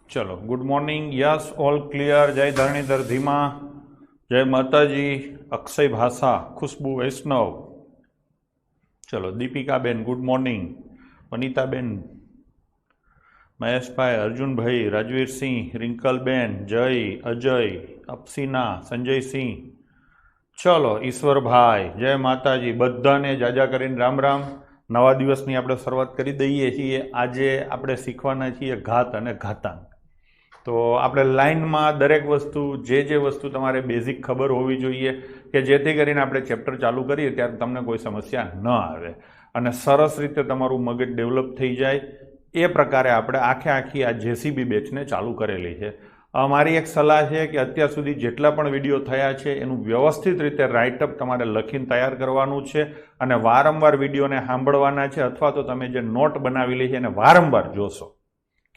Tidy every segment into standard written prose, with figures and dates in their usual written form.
चलो good morning yes all clear. जय धरणीधर धीमा, जय माताजी, अक्षय भाषा, खुशबू वैष्णव। चलो Deepika Ben good morning, Vanita Ben, Mahesh भाई, अर्जुन भाई, राजवीर सिंह, रिंकल बेन, जय, अजय, अप्सिना, संजय सिंह। चलो ईश्वर भाई, जय माताजी, बधाने जाजा करीने राम राम। नवा दिवसनी आपणे शरूआत करी दईए छीए। आजे आपणे शीखवाना छीए घात अने घातांक। तो આપણે લાઇનમાં દરેક વસ્તુ જે વસ્તુ તમારે બેઝિક ખબર હોવી જોઈએ કે જેથી કરીને આપણે ચેપ્ટર ચાલુ કરીએ ત્યારે તમને કોઈ સમસ્યા ન આવે અને સરસ રીતે તમારું મગજ ડેવલપ થઈ જાય એ પ્રકારે આપણે આખી આ જેસીબી બેચને ચાલુ કરેલી છે। મારી એક સલાહ છે કે અત્યાર સુધી જેટલા પણ વિડીયો થયા છે એનું વ્યવસ્થિત રીતે રાઇટઅપ તમારે લખીને તૈયાર કરવાનું છે અને વારંવાર વિડીયોને સાંભળવાના છે અથવા તો તમે જે નોટ બનાવેલી છે એને વારંવાર જોશો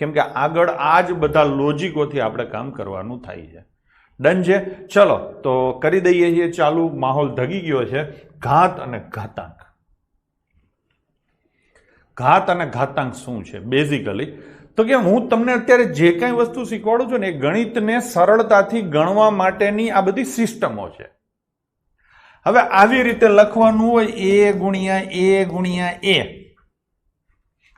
કેમ કે આગળ આ જ બધા લોજિકોથી આપણે કામ કરવાનું થાય છે। ડન છે? ચલો તો કરી દઈએ છીએ ચાલુ। માહોલ ધગી ગયો છે। ઘાત અને ઘાતાંક। ઘાત અને ઘાતાંક શું છે બેઝિકલી? તો કે હું તમને અત્યારે જે કંઈ વસ્તુ શીખવાડું છું ને એ ગણિતને સરળતાથી ગણવા માટેની આ બધી સિસ્ટમો છે। હવે આવી રીતે લખવાનું હોય a ગુણ્યા a ગુણ્યા a,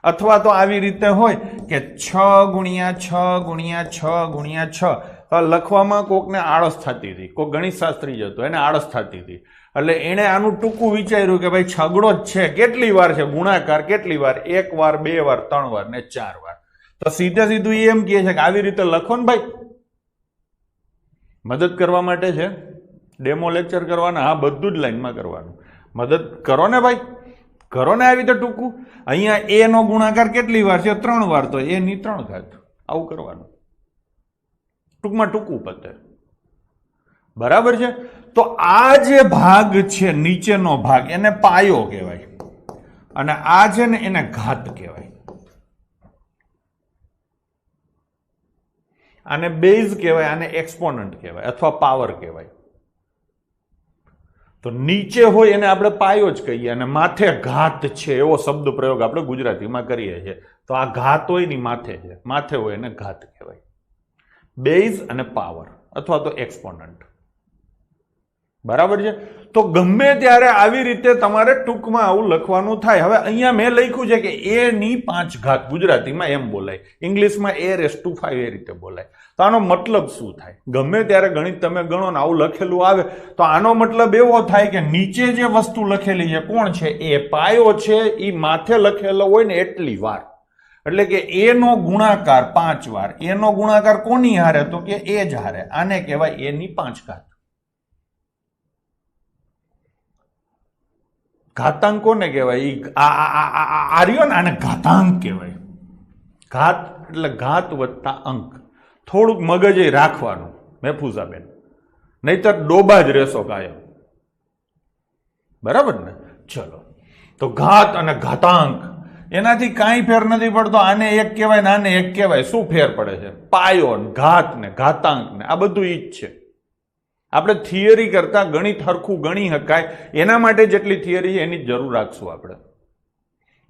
અથવા તો આવી રીતે હોય કે 6 ગુણ્યા 6 ગુણ્યા 6 ગુણ્યા 6 લખવામાં કોકને આળસ થતી હતી, કોઈ ગણિત શાસ્ત્રી જ હતો એને આળસ થતી હતી એટલે એણે આનું ટૂંકું વિચાર્યું કે ભાઈ છગડો જ છે, કેટલી વાર છે ગુણાકાર, કેટલી વાર, 1 વાર 2 વાર 3 વાર ને 4 વાર। તો સીધે સીધું એમ કહે છે કે આવી રીતે લખો ને ભાઈ। મદદ કરવા માટે છે, ડેમો લેક્ચર કરવાના, હા બધું જ લાઈનમાં કરવાનું। મદદ કરો ને ભાઈ, કરો ને આવી રીતે ટૂંકું। અહીંયા a નો ગુણાકાર કેટલી વાર છે? 3 વાર, તો a ની 3 ઘાત, આવું કરવાનું, ટૂંકમાં ટૂંકું પતે, બરાબર છે? તો આ જે ભાગ છે નીચેનો ભાગ એને પાયો કહેવાય અને આ છે ને એને ઘાત કહેવાય। આને બેઝ કહેવાય, આને એક્સપોનન્ટ કહેવાય અથવા પાવર કહેવાય। તો નીચે હોય એને આપણે પાયો જ કહીએ અને માથે ઘાત છે એવો શબ્દ પ્રયોગ આપણે ગુજરાતીમાં કરીએ છીએ। તો આ ઘાત હોય ની માથે છે, માથે હોય એને ઘાત કહેવાય, બેઝ અને પાવર અથવા તો એક્સપોનન્ટ, બરાબર છે? તો ગમે ત્યારે આવી રીતે તમારે ટૂંકમાં આવું લખવાનું થાય। હવે અહીંયા મેં લખ્યું છે કે a ની 5 ઘાત, ગુજરાતીમાં એમ બોલાય, ઇંગ્લિશમાં a⁵ એ રીતે બોલાય। તો આનો મતલબ શું થાય? ગમે ત્યારે ગણિત તમે ગણો ને આવું લખેલું આવે તો આનો મતલબ એવો થાય કે નીચે જે વસ્તુ લખેલી છે કોણ છે? એ પાયો છે, એ માથે લખેલો હોય ને એટલી વાર, એટલે કે a નો ગુણાકાર 5 વાર, a નો ગુણાકાર કોની હારે? તો કે a જ હારે, આને કહેવાય a ની 5 ઘાત। ઘાતાંક કોને કહેવાય? આર્યો ને આને ઘાતાંક કહેવાય। ઘાત એટલે ઘાત વત્તા અંક। થોડુંક મગજ રાખવાનું મેફુઝાબેન, નહીતર ડોબા જ રહેશો કાયમ, બરાબર ને? ચલો તો ઘાત અને ઘાતાંક એનાથી કાંઈ ફેર નથી પડતો। આને એક કહેવાય ને આને એક કહેવાય। શું ફેર પડે છે? પાયો, ઘાત ને ઘાતાંક ને આ બધું ઈ જ છે। આપણે થિયરી કરતા ગણિત હરખું ગણી શકાય એના માટે જેટલી થિયરી છે એની જરૂર રાખશું આપણે,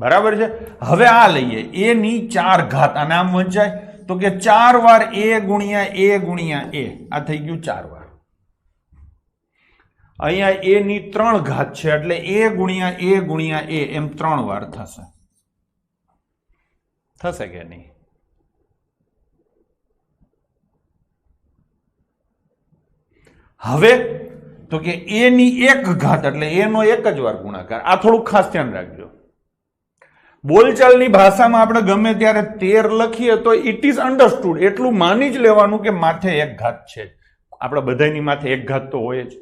બરાબર છે? હવે આ લઈએ a ની 4 ઘાત, અને આમ વંચાય તો કે 4 વાર a ગુણ્યા a ગુણ્યા a, આ થઈ ગયું 4 વાર। અહીંયા a ની 3 ઘાત છે એટલે a ગુણ્યા a ગુણ્યા a એમ 3 વાર થશે, થશે કે નહીં? હવે તો કે a ની 1 ઘાત એટલે a નો 1 જ વાર ગુણાકાર। આ થોડું ખાસ ધ્યાન રાખજો। બોલચાલની ભાષામાં આપણે ગમે ત્યારે 13 લખીએ તો ઇટ ઇઝ અન્ડરસ્ટુડ, એટલું માની જ લેવાનું કે માથે 1 ઘાત છે। આપણે બધાની માથે 1 ઘાત તો હોય જ,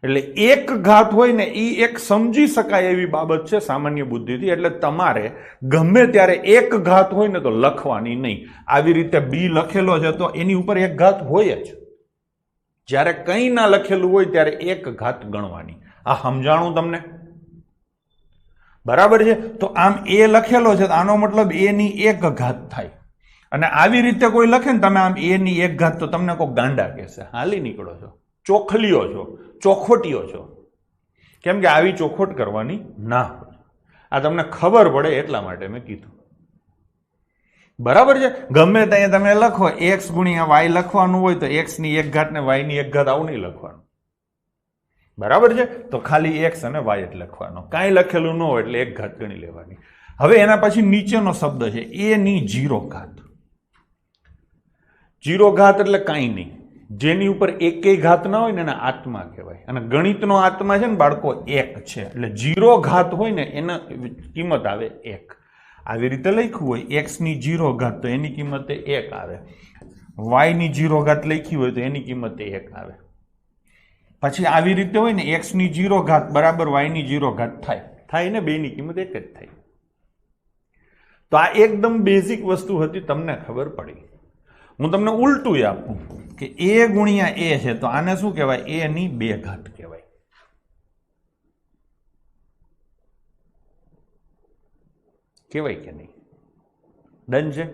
એટલે 1 ઘાત હોય ને એ એક સમજી શકાય એવી બાબત છે સામાન્ય બુદ્ધિથી। એટલે તમારે ગમે ત્યારે 1 ઘાત હોય ને તો લખવાની નહીં। આવી રીતે b લખેલો છે તો એની ઉપર 1 ઘાત હોય જ, જ્યારે કંઈ ના લખેલું હોય ત્યારે 1 ઘાત ગણવાની। આ સમજાણું તમને, બરાબર છે? તો આમ a લખેલો છે તો આનો મતલબ a ની 1 ઘાત થાય, અને આવી રીતે કોઈ લખે ને તમે આમ a ની 1 ઘાત તો તમને કોઈ ગાંડા કહેશે, હાલી નીકળો છો, ચોખલીઓ છો, ચોખોટીઓ છો, કેમ કે આવી ચોખોટ કરવાની ના હોય। આ તમને ખબર પડે એટલા માટે મેં કીધું। બરાબર છે. ગમે ત્યાં તમે લખો x ગુણ્યા વાય લખવાનું હોય તો x ની એક ઘાત ને y ની એક ઘાત આવું નહીં લખવાનું. બરાબર છે. તો ખાલી x અને y જ લખવાનો, કાંઈ લખેલું ન હોય એટલે એક ઘાત ગણી લેવાની. હવે એના પછી નીચેનો શબ્દ છે a ની 0 ઘાત. 0 ઘાત એટલે કાંઈ નહીં, જેની ઉપર એકેય ઘાત ના હોય ને એને આત્મા કહેવાય. અને ગણિતનો આત્મા છે ને બાળકો 1 છે, એટલે 0 ઘાત હોય ને એના કિંમત આવે 1. આવી રીતે લખ્યું હોય x ની 0 ઘાત તો એની કિંમત 1 આવે, y ની 0 ઘાત લખી હોય તો એની કિંમત 1 આવે. પછી આવી રીતે હોય ને x ની 0 ઘાત બરાબર y ની 0 ઘાત થાય ને બેની કિંમત 1 જ થાય. તો આ એકદમ બેઝિક વસ્તુ હતી, તમને ખબર પડી. હું તમને ઉલટું આપું કે a ગુણ્યા a છે તો આને શું કહેવાય? a ની 2 ઘાત કહેવાય. કહેવાય કે નહીં? ડન છે.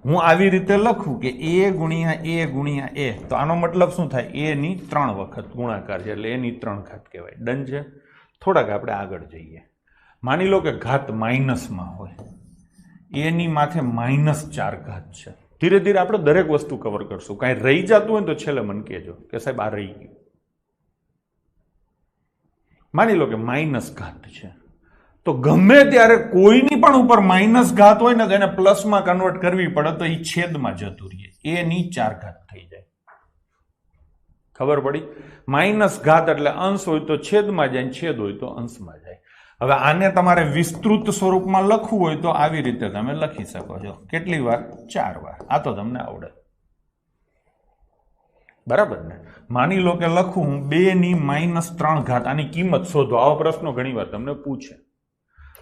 હું આવી રીતે લખું કે a ગુણ્યા a તો આનો મતલબ શું થાય? a ની 3 વખત ગુણાકાર છે એટલે a ની 3 ઘાત કહેવાય. ડન છે. થોડાક આપણે આગળ જઈએ. માની લો કે ઘાત માઇનસમાં હોય, a ની માથે -4 ઘાત છે. ધીરે ધીરે આપણે દરેક વસ્તુ કવર કરશું. કાંઈ રહી જતું હોય ને તો છેલ્લે મને કહેજો કે સાહેબ આ રહી ગયું. માની લો કે માઇનસ ઘાત છે, તો ગમે ત્યારે કોઈની પણ ઉપર માઇનસ ઘાત હોય ને તો એને પ્લસમાં કન્વર્ટ કરવી પડે તો એ છેદમાં જતું રહે, a ની 4 ઘાત થઈ જાય. ખબર પડી? માઇનસ ઘાત એટલે અંશ હોય તો છેદમાં જાય, છેદ હોય તો અંશમાં જાય. હવે આને તમારે વિસ્તૃત સ્વરૂપમાં લખવું હોય તો આવી રીતે તમે લખી શકો છો. કેટલી વાર? 4 વાર. આ તો તમને આવડે. બરાબર ને? માની લો કે લખું હું 2 ની -3 ઘાત, આની કિંમત શોધો. આવા પ્રશ્નો ઘણી વાર તમને પૂછે.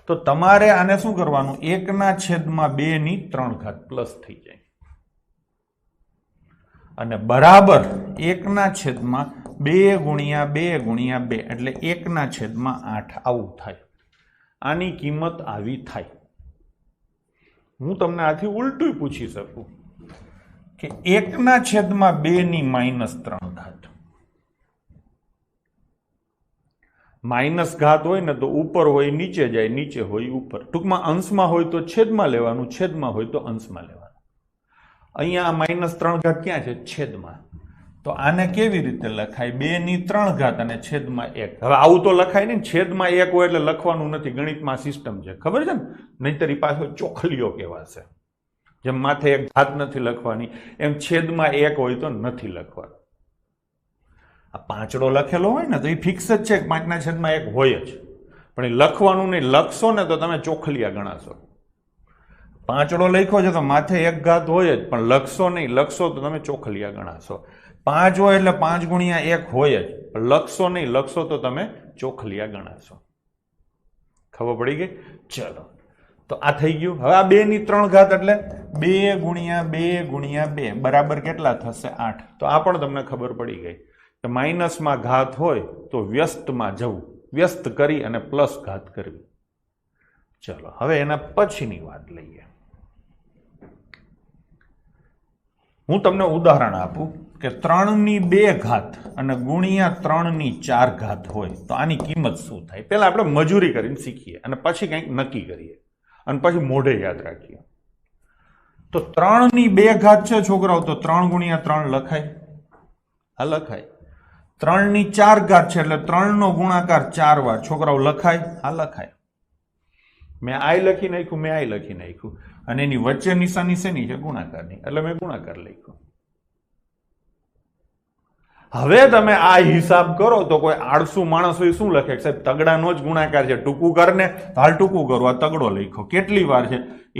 તો તમારે આને શું કરવાનું? 1/2 ની 3 ઘાત પ્લસ થઈ જાય અને બરાબર 1/2 ગુણ્યા 2 ગુણ્યા 2 એટલે 1/8 આવું થાય. આની કિંમત આવી થાય. હું તમને આથી ઉલટું પૂછી શકું કે 1/2 ની -3 ઘાત. માઇનસ ઘાત હોય ને તો ઉપર હોય નીચે જાય, નીચે હોય ઉપર. ટૂંકમાં અંશમાં હોય તો છેદમાં લેવાનું, છેદમાં હોય તો અંશમાં લેવાનું. અહીંયા -3 ઘાત ક્યાં છે? છેદમાં. તો આને કેવી રીતે લખાય? 2 ની 3 ઘાત અને છેદમાં 1. હવે આવું તો લખાય નહીં, છેદમાં 1 હોય એટલે લખવાનું નથી. ગણિતમાં સિસ્ટમ છે, ખબર છે ને? નહીંતર પાછો ચોખલીઓ કહેવાશે. જેમ માથે એક ઘાત નથી લખવાની એમ છેદમાં 1 હોય તો નથી લખવાનું. આ પાંચડો લખેલો હોય ને તો એ ફિક્સ જ છે કે 5/1 હોય જ, પણ એ લખવાનું નહીં. લખશો ને તો તમે ચોખલિયા ગણાશો. પાંચડો લખ્યો છે તો માથે એક ઘાત હોય જ, પણ લખશો નહીં. લખશો તો તમે ચોખલિયા ગણાશો. 5 હોય એટલે 5 ગુણ્યા 1 હોય જ, પણ લખશો નહીં. લખશો તો તમે ચોખલિયા ગણાશો. ખબર પડી ગઈ? ચલો, તો આ થઈ ગયું. હવે આ 2 ની 3 ઘાત એટલે 2 ગુણ્યા 2 ગુણ્યા 2 બરાબર કેટલા થશે? 8. તો આ પણ તમને ખબર પડી ગઈ કે માઇનસમાં ઘાત હોય તો વ્યસ્તમાં જવું, વ્યસ્ત કરી અને પ્લસ ઘાત કરવી. ચલો, હવે એના પછીની વાત લઈએ. હું તમને ઉદાહરણ આપું કે 3 ની 2 ઘાત અને ગુણ્યા 3 ની 4 ઘાત હોય તો આની કિંમત શું થાય? પહેલા આપણે મજૂરી કરીને શીખીએ અને પછી કંઈક નક્કી કરીએ અને પછી મોઢે યાદ રાખીએ. તો 3 ની 2 ઘાત છે છોકરાઓ, તો 3 ગુણ્યા 3 લખાય? હા, લખાય. 3 ની 4 ઘાત છે એટલે 3 નો ગુણાકાર 4 વાર. છોકરાઓ લખાય? હા, લખાય. મેં આઈ લખી નાખ્યું, મેં આઈ લખી નાખ્યું, અને એની વચ્ચે નિશાની શેની છે? ગુણાકારની, એટલે મેં ગુણાકાર લખ્યો. હવે તમે આ હિસાબ કરો તો કોઈ આળસુ માણસ હોય શું લખે? સાહેબ તગડાનો જ ગુણાકાર છે, ટૂંકું કરને. હાલ ટૂંકું કરું, આ તગડો લખ્યો. કેટલી વાર છે?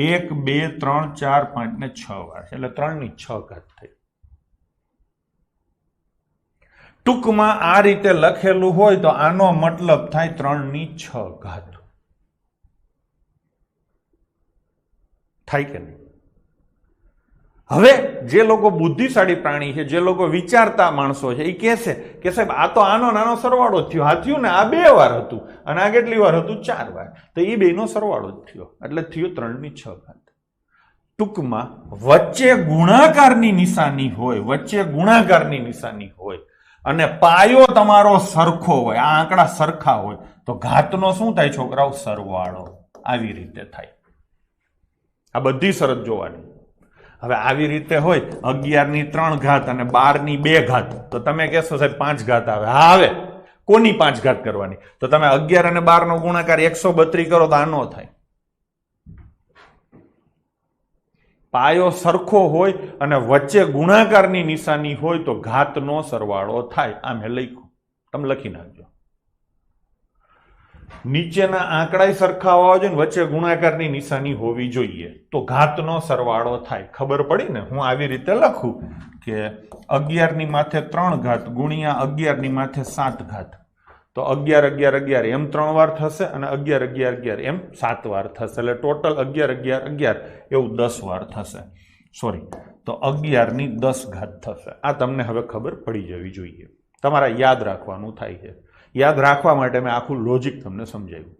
1 2 3 4 5 ને 6 વાર છે, એટલે 3 ની 6 ઘાત થઈ. ટૂંકમાં આ રીતે લખેલું હોય તો આનો મતલબ થાય 3 ની 6 ઘાત. થાય કે નહીં? હવે જે લોકો બુદ્ધિશાળી પ્રાણી છે, જે લોકો વિચારતા માણસો છે, એ કહેશે કે સાહેબ આ તો આનો નાનો સરવાળો જ થયો. આ થયું ને, આ 2 વાર હતું અને આ કેટલી વાર હતું? 4 વાર. તો એ બેનો સરવાળો જ થયો, એટલે થયો 3 ની 6 ઘાત. ટૂંકમાં વચ્ચે ગુણાકારની નિશાની હોય, વચ્ચે ગુણાકારની નિશાની હોય અને પાયો તમારો સરખો હોય, આ આંકડા સરખા હોય તો ઘાતનો શું થાય છોકરાઓ? સરવાળો. આવી રીતે થાય. આ બધી શરત જોવાની. હવે આવી રીતે હોય 11 ની 3 ઘાત અને 12 ની 2 ઘાત, તો તમે કહેશો સાહેબ 5 ઘાત આવે. હા આવે. કોની 5 ઘાત કરવાની? તો તમે 11 અને 12 નો ગુણાકાર 132 કરો તો આ ન થાય. પાયો સરખો હોય અને વચ્ચે ગુણાકારની નિશાની હોય તો ઘાતનો સરવાળો થાય. આ મેં લખ્યું, તમે લખી નાખજો. નીચેના આંકડા સરખા હોવા જોઈએ, વચ્ચે ગુણાકારની નિશાની હોવી જોઈએ તો ઘાતનો સરવાળો થાય. ખબર પડી ને? હું આવી રીતે લખું કે 11 ની માથે 3 ઘાત ગુણ્યા 11 ની માથે 7 ઘાત, તો 11 11 11 એમ 3 વાર થશે અને 11 11 11 એમ 7 વાર થશે, એટલે ટોટલ 11 11 11 એવું 10 વાર થશે. સોરી, તો 11 ની 10 ઘાત થશે. આ તમને હવે ખબર પડી જવી જોઈએ. તમારે યાદ રાખવાનું થાય છે. યાદ રાખવા માટે મેં આખું લોજિક તમને સમજાવ્યું.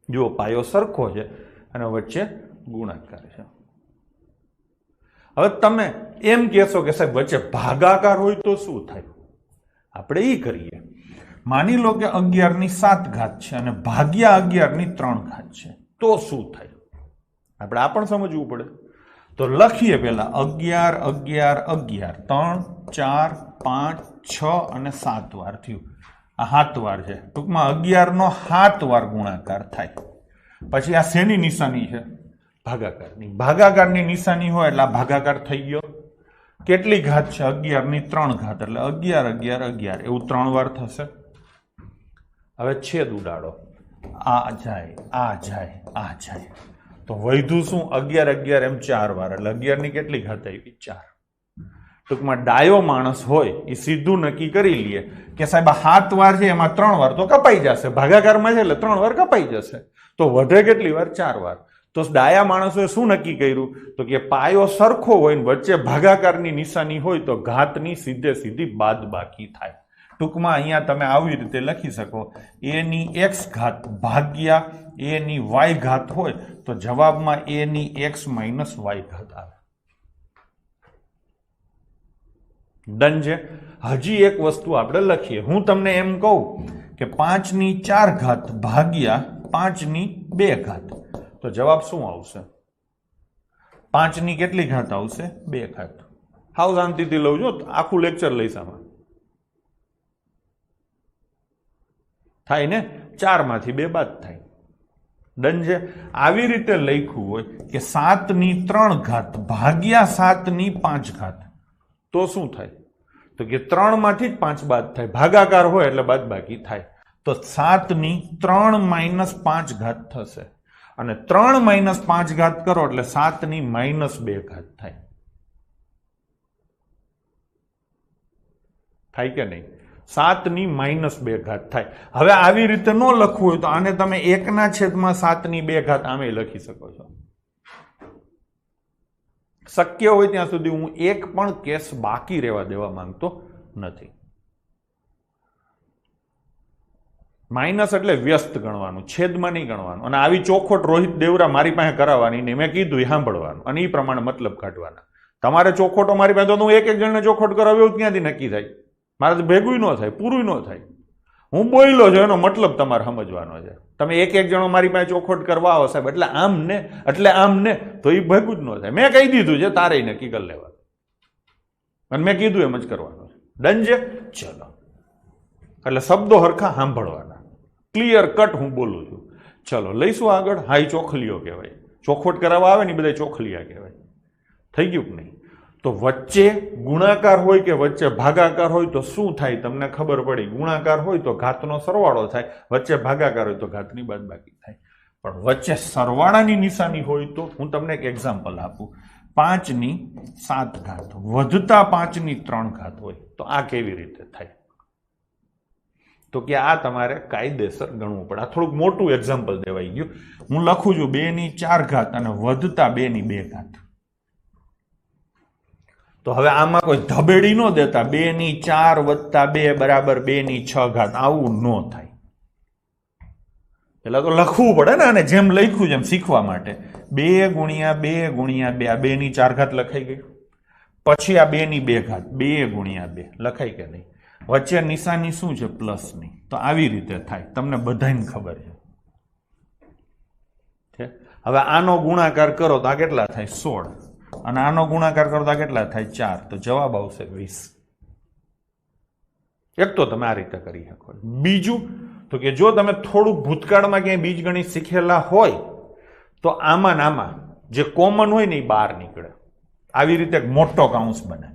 જુઓ, પાયો સરખો છે અને વચ્ચે ગુણાકાર છે. હવે તમે એમ કહેશો કે સાહેબ વચ્ચે ભાગાકાર હોય તો શું થાય? આપણે એ કરીએ. માની લો કે 11 ની 7 ઘાત છે અને ભાગ્યા 11 ની 3 ઘાત છે, તો શું થાય? આપણે આ પણ સમજવું પડે. તો લખીએ પેલા 11 11 11 3 4 5 6 અને 7 વાર થયું. આ 7 વાર છે. ટૂંકમાં 11 નો 7 વાર ગુણાકાર થાય. પછી આ શેની નિશાની છે? ભાગાકારની. ભાગાકારની નિશાની હોય એટલે આ ભાગાકાર થઈ ગયો. કેટલી ઘાત છે? 11 ની 3 ઘાત, એટલે 11 11 11 એવું 3 વાર થશે. હવે છેદ ઉડાડો. આ જાય, આ જાય, આ જાય, તો વધ્યું શું? 11 11 એમ 4 વાર, એટલે 11 ની કેટલી ઘાત આવી? 4. ટૂંકમાં ડાયો માણસ હોય એ સીધું નક્કી કરી લે કે સાહેબ આ 7 વાર છે, એમાં 3 વાર તો કપાઈ જશે. ભાગાકારમાં છે એટલે 3 વાર કપાઈ જશે, તો વધે કેટલી વાર? 4 વાર. તો ડાયા માણસોએ શું નક્કી કર્યું? તો કે પાયો સરખો હોય ને વચ્ચે ભાગાકારની નિશાની હોય તો ઘાતની સીધે સીધી બાદબાકી થાય. ટૂંકમાં અહીંયા તમે આવી રીતે લખી શકો, a ની x ઘાત ભાગ્યા a ની y ઘાત હોય તો જવાબમાં a ની x માઇનસ y ઘાત આવે. ડન છે. હજી એક વસ્તુ આપણે લખીએ. હું તમને એમ કહું કે 5 ની 4 ઘાત ભાગ્યા 5 ની 2 ઘાત, તો જવાબ શું આવશે? 5 ની કેટલી ઘાત આવશે? 2 ઘાત. હાવ શાંતિથી લઉં છો, આખું લેક્ચર લઈશ આમાં. થાય ને? 4 માંથી 2 બાદ થાય. ડન છે. આવી રીતે લખ્યું હોય કે 7 ની 3 ઘાત ભાગ્યા 7 ની 5 ઘાત, તો શું થાય? તો કે 3 માંથી જ 5 બાદ થાય. ભાગાકાર હોય એટલે બાદ બાકી થાય. તો 7 ની 3 માઇનસ 5 ઘાત થશે, અને 3 માઇનસ 5 ઘાત કરો એટલે 7 ની માઇનસ 2 ઘાત થાય. થાય કે નહીં? 7 ની માઇનસ 2 ઘાત થાય. હવે આવી રીતે ન લખવું હોય તો આને તમે 1/7 ની 2 ઘાત આમે લખી શકો છો. શક્ય હોય ત્યાં સુધી હું એક પણ કેસ બાકી રહેવા દેવા માંગતો નથી. માઇનસ એટલે વ્યસ્ત ગણવાનું, છેદમાં નહીં ગણવાનું. અને આવી ચોખોટ રોહિત દેવરા મારી પાસે કરાવવાની નહીં, મેં કીધું એ સાંભળવાનું અને એ પ્રમાણે મતલબ કાઢવાના. તમારે ચોખોટો મારી પાસે, તો હું એક જણને ચોખોટ કરાવ્યો ક્યાંથી નક્કી થાય? મારે તો ભેગું ન થાય, પૂરું ન થાય. હું બોલ્યો છું એનો મતલબ તમારે સમજવાનો છે. તમે એક જણો મારી પાસે ચોખોટ કરવા આવો સાહેબ એટલે આમ ને એટલે આમ ને, તો એ ભેગું જ ન થાય. મેં કહી દીધું છે તારે નક્કી કરી લેવાનું, અને મેં કીધું એમ જ કરવાનું છે. ડન છે? ચલો, એટલે શબ્દો હરખા સાંભળવાના. ક્લિયર કટ હું બોલું છું. ચલો લઈશું આગળ. હા, એ ચોખલીઓ કહેવાય. ચોખોટ કરાવવા આવે ને બધા ચોખલિયા કહેવાય. થઈ ગયું કે નહીં? તો વચ્ચે ગુણાકાર હોય કે વચ્ચે ભાગાકાર હોય તો શું થાય તમને ખબર પડી. ગુણાકાર હોય તો ઘાતનો સરવાળો થાય, વચ્ચે ભાગાકાર હોય તો ઘાતની બાદબાકી થાય. પણ વચ્ચે સરવાળાની નિશાની હોય તો હું તમને એક એક્ઝામ્પલ આપું. 5 ની 7 ઘાત વધતા 5 ની 3 ઘાત હોય તો આ કેવી રીતે થાય? તો કે આ તમારે કાયદેસર ગણવું પડે. આ થોડુંક મોટું એક્ઝામ્પલ દેવાઈ ગયું. હું લખું છું 2 ની 4 ઘાત અને વધતા 2 ની 2 ઘાત. તો હવે આમાં કોઈ ધબેડી ન દેતા 2 ની 4 વત્તા 2 બરાબર 2 ની 6 ઘાત, આવું ન થાય. પેલા તો લખવું પડે ને, અને જેમ લખ્યું જેમ શીખવા માટે 2 ગુણ્યા 2 ગુણ્યા 2, આ 2 ની 4 ઘાત લખાઈ ગઈ. પછી આ 2 ની 2 ઘાત 2 ગુણ્યા 2 લખાય કે નહીં? વચ્ચે નિશાની શું છે? પ્લસની. તો આવી રીતે થાય, તમને બધાને ખબર છે. હવે આનો ગુણાકાર કરો તો આ કેટલા થાય? 16. અને આનો ગુણાકાર કરતા કેટલા થાય 4, તો જવાબ આવશે 20. એક તો તમે આ રીતે કરી શકો. બીજું તો કે જો તમે થોડુંક ભૂતકાળમાં ક્યાંય બીજગણિત શીખેલા હોય તો આમાં આમાં જે કોમન હોય ને એ બહાર નીકળે. આવી રીતે એક મોટો કૌંસ બને.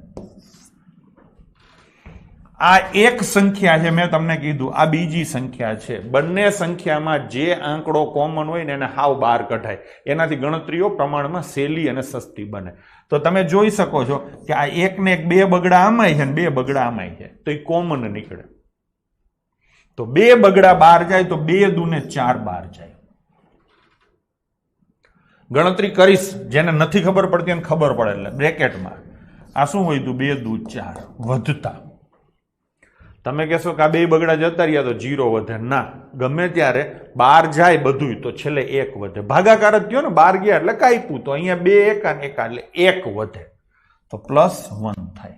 આ એક સંખ્યા છે, મેં તમને કીધું આ બીજી સંખ્યા છે. બંને સંખ્યામાં જે આંકડો કોમન હોય ને એને હાવ બહાર કઢાય, એનાથી ગણતરીઓ પ્રમાણમાં સહેલી અને સસ્તી બને. તો તમે જોઈ શકો છો કે આ એક ને એક 2 બગડા આમાંય છે ને 2 બગડા આમાંય છે, તો એ કોમન નીકળે. તો 2 બગડા બહાર જાય તો 2 દૂને 4 બહાર જાય. ગણતરી કરીશ, જેને નથી ખબર પડતી એને ખબર પડે. એટલે બ્રેકેટમાં આ શું હોય તું 2 દૂ 4 વધતા. તમે કહેશો કે આ 2 બગડા જતા રહ્યા તો 0 વધે. ના, ગમે ત્યારે બહાર જાય બધું તો છેલ્લે 1 વધે. ભાગાકાર જ થયો ને, બહાર ગયા એટલે કાપ્યું, તો અહીંયા 2 એકા ને એકા એટલે 1 વધે, તો +1 થાય.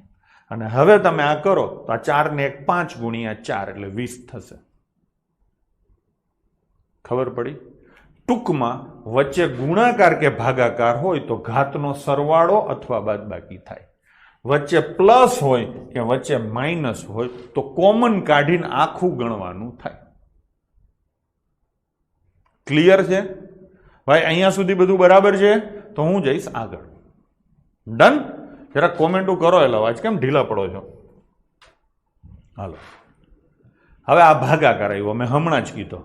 અને હવે તમે આ કરો તો આ 4 ને 1 5 ગુણ્યા 4 એટલે 20 થશે. ખબર પડી? ટૂંકમાં વચ્ચે ગુણાકાર કે ભાગાકાર હોય તો ઘાતનો સરવાળો અથવા બાદબાકી થાય. વચ્ચે પ્લસ હોય કે વચ્ચે માઇનસ હોય તો કોમન કાઢીને આખું ગણવાનું થાય. ક્લિયર છે ભાઈ? અહીંયા સુધી બધું બરાબર છે? તો હું જઈશ આગળ. ડન? જરા કોમેન્ટો કરો. એટલે આજ કેમ ઢીલા પડો છો? હાલો, હવે આ ભાગાકાર આવ્યો, મેં હમણાં જ કીધો.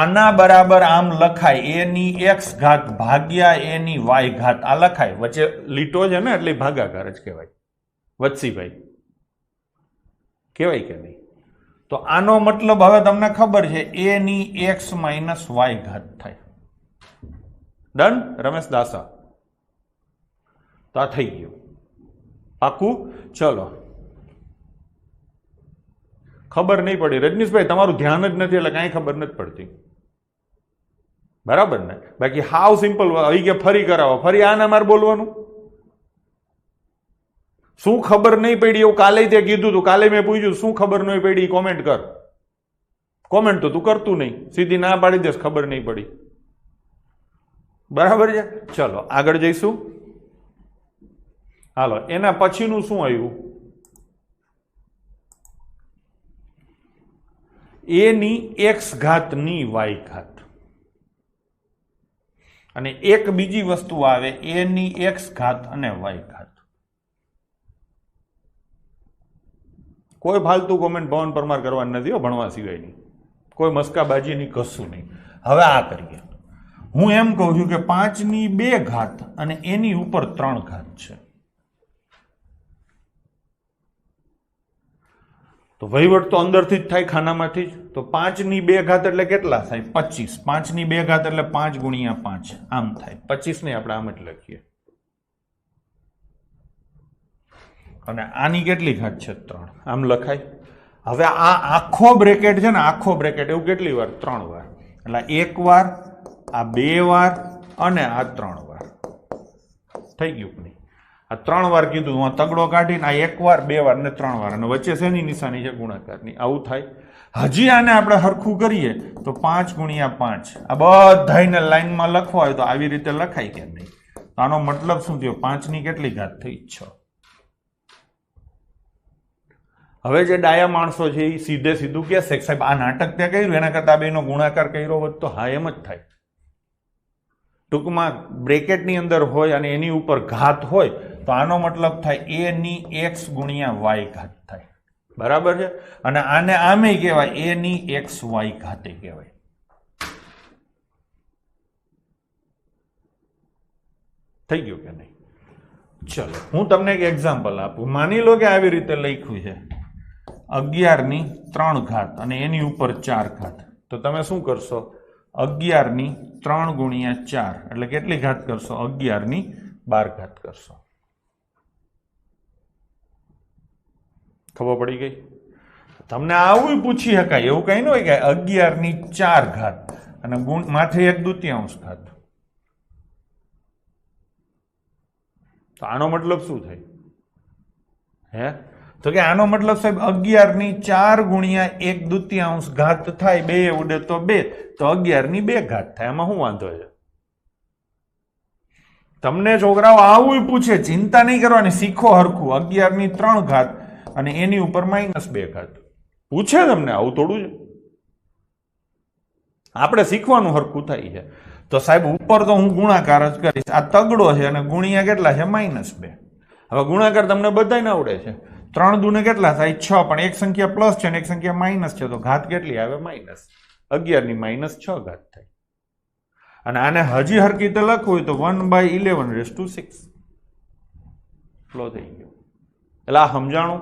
આના બરાબર આમ લખાય, a ની x ઘાત ભાગ્યા a ની y ઘાત. આ લખાય, વચ્ચે લીટો છે ને એટલે ભાગાકાર જ કહેવાય. વત્સીભાઈ કહેવાય કે નહીં? તો આનો મતલબ હવે તમને ખબર છે, a ની x માઇનસ y ઘાત થાય. ડન રમેશ દાસા? તો આ થઈ ગયું પાકું. ચલો, ખબર નહીં પડી રજનીશભાઈ, તમારું ધ્યાન જ નથી એટલે કાંઈ ખબર નથી પડતી. બરાબર ને? બાકી હાવ સિમ્પલ. આવી કે ફરી કરાવો, ફરી આને મારે બોલવાનું. શું ખબર નહીં પડી એવું કાલે તે કીધું તું. કાલે મેં પૂછ્યું શું ખબર નહીં પડી, કોમેન્ટ કર. કોમેન્ટ તો તું કરતું નહીં, સીધી ના પાડી દેશ ખબર નહીં પડી. બરાબર છે? ચલો આગળ જઈશું. હાલો, એના પછીનું શું આવ્યું? a ની x ઘાત ની y ઘાત. અને એક બીજી વસ્તુ આવે, a ની x ઘાત અને y ઘાત. કોઈ ફાલતુ કોમેન્ટ ભવન પરમાર કરવાની નથી હો, ભણવા સિવાયની. કોઈ મસ્કાબાજી ની, કશું નહીં. હવે આ કરીએ. હું એમ કહું છું કે 5 ની 2 ઘાત અને એની ઉપર 3 ઘાત છે. તો વહીવટ તો અંદરથી જ થાય, ખાનામાંથી જ. તો 5 ની 2 ઘાત એટલે કેટલા થાય? 25. 5 ની 2 ઘાત એટલે 5 ગુણ્યા 5 આમ થાય. 25 ને આપણે આમ જ લખીએ. અને આની કેટલી ઘાત છે? 3 આમ લખાય. હવે આ આખો બ્રેકેટ છે ને, આખો બ્રેકેટ એવું કેટલી વાર? 3 વાર. એટલે 1 વાર, આ 2 વાર અને આ 3 વાર. થઈ ગયું કે નહીં? આ 3 વાર કીધું, હું તગડો કાઢીને આ 1 વાર 2 વાર ને 3 વાર, અને વચ્ચે શેની નિશાની છે? ગુણાકારની. આવું થાય. હજી આને આપણે હરખું કરીએ તો 5 ગુણ્યા 5 આ બધાને લાઈનમાં લખવા હોય તો આવી રીતે લખાય કે નહીં? તો આનો મતલબ શું થયો? 5 ની કેટલી ઘાત થઈ? 6. હવે જે ડાયા માણસો છે એ સીધે સીધું કહેશે સાહેબ આ નાટક ત્યાં કર્યું, એના કરતા બેનો ગુણાકાર કર્યો હોત તો હા, એમ જ થાય. ટૂંકમાં બ્રેકેટની અંદર હોય અને એની ઉપર ઘાત હોય તો આનો મતલબ થાય a ની x ગુણ્યા y ઘાત થાય. બરાબર છે? અને આને આમે કહેવાય a ની x y ઘાતે કહેવાય. થઈ ગયું કે નહીં? ચલો હું તમને એક એક્ઝામ્પલ આપું. માની લો કે આવી રીતે લખ્યું છે 11 ની 3 ઘાત અને એની ઉપર 4 ઘાત. તો તમે શું કરશો? 11 ની 3 ગુણ્યા 4 એટલે કેટલી ઘાત કરશો? 11 ની 12 ઘાત કરશો. ખબર પડી ગઈ? તમને આવું પૂછી શકાય, એવું કઈ ન હોય કે 11 ની 4 ઘાત અને માથે 1/2 ઘાત. તો આનો મતલબ શું થાય? હે? તો કે આનો મતલબ સાહેબ 11 ની 4 ગુણ્યા 1/2 ઘાત થાય, 2 ઉડે તો 2, તો 11 ની 2 ઘાત થાય. એમાં શું વાંધો છે? તમને છોકરાઓ આવું પૂછે, ચિંતા નહીં કરવાની, શીખો હરખું. 11 ની 3 ઘાત અને એની ઉપર -2 ઘાત પૂછે તમને, આવું થોડું છે. આપણે શીખવાનું હરખું થાય છે. તો સાહેબ ઉપર તો હું ગુણાકાર જ કરીશ, આ તગડો છે અને ગુણ્યા કેટલા છે -2. હવે ગુણાકાર તમને બધાને આવડે છે. 3 દુને કેટલા થાય 6, પણ એક સંખ્યા પ્લસ છે અને એક સંખ્યા માઇનસ છે, તો ઘાત કેટલી આવે -. 11 ની -6 ઘાત થાય. અને આને હજી હરખી રીતે લખવું હોય તો 1/11⁶ ફ્લો થઈ ગયો. એટલે આ સમજાણું.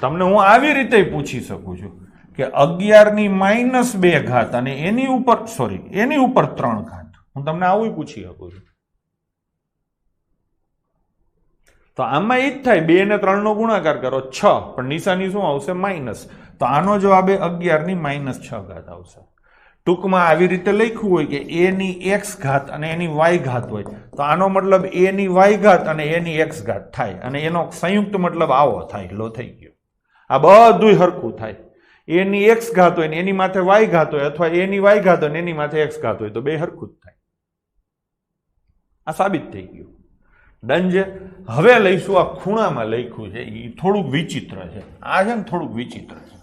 તમને હું આવી રીતે પૂછી શકું છું કે 11 ની -2 ઘાત અને એની ઉપર એની ઉપર 3 ઘાત. હું તમને આવું પૂછી શકું છું. તો આમાં એ જ થાય, 2 ને 3 નો ગુણાકાર કરો 6, પણ નિશાની શું આવશે માઇનસ. તો આનો જવાબ 11 ની -6 ઘાત આવશે. ટૂંકમાં આવી રીતે લખ્યું હોય કે a ની x ઘાત અને એની y ઘાત હોય, તો આનો મતલબ a ની y ઘાત અને a ની x ઘાત થાય, અને એનો સંયુક્ત મતલબ આવો થાય. લો થઈ ગયો. આ બધું હરખું થાય. a ની x ઘાત હોય ને એની માથે y ઘાત હોય, અથવા a ની y ઘાત હોય ને એની માથે x ઘાત હોય, તો બે હરખું જ થાય. આ સાબિત થઈ ગયું. ડન છે. હવે લઈશું આ ખૂણામાં લખ્યું છે, એ થોડુંક વિચિત્ર છે. આ છે ને થોડુંક વિચિત્ર છે.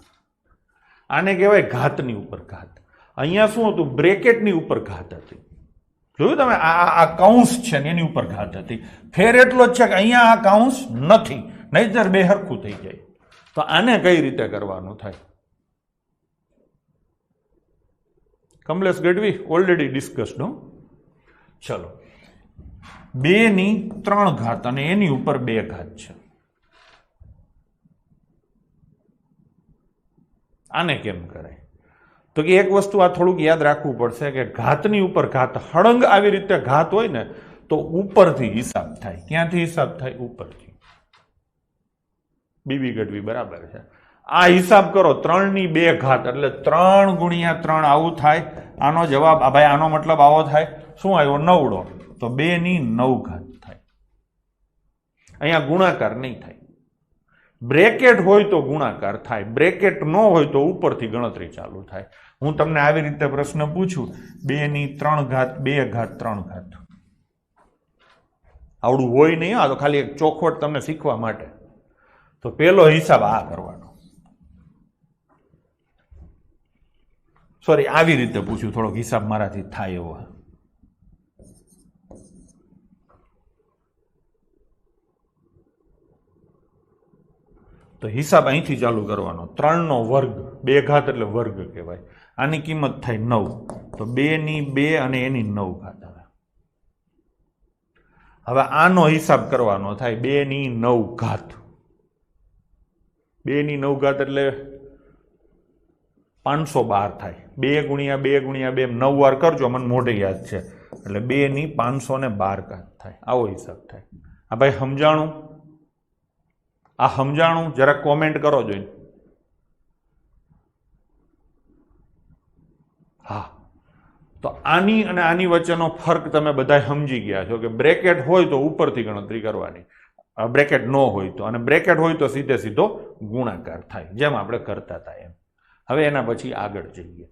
આને કહેવાય ઘાતની ઉપર ઘાત. અહીંયા શું હતું, બ્રેકેટની ઉપર ઘાત હતી. જોયું તમે, આ કૌંસ છે ને એની ઉપર ઘાત હતી. ફેર એટલો જ છે કે અહીંયા આ કૌંસ નથી, નહીંતર બે હરખું થઈ જાય. તો આને કઈ રીતે કરવાનું થાય? Kamlesh Gadhvi already discussed. ચલો, 2 ની 3 ઘાત અને એની ઉપર 2 ઘાત છે. આને કેમ કરાય? તો કે એક વસ્તુ આ થોડુંક યાદ રાખવું પડશે કે ઘાતની ઉપર ઘાત, હળંગ આવી રીતે ઘાત હોય ને તો ઉપરથી હિસાબ થાય. ક્યાંથી હિસાબ થાય? ઉપરથી. બીબી ગઢવી બરાબર છે. આ હિસાબ કરો, 3 ની 2 ઘાત એટલે 3 ગુણ્યા 3 આવું થાય. આનો જવાબ ભાઈ, આનો મતલબ આવો થાય. શું આવ્યો? 9. તો 2 ની 9 ઘાત થાય. અહીંયા ગુણાકાર નહીં થાય. બ્રેકેટ હોય તો ગુણાકાર થાય, બ્રેકેટ ન હોય તો ઉપરથી ગણતરી ચાલુ થાય. હું તમને આવી રીતે પ્રશ્ન પૂછું, 2 ની 3 ઘાત 2 ઘાત 3 ઘાત. આવડું હોય નહીં, આ તો ખાલી એક ચોખવટ તમને શીખવા માટે. તો પેલો હિસાબ આ કરવાનો. સોરી, આવી રીતે પૂછ્યું, થોડોક હિસાબ મારાથી થાય એવો. તો હિસાબ અહીંથી ચાલુ કરવાનો. 3 નો વર્ગ, 2 ઘાત એટલે વર્ગ કહેવાય. આની કિંમત થાય 9. તો 2 ની 2 અને એની 9 ઘાત આવે. હવે આનો હિસાબ કરવાનો થાય 2 ની 9 ઘાત. 2 ની 9 ઘાત એટલે 512 થાય. 2 ગુણ્યા 2 ગુણ્યા 2 9 વાર કરજો, મને મોઢે યાદ છે. એટલે 2 ની 512 ઘાત થાય. આવો હિસાબ થાય. આ ભાઈ સમજાણું? આ સમજાણું? જરા કોમેન્ટ કરો જોઈને. હા, તો આની અને આની વચ્ચેનો ફરક તમે બધા સમજી ગયા છો કે બ્રેકેટ હોય તો ઉપરથી ગણતરી કરવાની, બ્રેકેટ ન હોય તો, અને બ્રેકેટ હોય તો સીધે સીધો ગુણાકાર થાય, જેમ આપણે કરતા હતા એમ. હવે એના પછી આગળ જઈએ.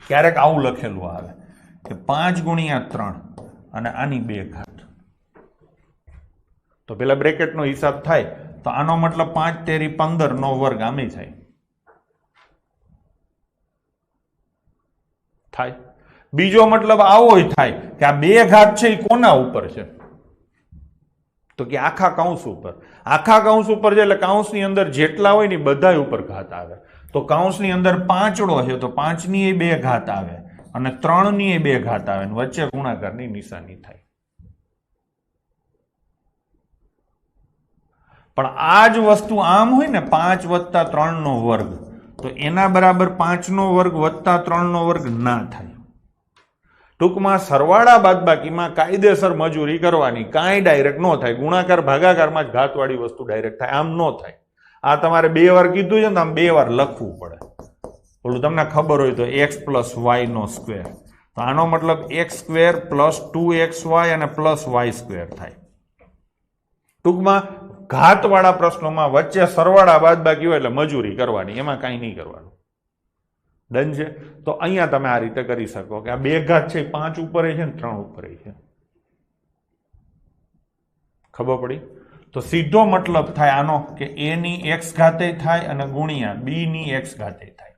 ક્યારેક આવું લખેલું આવે કે 5 ગુણ્યા 3 અને આની 2 ઘાત. તો પેલા બ્રેકેટનો હિસાબ થાય, તો આનો મતલબ 5 તેરી 15 નો વર્ગ આમે થાય. બીજો મતલબ આવો થાય કે આ 2 ઘાત છે એ કોના ઉપર છે? તો કે આખા કૌંસ ઉપર. આખા કૌંસ ઉપર છે એટલે કૌંસની અંદર જેટલા હોય ને બધા ઉપર ઘાત આવે. તો કૌંસની અંદર 5 છે તો 5 ની 2 ઘાત આવે અને 3 ની 2 ઘાત આવે, વચ્ચે ગુણાકારની નિશાની થાય. પણ આ જ વસ્તુ આમ હોય ને, 5 વત્તા 3 નો વર્ગ, તો એના બરાબર 5 નો વર્ગ વત્તા 3 નો વર્ગ ના થાય. ટૂંકમાં સરવાળા બાદબાકીમાં કાયદેસર મજૂરી કરવાની, કાંઈ ડાયરેક્ટ ન થાય. ગુણાકાર ભાગાકારમાં જ ઘાતવાળી વસ્તુ ડાયરેક્ટ થાય, આમ ન થાય. આ તમારે 2 વાર કીધું છે ને, આમ 2 વાર લખવું પડે. ઓલું તમને ખબર હોય તો x પ્લસ y નો સ્ક્વેર, તો આનો મતલબ x સ્ક્વેર પ્લસ 2xy અને પ્લસ y સ્ક્વેર થાય. ટૂંકમાં ઘાતવાળા પ્રશ્નોમાં વચ્ચે સરવાળા બાદબાકી હોય એટલે મજૂરી કરવાની, એમાં કાંઈ નહીં કરવાનું. ડન છે? તો અહીંયા તમે આ રીતે કરી શકો કે આ 2 ઘાત છે 5 ઉપર છે ને 3 ઉપર છે. ખબર પડી? તો સીધો મતલબ થાય આનો કે a ની x ઘાતે થાય અને ગુણ્યા b ની x ઘાતે થાય.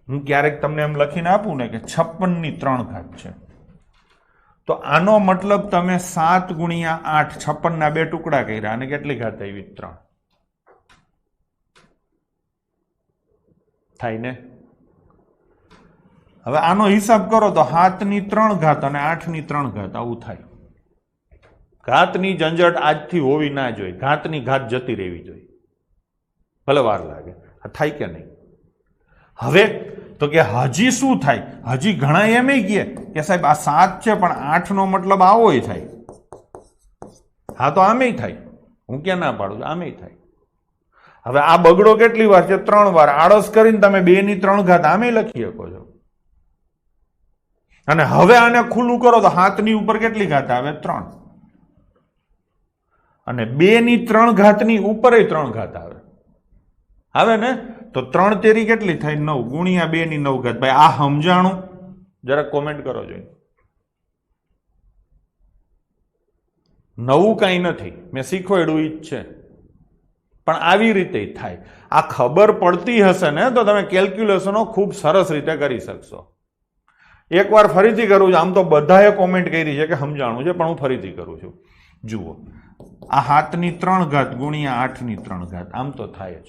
હું ક્યારેક તમને એમ લખીને આપું ને કે 56 ની 3 ઘાત છે, તો આનો મતલબ તમે 7 ગુણ્યા 8, 56 ના 2 ટુકડા કર્યા અને કેટલી ઘાત આવી? 3 થાય ને? હવે આનો હિસાબ કરો તો 7 ની 3 ઘાત અને 8 ની 3 ઘાત આવું થાય. ઘાતની ઝંઝટ આજથી હોવી ના જોઈએ, ઘાતની ઘાત જતી રહેવી જોઈએ, ભલે વાર લાગે. આ થાય કે નહીં? હવે તો કે હજી શું થાય? હજી ઘણા એમ કહે કે સાહેબ આ 7 છે પણ 8 નો મતલબ આવોય થાય. હા તો આમેય થાય, હું ક્યાં ના પાડું, આમેય થાય. હવે આ બગડો કેટલી વાર છે? 3 વાર. આળસ કરીને તમે 2 ની 3 ઘાત આમે લખી શકો છો. અને હવે આને ખુલ્લું કરો તો 7 ની ઉપર કેટલી ઘાત આવે? 3. અને 2 ની 3 ઘાતની ઉપર 3 ઘાત આવે. આવે ને? તો 3 તેરી કેટલી થાય? 9 ગુણ્યા 2 ની 9 ઘાત. ભાઈ આ સમજાણું? જરાક કોમેન્ટ કરો જોઈએ. નવું કાંઈ નથી, મેં શીખવાડ્યું ઈ જ છે, પણ આવી રીતે થાય. આ ખબર પડતી હશે ને તો તમે કેલ્ક્યુલેશનો ખૂબ સરસ રીતે કરી શકશો. એકવાર ફરીથી કરું છું. આમ તો બધાએ કોમેન્ટ કરી છે કે સમજાણું છે, પણ હું ફરીથી કરું છું. જુઓ, આ 7 ની 3 ઘાત ગુણ્યા 8 ની 3 ઘાત, આમ તો થાય જ.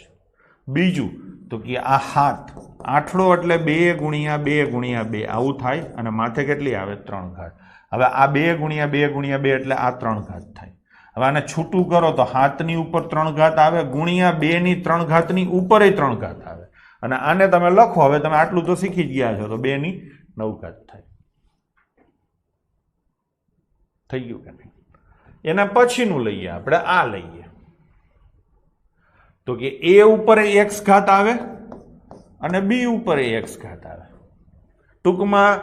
બીજું તો કે આ 7 આઠડો એટલે 2 ગુણ્યા 2 ગુણ્યા 2 આવું થાય અને માથે કેટલી આવે? 3 ઘાત. હવે આ 2 ગુણ્યા 2 ગુણ્યા 2 એટલે આ 3 ઘાત થાય. હવે આને છૂટું કરો તો 7 ની ઉપર 3 ઘાત આવે ગુણ્યા 2 ની 3 ઘાતની ઉપર 3 ઘાત આવે. અને આને તમે લખો, હવે તમે આટલું તો શીખી જ ગયા છો, તો 2 ની 9 ઘાત થાય. થઈ ગયું કે નહીં? એના પછીનું લઈએ આપણે, આ લઈએ તો કે a ઉપર x ઘાત આવે અને b ઉપર x ઘાત આવે. ટૂંકમાં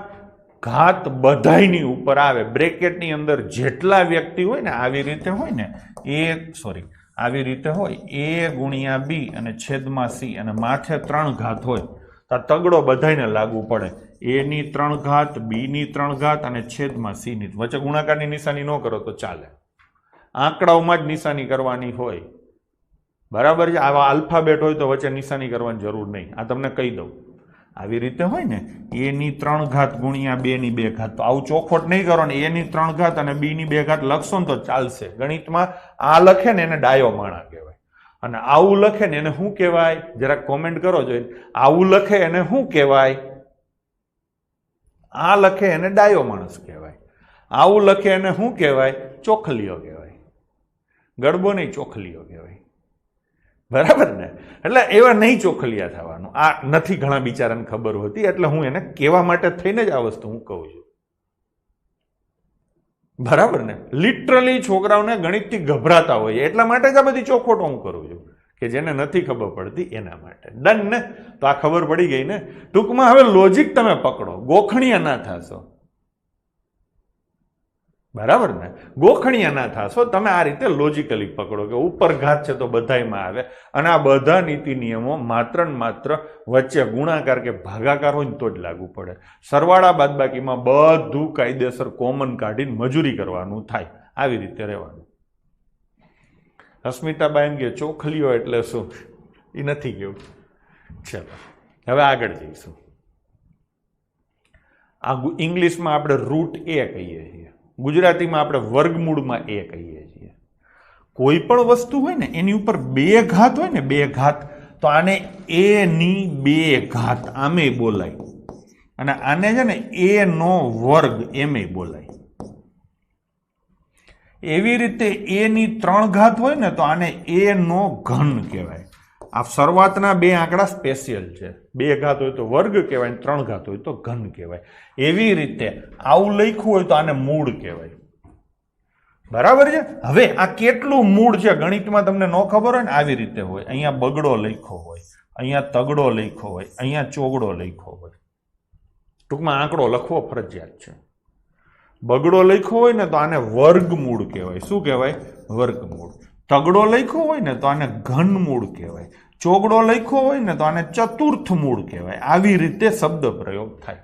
ઘાત બધાયની ઉપર આવે. બ્રેકેટની અંદર જેટલા વ્યક્તિ હોય ને આવી રીતે હોય ને, આવી રીતે હોય a ગુણ્યા b અને છેદમાં c અને માથે 3 ઘાત હોય તો તગડો બધાયને લાગુ પડે. a ની 3 ઘાત, b ની 3 ઘાત અને છેદમાં c ની. વચ્ચે ગુણાકારની નિશાની ન કરો તો ચાલે, આંકડાઓમાં જ નિશાની કરવાની હોય. બરાબર છે? આવા આલ્ફાબેટ હોય તો વચ્ચે નિશાની કરવાની જરૂર નહીં. આ તમને કહી દઉં. આવી રીતે હોય ને, a ની 3 ઘાત ગુણ્યા 2 ની 2 ઘાત, તો આવું ચોખવટ નહીં કરો ને, a ની 3 ઘાત અને b ની 2 ઘાત લખશો ને તો ચાલશે. ગણિતમાં આ લખે ને એને ડાયો માણા કહેવાય, અને આવું લખે ને એને શું કહેવાય? જરાક કોમેન્ટ કરો જોઈએ. આવું લખે એને શું કહેવાય? આ લખે એને ડાયો માણસ કહેવાય. આવું લખે એને શું કહેવાય? ચોખલીઓ કહેવાય. ગડબો નહીં, ચોખલીઓ કહેવાય. બરાબર ને? એટલે એવા નહીં ચોખલિયા થવાનું. આ નથી ઘણા બિચારાને ખબર હોતી, એટલે હું એને કહેવા માટે થઈને જ આ વસ્તુ હું કહું છું. બરાબર ને? લિટરલી છોકરાઓને ગણિતથી ગભરાતા હોય એટલા માટે જ આ બધી ચોખવટો હું કરું છું, કે જેને નથી ખબર પડતી એના માટે. ડન ને? તો આ ખબર પડી ગઈ ને? ટૂંકમાં હવે લોજિક તમે પકડો, ગોખણિયા ના થશો. બરાબર ને? ગોખણિયા ના થશો તમે. આ રીતે લોજિકલી પકડો કે ઉપર ઘાત છે તો બધાયમાં આવે, અને આ બધા નીતિ નિયમો માત્ર ને માત્ર વચ્ચે ગુણાકાર કે ભાગાકાર હોય ને તો જ લાગુ પડે. સરવાળા બાદબાકીમાં બધું કાયદેસર કોમન કાઢીને મજૂરી કરવાનું થાય. આવી રીતે રહેવાનું. અસ્મિતાબાઈ કે ચોખલીઓ એટલે શું? એ નથી કેવું. ચાલો હવે આગળ જઈશું. આ ઇંગ્લિશમાં આપણે રૂટ એ કહીએ છીએ, ગુજરાતીમાં આપણે વર્ગમૂળમાં એ કહીએ છીએ. કોઈ પણ વસ્તુ હોય ને એની ઉપર 2 ઘાત હોય ને, 2 ઘાત, તો આને a ની 2 ઘાત આમે બોલાય, અને આને છે ને a નો વર્ગ એમે બોલાય. એવી રીતે a ની 3 ઘાત હોય ને તો આને a નો ઘન કહેવાય. આ શરૂઆતના 2 આંકડા સ્પેશિયલ છે. 2 ઘાત હોય તો વર્ગ કહેવાય, 3 ઘાત હોય તો ઘન કહેવાય. એવી રીતે આવું લખ્યું હોય તો આને મૂળ કહેવાય. બરાબર છે? હવે આ કેટલું મૂળ છે ગણિતમાં તમને ન ખબર હોય ને, આવી રીતે હોય. અહીંયા બગડો લખ્યો હોય, અહીંયા તગડો લખ્યો હોય, અહીંયા ચોગડો લખ્યો હોય. ટૂંકમાં આંકડો લખવો ફરજિયાત છે. બગડો લખ્યો હોય ને તો આને વર્ગમૂળ કહેવાય. શું કહેવાય? વર્ગમૂળ. તગડો લખ્યો હોય ને તો આને ઘનમૂળ કહેવાય. ચોગડો લખ્યો હોય ને તો આને ચતુર્થ મૂળ કહેવાય. આવી રીતે શબ્દ પ્રયોગ થાય.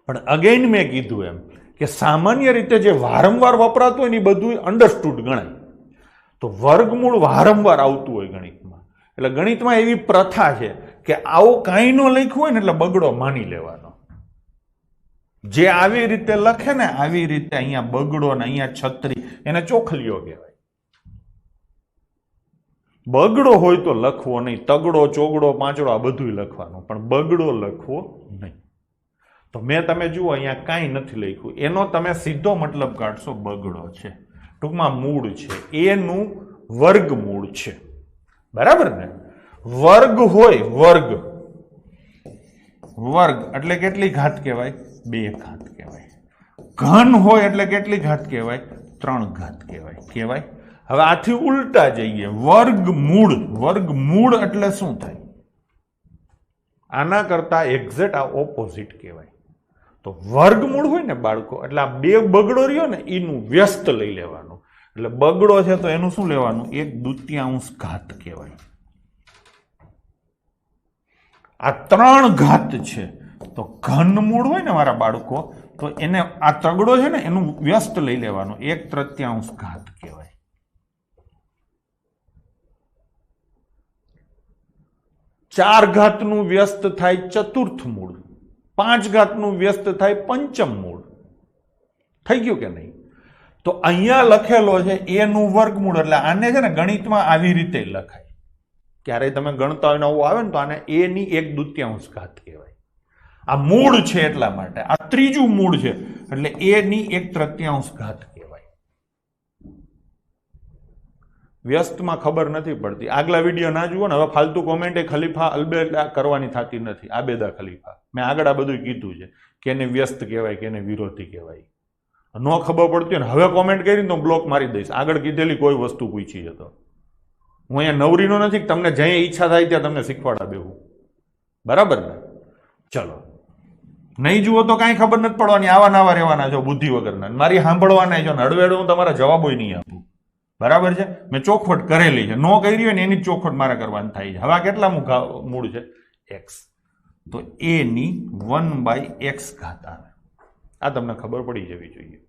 પણ અગેન મેં કીધું એમ કે સામાન્ય રીતે જે વારંવાર વપરાતું હોય ને એ બધું અન્ડરસ્ટુડ ગણાય. તો વર્ગમૂળ વારંવાર આવતું હોય ગણિતમાં. એટલે ગણિતમાં એવી પ્રથા છે કે આવું કાંઈ ન લખ્યું હોય ને એટલે બગડો માની લેવાનો. જે આવી રીતે લખે ને આવી રીતે અહીંયા બગડો ને અહીંયા છત્રી, એને ચોખલીઓ કહેવાય. બગડો હોય તો લખવો નહીં, તગડો, ચોગડો, પાંચડો આ બધું લખવાનું, પણ બગડો લખવો નહીં. તો મેં તમે જુઓ અહીંયા કાંઈ નથી લખ્યું, એનો તમે સીધો મતલબ કાઢશો બગડો છે. ટૂંકમાં મૂળ છે, એનું વર્ગમૂળ છે. બરાબર ને? વર્ગ હોય, વર્ગ એટલે કેટલી ઘાત કહેવાય? 2 ઘાત કહેવાય. ઘન હોય એટલે કેટલી ઘાત કહેવાય? 3 ઘાત કહેવાય. હવે આથી ઉલટા જઈએ, વર્ગમૂળ એટલે શું થાય? આના કરતા એક્ઝેક્ટ આ ઓપોઝિટ કહેવાય. તો વર્ગમૂળ હોય ને બાળકો, એટલે આ 2 બગડો રહ્યો ને એનું વ્યસ્ત લઈ લેવાનું. એટલે બગડો છે તો એનું શું લેવાનું? 1/2 ઘાત કહેવાય. આ 3 ઘાત છે તો ઘનમૂળ હોય ને મારા બાળકો, તો એને આ તગડો છે ને એનું વ્યસ્ત લઈ લેવાનું, 1/3 ઘાત કહેવાય. 4 ઘાતનું વ્યસ્ત થાય ચતુર્થ મૂળ, 5 ઘાતનું વ્યસ્ત થાય પંચમ મૂળ. થઈ ગયું કે નહીં? તો અહીંયા લખેલો છે એનું વર્ગમૂળ, એટલે આને છે ને ગણિતમાં આવી રીતે લખાય. ક્યારેય તમે ગણતા હોય નવું આવે ને તો આને એની 1/2 ઘાત કહેવાય. આ મૂળ છે એટલા માટે. આ ત્રીજું મૂળ છે એટલે એની 1/3 ઘાત કહેવાય. વ્યસ્તમાં ખબર નથી પડતી. આગલા વિડીયો ના જુઓ ને, હવે ફાલતુ કોમેન્ટ એ ખલીફા અલબેલા કરવાની થતી નથી. આબેદા ખલીફા, મેં આગળ આ બધું કીધું છે કે એને વ્યસ્ત કહેવાય કે એને વિરોધી કહેવાય. ન ખબર પડતી હોય ને હવે કોમેન્ટ કરીને તો બ્લોક મારી દઈશ. આગળ કીધેલી કોઈ વસ્તુ પૂછી છે તો હું અહીંયા નવરીનો નથી, તમને જ્યાં ઈચ્છા થાય ત્યાં તમને શીખવાડા દેવું. બરાબર ને? ચલો, નહીં જુઓ તો કાંઈ ખબર નથી પડવાની. આવા નાવા રહેવાના છો બુદ્ધિ વગરના, મારી સાંભળવાના છો. નડવેડો હું તમારા જવાબો નહીં આપું. બરાબર છે? મેં ચોખવટ કરેલી છે, નો કરી હોય ને એની ચોખવટ મારે કરવાની થાય છે. હવે આ કેટલા મૂળ છે? x. તો એની 1/x ઘાત આવે. આ તમને ખબર પડી જવી જોઈએ.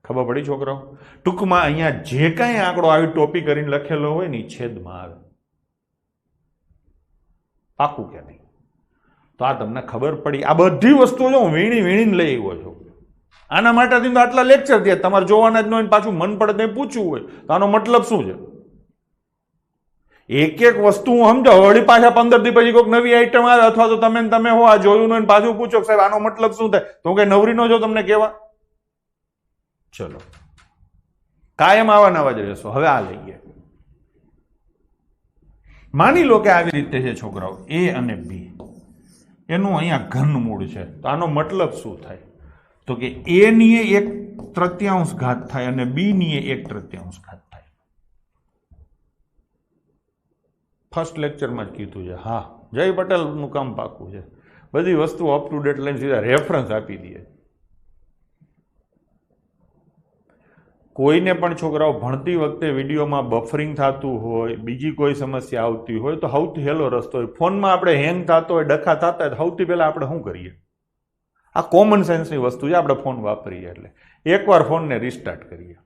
ખબર પડી છોકરાઓ? ટૂંકમાં અહીંયા જે કાંઈ આંકડો આવી ટોપી કરીને લખેલો હોય ને છેદમાં આવે. પાકું કે નહીં? તો આ તમને ખબર પડી. આ બધી વસ્તુઓ જો વીણીને લઈ આવ્યો છું. આના માટે તો આટલા લેક્ચર થયા. તમારે જોવાના જ ન હોય, પાછું મન પડે તે પૂછવું હોય તો આનો મતલબ શું છે? એક એક વસ્તુ હું સમજાવ, વળી પાછા 15 દી પછી કોઈક નવી આઈટમ આવે અથવા તો તમે હો આ જોયું ન પાછું પૂછો સાહેબ આનો મતલબ શું થાય, તો હું કઈ નવરી નો જો તમને કહેવા. ચલો, કાયમ આવા નવા જ રહેશો. હવે આ લઈએ. માની લો કે આવી રીતે છે છોકરાઓ, એ અને બી એનું અહીંયા ઘનમૂળ છે. તો આનો મતલબ શું થાય? તો કે એ ની 1/3 ઘાત થાય અને બી ની 1/3 ઘાત થાય. ફર્સ્ટ લેક્ચરમાં જ કીધું છે. હા, જય પટેલ નું કામ પાકું છે. બધી વસ્તુ અપ ટુ ડેટ લઈને સીધા રેફરન્સ આપી દે. કોઈને પણ છોકરાઓ ભણતી વખતે વિડીયોમાં બફરિંગ થતું હોય, બીજી કોઈ સમસ્યા આવતી હોય તો સૌથી હેલો રસ્તો હોય. ફોનમાં આપણે હેંગ થતો હોય, ડખા થતા હોય, સૌથી પહેલા આપણે શું કરીએ? આ કોમન સેન્સની વસ્તુ છે. આપણે ફોન વાપરીએ એટલે એકવાર ફોનને રિસ્ટાર્ટ કરીએ.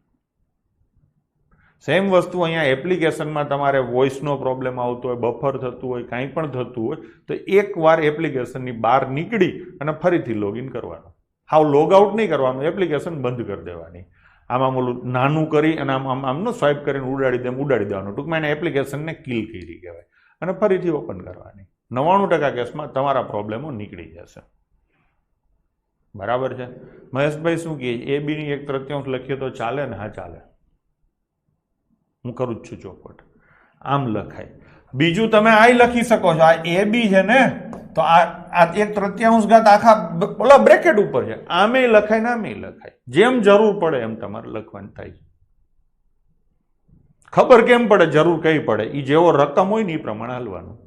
સેમ વસ્તુ અહીંયા એપ્લિકેશનમાં તમારે વોઇસનો પ્રોબ્લેમ આવતો હોય, બફર થતું હોય, કાંઈ પણ થતું હોય તો એકવાર એપ્લિકેશનની બહાર નીકળી અને ફરીથી લોગિન કરવાનું. હાવ લોગ આઉટ નહીં કરવાનું, એપ્લિકેશન બંધ કરી દેવાની. આમ ઓલું નાનું કરી અને આમનો સ્વાઇપ કરીને ઉડાડી દેવાનું. ટૂંકમાં એને એપ્લિકેશનને કિલ કરી કહેવાય અને ફરીથી ઓપન કરવાની. 99% કેસમાં તમારા પ્રોબ્લેમો નીકળી જશે. બરાબર છે? મહેશભાઈ શું કહે? એ બી ની 1/3 લખીએ તો ચાલે ને? હા ચાલે. હું કરું જ છું ચોખવટ. આમ લખાય. બીજું તમે આ લખી શકો છો. આ એ બી છે ને, તો આ 1/3 ઘાત આખા ઓલા બ્રેકેટ ઉપર છે. આમે લખાય ને આમે લખાય. જેમ જરૂર પડે એમ તમારે લખવાનું થાય. ખબર કેમ પડે? જરૂર કઈ પડે? એ જેવો રકમ હોય ને એ પ્રમાણે હાલવાનું.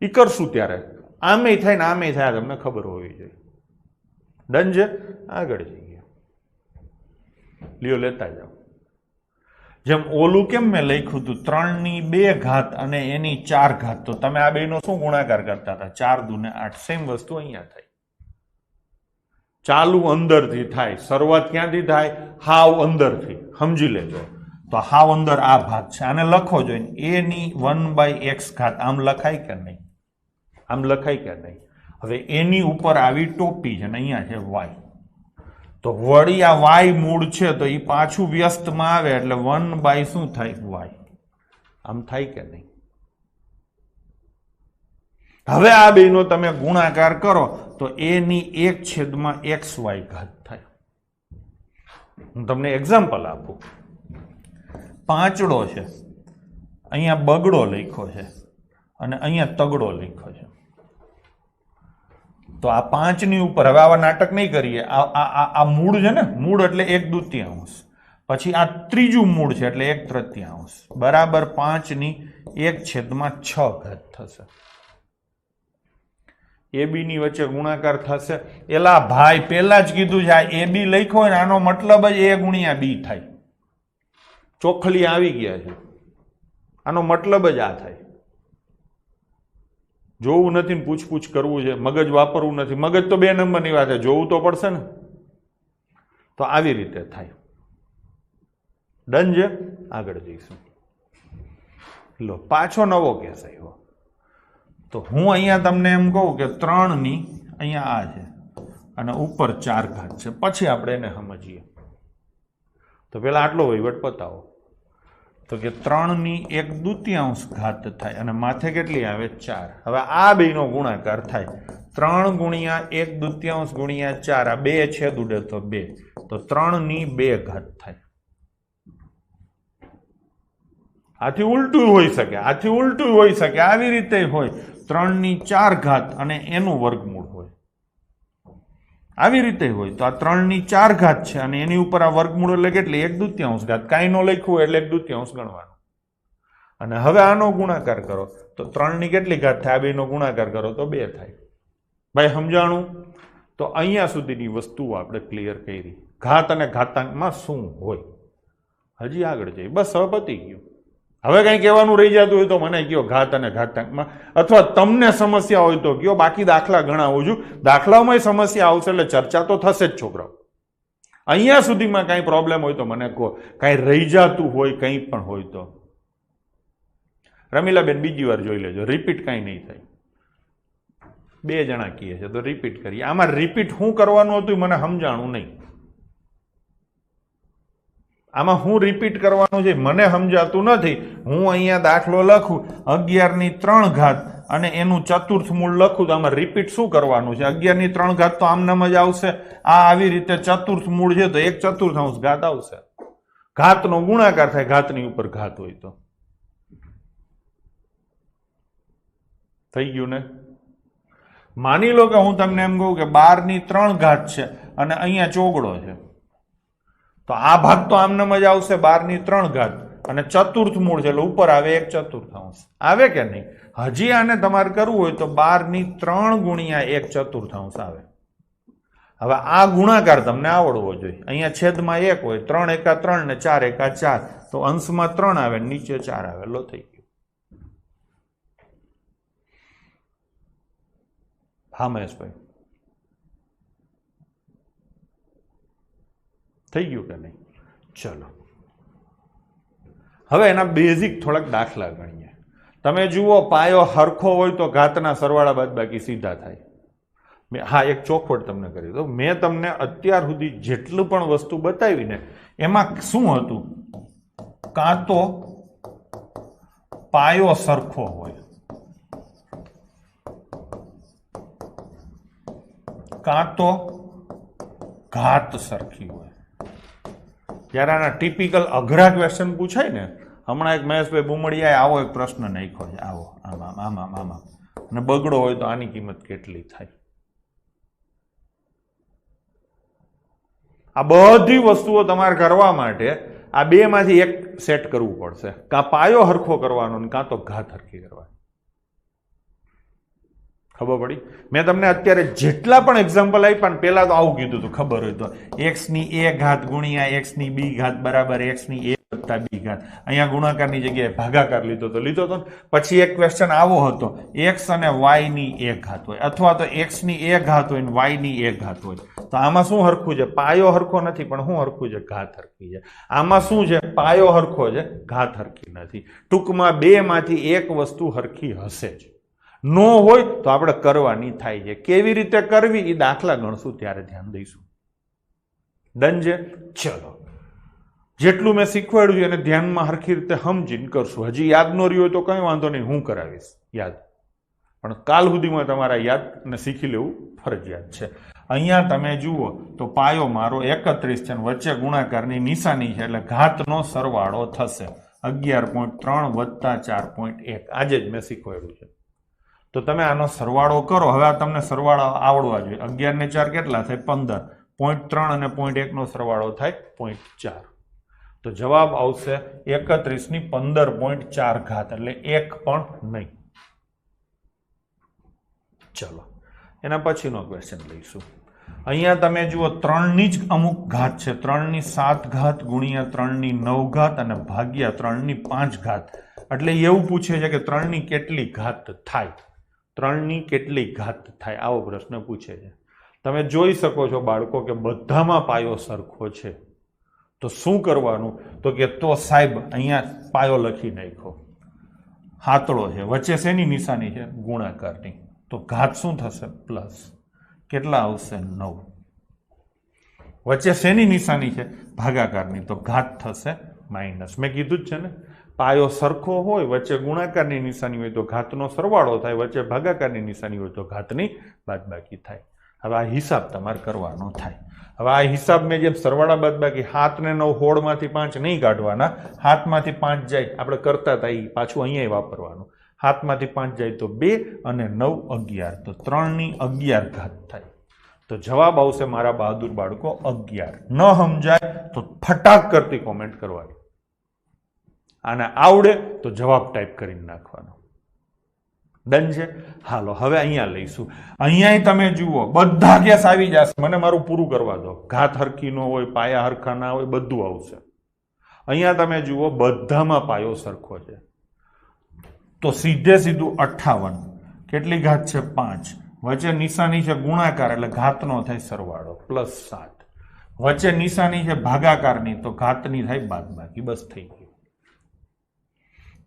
એ કરશું ત્યારે આમે થાય ને આમે થાય, તમને ખબર હોવી જોઈએ. ડન છે? આગળ જઈએ. લ્યો લેતા જાઓ. જેમ ઓલું કેમ મેં લખ્યું હતું 3 ની 2 ઘાત અને એની 4 ઘાત, તો તમે આ બેનો શું ગુણાકાર કરતા હતા? 4 દુ ને 8. સેમ વસ્તુ અહીંયા થાય. ચાલુ અંદરથી થાય, શરૂઆત ક્યાંથી થાય? હાવ અંદરથી. સમજી લેજો. તો હાવ અંદર આ ભાગ છે, આને લખો જોઈએ a ની 1/x ઘાત. આમ લખાય કે નહીં? આમ લખાય કે નહીં? હવે એની ઉપર આવી ટોપી છે ને અહીંયા છે y, તો વળી આ y મૂળ છે તો એ પાછું વ્યસ્તમાં આવે એટલે 1/ શું થાય? y. આમ થાય કે નહીં? હવે આ બેનો તમે ગુણાકાર કરો તો a ની 1/xy ઘાત થાય. હું તમને એક્ઝામ્પલ આપું. પાંચડો છે, અહીંયા બગડો લખ્યો છે અને અહીંયા તગડો લખ્યો છે. તો આ 5 ની ઉપર હવે આવા નાટક નહીં કરીએ. આ મૂળ છે ને, મૂળ એટલે 1/2, પછી આ ત્રીજું મૂળ છે એટલે 1/3 બરાબર 5 ની 1/6 ઘાત થશે. ab ની વચ્ચે ગુણાકાર થશે. એલા ભાઈ પેલા જ કીધું છે, આ ab લખ્યો હોય ને આનો મતલબ જ a ગુણ્યા b થાય. ચોખલી આવી ગયા છે, આનો મતલબ જ આ થાય. જોવું નથી ને પૂછપૂછ કરવું છે, મગજ વાપરવું નથી. મગજ તો 2 નંબરની વાત છે, જોવું તો પડશે ને. તો આવી રીતે થાય. ડન છે. આગળ જઈશું. લો પાછો નવો કેસ આવ્યો. તો હું અહીંયા તમને એમ કહું કે 3 ની અહીંયા આ છે અને ઉપર 4 ઘાત છે. પછી આપણે એને સમજીએ. તો પેલા આટલો વહીવટ પતાવો. તો કે 3 ની 1/2 ઘાત થાય અને માથે કેટલી આવે? 4. હવે આ બેનો ગુણાકાર થાય 3 ગુણ્યા 1/2 ગુણ્યા 4. આ 2 છેદ ઉડે તો 2, તો 3 ની 2 ઘાત થાય. આથી ઉલટું હોઈ શકે, આથી ઉલટું હોઈ શકે, આવી રીતે હોય. 3 ની 4 ઘાત અને એનું વર્ગમૂળ હોય, આવી રીતે હોય. તો આ 3 ની 4 ઘાત છે અને એની ઉપર આ વર્ગમૂળ એટલે કેટલી? 1/2 ઘાત. કાંઈ નો લખ્યું એટલે 1/2 ગણવાનું. અને હવે આનો ગુણાકાર કરો તો 3 ની કેટલી ઘાત થાય? આ બેનો ગુણાકાર કરો તો 2 થાય. ભાઈ સમજાણું? તો અહીંયા સુધીની વસ્તુઓ આપણે ક્લિયર કરી. ઘાત અને ઘાતાંકમાં શું હોય હજી આગળ જઈએ. બસ હવે પતી ગયું. હવે કંઈ કહેવાનું રહી જતું હોય તો મને કહો ઘાત અને ઘાતાંકમાં, અથવા તમને સમસ્યા હોય તો કહો. બાકી દાખલા ગણાવું છું, દાખલાઓમાં સમસ્યા આવશે એટલે ચર્ચા તો થશે જ છોકરાઓ. અહીંયા સુધીમાં કાંઈ પ્રોબ્લેમ હોય તો મને કહો. કાંઈ રહી જતું હોય કંઈ પણ હોય તો. રમીલાબેન બીજી વાર જોઈ લેજો, રિપીટ કાંઈ નહીં થાય. 2 જણા કહે છે તો રિપીટ કરીએ. આમાં રિપીટ શું કરવાનું હતું મને સમજાણું નહીં. આમાં હું રિપીટ કરવાનું છે મને સમજાતું નથી. હું અહીંયા દાખલો લખું 11 ની 3 ઘાત અને એનું ચતુર્થ મૂળ લખું તો આમાં રિપીટ શું કરવાનું છે? 11 ની 3 ઘાત તો આમનામ જ આવશે. આ આવી રીતે ચતુર્થ મૂળ છે તો 1/4 ઘાત આવશે. ઘાતનો ગુણાકાર થાય, ઘાતની ઉપર ઘાત હોય તો. થઈ ગયું ને? માની લો કે હું તમને એમ કહું કે 12 ની 3 ઘાત છે અને અહીંયા ચોગડો છે, તો આ ભાગ તો આમનામ જ આવશે 12 ની 3 ઘાત અને ચતુર્થ મૂળ છે એટલે ઉપર આવે 1/4. આવે કે નહીં? હજી આને તમારે કરવું હોય તો 12 ની 3 ગુણ્યા 1/4 આવે. હવે આ ગુણાકાર તમને આવડવો જોઈએ. અહીંયા છેદમાં 1 હોય, 3 એકા 3 ને 4 એકા 4, તો અંશમાં 3 આવે, નીચે 4 આવે. લો થઈ ગયું. હા મહેશભાઈ, થઈ ગયું કે નહીં? ચલો હવે એના બેઝિક થોડાક દાખલા ગણીએ. તમે જુઓ, પાયો હરખો હોય તો ઘાતના સરવાળા બાદબાકી સીધા થાય. હા, એક ચોખવટ તમને કરી દઉં. મેં તમને અત્યાર સુધી જેટલું પણ વસ્તુ બતાવી ને એમાં શું હતું? કાં તો પાયો સરખો હોય, કાં તો ઘાત સરખી હોય. જ્યારે આના ટિપિકલ અઘરા ક્વેશ્ચન પૂછાય ને, હમણાં એક મહેશભાઈ બુમડિયાએ આવો એક પ્રશ્ન નાખ્યો છે, આવો આમાં આમાં આમાં, અને બગડો હોય તો આની કિંમત કેટલી થાય? આ બધી વસ્તુઓ તમારે કરવા માટે આ બેમાંથી એક સેટ કરવું પડશે. કાં પાયો હરખો કરવાનો ને કાં તો ઘાત હરખી કરવાની. ખબર પડી? મેં તમને અત્યારે જેટલા પણ એક્ઝામ્પલ આપ્યા ને પહેલા તો આવું કીધું હતું, ખબર હોય તો x ની a ઘાત ગુણ્યા x ની b ઘાત બરાબર x ની a વત્તા બી ઘાત. અહીંયા ગુણાકારની જગ્યાએ ભાગાકાર લીધો તો ને. પછી એક ક્વેશ્ચન આવો હતો, એક્સ અને વાય ની એક ઘાત હોય, અથવા તો એક્સ ની એક ઘાત હોય ને વાય ની એક ઘાત હોય. તો આમાં શું હરખું છે? પાયો હરખો નથી, પણ શું હરખું છે? ઘાત હરખી છે. આમાં શું છે? પાયો હરખો છે, ઘાત હરખી નથી. ટૂંકમાં બે માંથી એક વસ્તુ હરખી હશે જ. નો હોય તો આપણે કરવાની થાય છે. કેવી રીતે કરવી એ દાખલા ગણશું ત્યારે ધ્યાન દઈશું. ડન છે? ચલો, જેટલું મેં શીખવાડ્યું એને ધ્યાનમાં હરખી રીતે સમજીને કરશું. હજી યાદ ન રહ્યું હોય તો કઈ વાંધો નહીં, હું કરાવીશ યાદ, પણ કાલ સુધીમાં તમારા યાદ ને શીખી લેવું ફરજિયાત છે. અહીંયા તમે જુઓ તો પાયો મારો 31 છે, વચ્ચે ગુણાકારની નિશાની છે, એટલે ઘાતનો સરવાળો થશે 11.3 વત્તા 4.1. આજે જ મેં શીખવાડ્યું છે. તો તમે આનો સરવાળો કરો. હવે આ તમને સરવાળો આવડવા જોઈએ. 11 ને 4 કેટલા થાય? 15. 0.3 અને 0.1 નો સરવાળો થાય 0.4. તો જવાબ આવશે 31 ની 15.4 ઘાત, એટલે 1 પણ નહીં. ચલો, એના પછીનો ક્વેશ્ચન લઈશું. અહીંયા તમે જુઓ 3 ની જ અમુક ઘાત છે. 3 ની 7 ઘાત ગુણ્યા 3 ની 9 ઘાત અને ભાગ્યા 3 ની 5 ઘાત. એટલે એવું પૂછે છે કે 3 ની કેટલી ઘાત થાય? 3 ની કેટલી ઘાત થાય? આવો પ્રશ્ન પૂછે છે. તમે જોઈ શકો છો બાળકો કે બધામાં પાયો સરખો છે. તો શું કરવાનું? તો કે તો સાહેબ અહીંયા પાયો લખી નાખો. હાતળો છે, વચ્ચે શેની નિશાની છે? ગુણાકારની. તો ઘાત શું થશે? પ્લસ. કેટલા આવશે? 9. વચ્ચે શેની નિશાની છે? ભાગાકારની. તો ઘાત થશે માઇનસ. મેં કીધું જ છે ને, પાયો સરખો હોય, વચ્ચે ગુણાકારની નિશાની હોય તો ઘાતનો સરવાળો થાય, વચ્ચે ભાગાકારની નિશાની હોય તો ઘાતની બાદબાકી થાય. હવે આ હિસાબ તમારે કરવાનો થાય. હવે આ હિસાબ મેં જેમ સરવાળા બાદબાકી 7 ને 9 16 માંથી 5 નહીં કાઢવાના. 7 માંથી 5 જાય, આપણે કરતા હતા એ પાછું અહીંયા વાપરવાનું. 7 માંથી 5 જાય તો 2 અને 9 11. તો 3 ની 11 ઘાત થાય. તો જવાબ આવશે મારા બહાદુર બાળકો 11. ન સમજાય તો ફટાક કરતી કોમેન્ટ કરવાની. આને આવડે તો જવાબ ટાઈપ કરીને નાખવાનો. ડન છે? હાલો, હવે અહીંયા લઈશું. અહીંયા તમે જુઓ બધા કેસ આવી જશે. મને મારું પૂરું કરવા દો. ઘાત હરખી ન હોય, પાયા હરખા ના હોય, બધું આવશે. અહીંયા તમે જુઓ બધામાં પાયો સરખો છે. તો સીધે સીધું 58. કેટલી ઘાત છે? 5. વચ્ચે નિશાની છે ગુણાકાર, એટલે ઘાતનો થાય સરવાળો પ્લસ 7. વચ્ચે નિશાની છે ભાગાકારની, તો ઘાતની થાય બાદબાકી. બસ થઈ ગયું.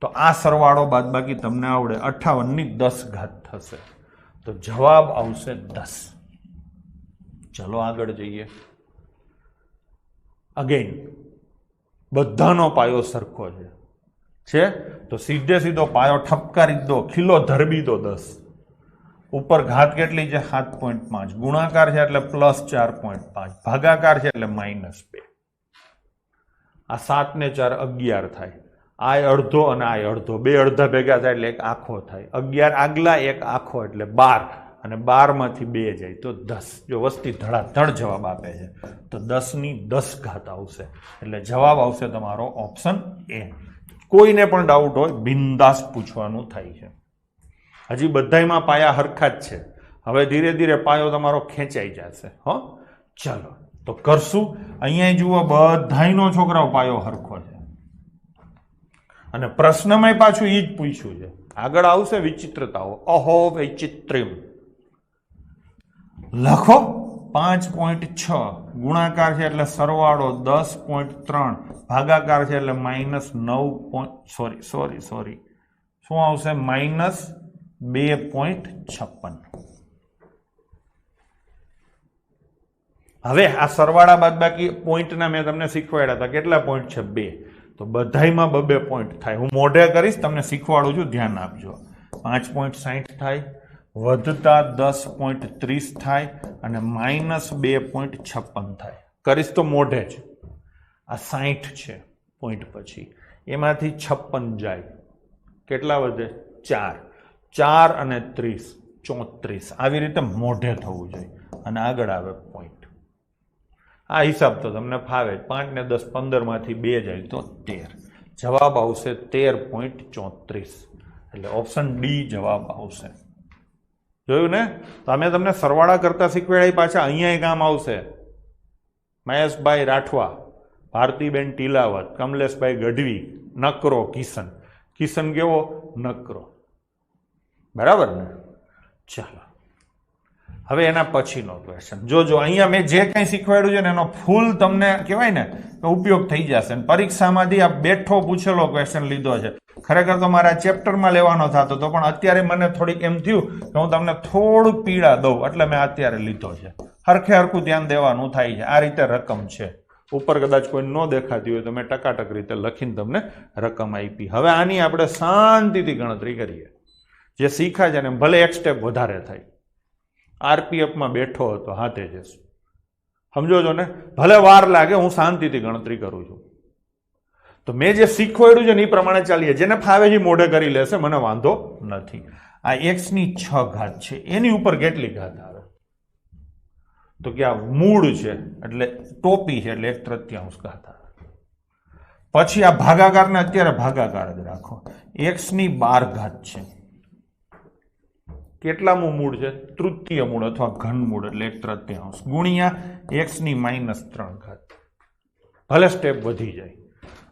તો આ સરવાળો બાદબાકી તમને આવડે. 58 ની 10 ઘાત થશે. તો જવાબ આવશે 10. ચલો આગળ જઈએ. અગેન બધાનો પાયો સરખો છે તો સીધે સીધો પાયો ઠપકારી દો, ખીલો ધરબી દો 10. ઉપર ઘાત કેટલી છે? 7.5. ગુણાકાર છે એટલે પ્લસ 4.5. ભાગાકાર છે એટલે -2. આ 7 ને 4 11 થાય. આ અડધો અને આ અડધો, બે અડધા ભેગા થાય એટલે એક આખો થાય. 11 આગલા, એક આખો એટલે 12. અને 12 માંથી 2 જાય તો 10. જો વસ્તી ધડાધડ જવાબ આપે છે તો 10 ની 10 ઘાત આવશે. એટલે જવાબ આવશે તમારો ઓપ્શન એ. કોઈને પણ ડાઉટ હોય બિંદાસ પૂછવાનું થાય છે. હજી બધાયમાં પાયા હરખા જ છે. હવે ધીરે ધીરે પાયો તમારો ખેંચાઈ જશે. હો, ચલો તો કરશું. અહીંયા જુઓ બધાયનો છોકરાઓ પાયો હરખો છે. અને પ્રશ્નમાં પાછું એ જ પૂછ્યું છે. આગળ આવશે વિચિત્રતાઓ. અહો વૈચિત્ર્યમ લખો. 5.6 ગુણાકાર છે એટલે સરવાળો 10.3. ભાગાકાર છે એટલે -9. સોરી શું આવશે? -2.56. હવે આ સરવાળા બાદબાકી પોઈન્ટના મેં તમને શીખવાડ્યા હતા. કેટલા પોઈન્ટ છે? 2. તો બધાયમાં 2 પોઈન્ટ થાય. હું મોઢે કરીશ, તમને શીખવાડું છું, ધ્યાન આપજો. 5.60 થાય, વધતા 10.30 થાય અને -2.56 થાય. કરીશ તો મોઢે જ. આ 60 છે પોઈન્ટ, પછી એમાંથી 56 જાય. કેટલા વધે? 4. 4 અને 30 34. આવી રીતે મોઢે થવું જોઈએ. અને આગળ આવે પોઈન્ટ. આ હિસાબ તો તમને ફાવે. 5 ને 10 15 માંથી 2 જાય તો 13. જવાબ આવશે 13.34. એટલે ઓપ્શન ડી જવાબ આવશે. જોયું ને? તમે તમને સરવાળા કરતા શીખવાડ્યા. પાછા અહીંયા કામ આવશે. મહેશભાઈ રાઠવા ભારતીબેન ટીલાવત, કમલેશભાઈ ગઢવી, નકરો કિશન. કિશન કેવો? નકરો. બરાબર ને? ચાલો હવે એના પછીનો ક્વેશ્ચન જોજો. અહીંયા મેં જે કંઈ શીખવાડ્યું છે ને એનો ફૂલ તમને કહેવાય ને ઉપયોગ થઈ જશે. પરીક્ષામાંથી આ બેઠો પૂછેલો ક્વેશ્ચન લીધો છે. ખરેખર તો મારા ચેપ્ટરમાં લેવાનો થતો તો, પણ અત્યારે મને થોડીક એમ થયું કે હું તમને થોડુંક પીડા દઉં એટલે મેં અત્યારે લીધો છે. હરખે હરખું ધ્યાન દેવાનું થાય છે. આ રીતે રકમ છે. ઉપર કદાચ કોઈ ન દેખાતી હોય તો મેં ટકાટક રીતે લખીને તમને રકમ આપી. હવે આની આપણે શાંતિથી ગણતરી કરીએ. જે શીખા છે ને ભલે એક સ્ટેપ વધારે થાય. આરપીએફમાં બેઠો હતો હાથે જશે. સમજો છો ને? ભલે વાર લાગે, હું શાંતિથી ગણતરી કરું છું. તો મેં જે શીખવાડ્યું છે ને એ પ્રમાણે ચાલીએ. જેને ફાવે છે મોઢે કરી લેશે, મને વાંધો નથી. આ x ની 6 ઘાત છે, એની ઉપર કેટલી ઘાત આવે? તો કે આ મૂળ છે એટલે ટોપી છે એટલે 1/3 ઘાત આવે. પછી આ ભાગાકારને અત્યારે ભાગાકાર જ રાખો. x ની 12 ઘાત છે. કેટલામું મૂળ છે? તૃતીય મૂળ અથવા ઘનમૂળ એટલે 1/3 ગુણ્યા x ની -3 ઘાત. ભલે સ્ટેપ વધી જાય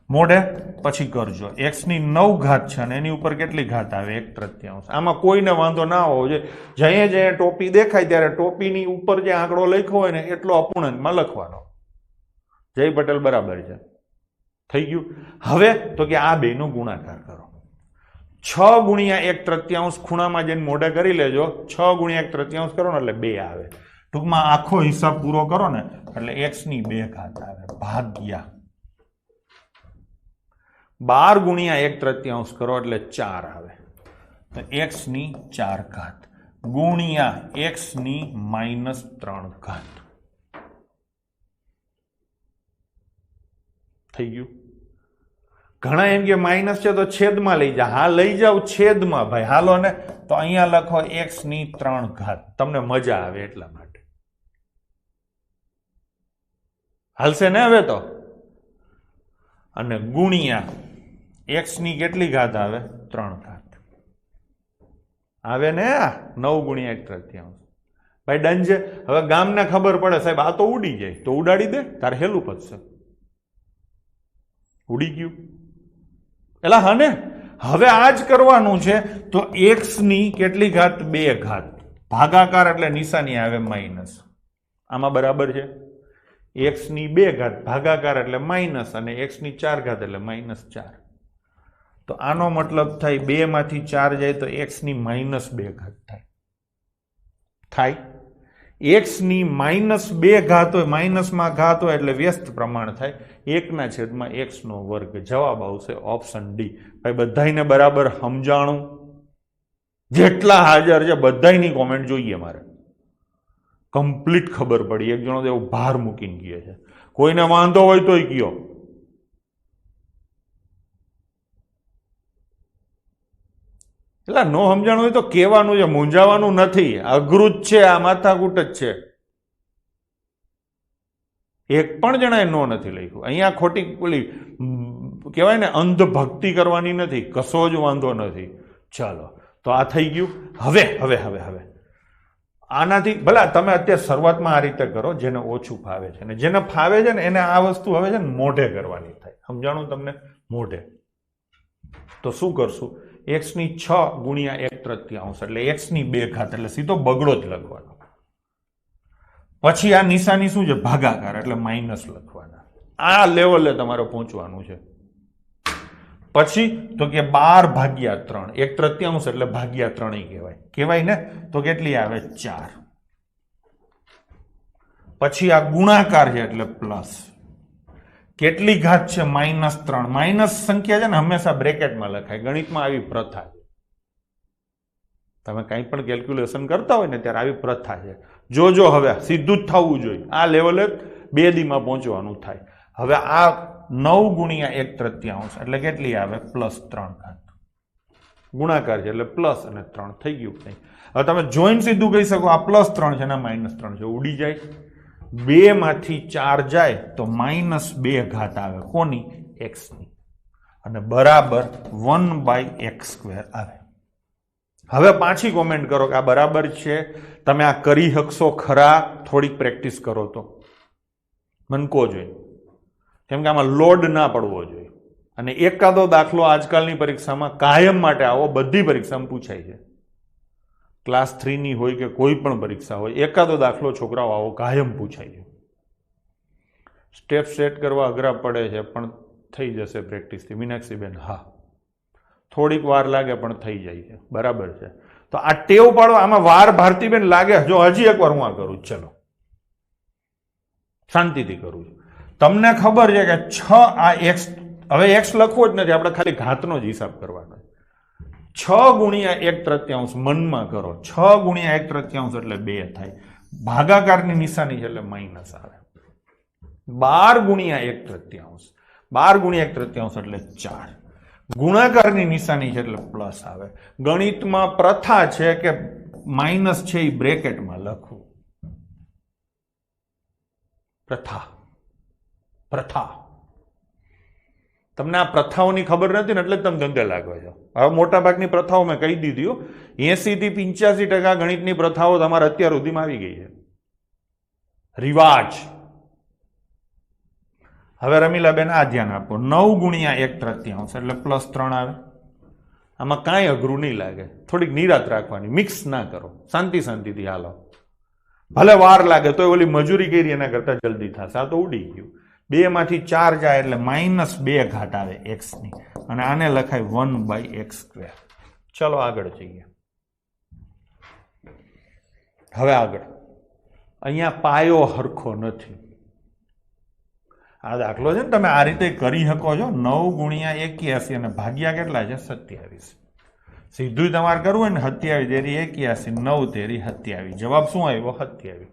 મોઢે પછી કરજો. x ની 9 ઘાત છે અને એની ઉપર કેટલી ઘાત આવે? 1/3. આમાં કોઈને વાંધો ના હોવો જોઈએ. જઈએ ટોપી દેખાય ત્યારે ટોપીની ઉપર જે આંકડો લખ્યો હોય ને એટલો અપૂર્ણાંકમાં લખવાનો. જય પટેલ બરાબર છે. થઈ ગયું. હવે તો કે આ બેનો ગુણાકાર કરો. 6 ગુણ્યા 1/3 ખૂણામાં જઈને મોઢે કરી લેજો. 6 ગુણ્યા 1/3 કરો ને એટલે 2 આવે. ટૂંકમાં આખો હિસાબ પૂરો કરો ને એટલે x ની 2 ઘાત આવે ભાગ્યા 12 ગુણ્યા 1/3 કરો એટલે 4 આવે. તો x ની 4 ઘાત ગુણ્યા x ની -3 ઘાત. થઈ ગયું. ઘણા એમ કે માઇનસ છે તો છેદમાં લઈ જા. હા લઈ જાવ છેદમાં ભાઈ, હાલો ને. તો અહીંયા લખો x ની 3 ઘાત. તમને મજા આવે એટલા માટે. હાલશે ને હવે તો? અને ગુણ્યા x ની કેટલી ઘાત આવે? 3 ઘાત આવે ને. 9 ગુણ્યા 1/3 ભાઈ ડન છે. હવે ગામને ખબર પડે સાહેબ આ તો ઉડી જાય તો ઉડાડી દે, તારે હેલું પતશે. ઉડી ગયું એલા. હા ને? હવે આ જ કરવાનું છે. તો x ની કેટલી ઘાત? 2 ઘાત ભાગાકાર એટલે નિશાની આવે માઇનસ. આમાં બરાબર છે. x ની 2 ઘાત ભાગાકાર એટલે માઇનસ અને x ની 4 ઘાત એટલે -4. તો આનો મતલબ થાય 2 માંથી 4 જાય તો x ની -2 ઘાત થાય. x ની -2 ઘાત હોય, માઇનસમાં ઘાત હોય એટલે વ્યસ્ત પ્રમાણ થાય. 1/x². જવાબ આવશે ઓપ્શન ડી. ભાઈ બધાને બરાબર સમજાણું? જેટલા હાજર છે બધાની કોમેન્ટ જોઈએ મારે. કમ્પ્લીટ ખબર પડી. એક જણો એવો ભાર મૂકીને કહે છે. કોઈને વાંધો હોય તોય કયો. એટલે નો સમજાણું હોય તો કહેવાનું છે, મૂંઝાવાનું નથી. અઘરું જ છે, આ માથાકૂટ જ છે. એક પણ જણાએ નો નથી લખ્યું. અહીંયા ખોટી ઓલી કહેવાય ને અંધ ભક્તિ કરવાની નથી. કશો જ વાંધો નથી. ચાલો તો આ થઈ ગયું. હવે હવે હવે હવે આનાથી ભલા તમે અત્યારે શરૂઆતમાં આ રીતે કરો જેને ઓછું ફાવે છે, ને જેને ફાવે છે ને એને આ વસ્તુ હવે છે ને મોઢે કરવાની થાય. સમજાણું તમને? મોઢે. તો શું કરશું? x ની 6 ગુણ્યા 1/3 એટલે x ની 2 ઘાત એટલે સીધો બગડો જ લખવાનો. પછી આ નિશાની શું છે? ભાગાકાર એટલે માઇનસ લખવાના. આ લેવલે તમારે પહોંચવાનું છે. પછી તો કે 12 ભાગ્યા 3. 1/3 એટલે ભાગ્યા 3 કહેવાય. કહેવાય ને? તો કેટલી આવે? 4. પછી આ ગુણાકાર છે એટલે પ્લસ. કેટલી ઘાત છે? -3. માઇનસ સંખ્યા છે ને હંમેશા બ્રેકેટમાં લખાય. ગણિતમાં આવી પ્રથા છે. તમે કંઈ પણ કેલ્ક્યુલેશન કરતા હોય ને ત્યારે આવી પ્રથા છે. જોજો હવે સીધું જ થવું જોઈએ. આ લેવલે 2 દીમાં પહોંચવાનું થાય. હવે આ 9 ગુણ્યા 1/3 એટલે કેટલી આવે? +3 ઘાત. ગુણાકાર છે એટલે પ્લસ અને 3 થઈ ગયું. હવે તમે જોઈને સીધું કહી શકો આ +3 છે ને -3 છે. ઉડી જાય. 2 માંથી 4 જાય તો -2 ઘાત આવે. કોની? x ની. અને બરાબર 1/x² આવે. હવે પાછી કોમેન્ટ કરો કે આ બરાબર છે. તમે આ કરી શકશો ખરા? થોડીક પ્રેક્ટિસ કરો તો મને કહો જોઈએ. કેમ કે આમાં લોડ ના પડવો જોઈએ. અને એકાદો દાખલો આજકાલની પરીક્ષામાં કાયમ માટે આવો બધી પરીક્ષામાં પૂછાય છે. ક્લાસ 3ની હોય કે કોઈ પણ પરીક્ષા હોય, એકાદો દાખલો છોકરાઓ આવો કાયમ પૂછાય છે. સ્ટેપ સેટ કરવા અઘરા પડે છે, પણ થઈ જશે પ્રેક્ટિસથી. મીનાક્ષીબેન, હા, થોડીક વાર લાગે પણ થઈ જાય છે. બરાબર છે. તો આ ટેવ પાડો. આમાં વાર ભારતીબેન લાગે. જો હજી એકવાર હું આ કરું, ચલો શાંતિથી કરું છું. તમને ખબર છે કે 6 આ x, હવે x લખવો જ નથી, આપણે ખાલી ઘાતનો જ હિસાબ કરવાનો. 6 ગુણ્યા 1/3 મનમાં કરો. 6 ગુણ્યા 1/3 એટલે 2 થાય. ભાગાકારની નિશાની છે એટલે માઇનસ આવે. 12 ગુણ્યા 1/3, 12 ગુણ્યા 1/3 એટલે 4. ગુણાકારની નિશાની છે એટલે પ્લસ આવે. ગણિતમાં પ્રથા છે કે માઇનસ છે એ બ્રેકેટમાં લખવું. પ્રથા. તમને આ પ્રથાઓની ખબર નથી ને એટલે જ તમે ધંધે લાગો છો. હવે મોટા ભાગની પ્રથાઓ મેં કહી દીધી. 80 થી 85% ગણિતની પ્રથાઓ તમારે અત્યાર સુધીમાં આવી ગઈ છે. રિવાજ. હવે રમીલાબેન આ ધ્યાન આપો. 9 ગુણ્યા 1/3 એટલે +3 આવે. આમાં કાંઈ અઘરું નહીં લાગે. થોડીક નિરાત રાખવાની, મિક્સ ના કરો. શાંતિથી હાલો. ભલે વાર લાગે તો ઓલી મજૂરી કરી એના કરતા જલ્દી થશે. આ તો ઉડી ગયું. 2 માંથી 4 જાય એટલે -2 ઘાત આવે x ની, અને આને લખાય 1/x². ચલો આગળ જઈએ. હવે આગળ અહીંયા પાયો હરખો નથી. આ દાખલો છે ને, તમે આ રીતે કરી શકો છો. 9 ગુણ્યા 81 અને ભાગ્યા કેટલા છે? 27. સીધું તમારે કરવું હોય ને, 27 તેરી 81, 9 તેરી 27. જવાબ શું આવ્યો? 27.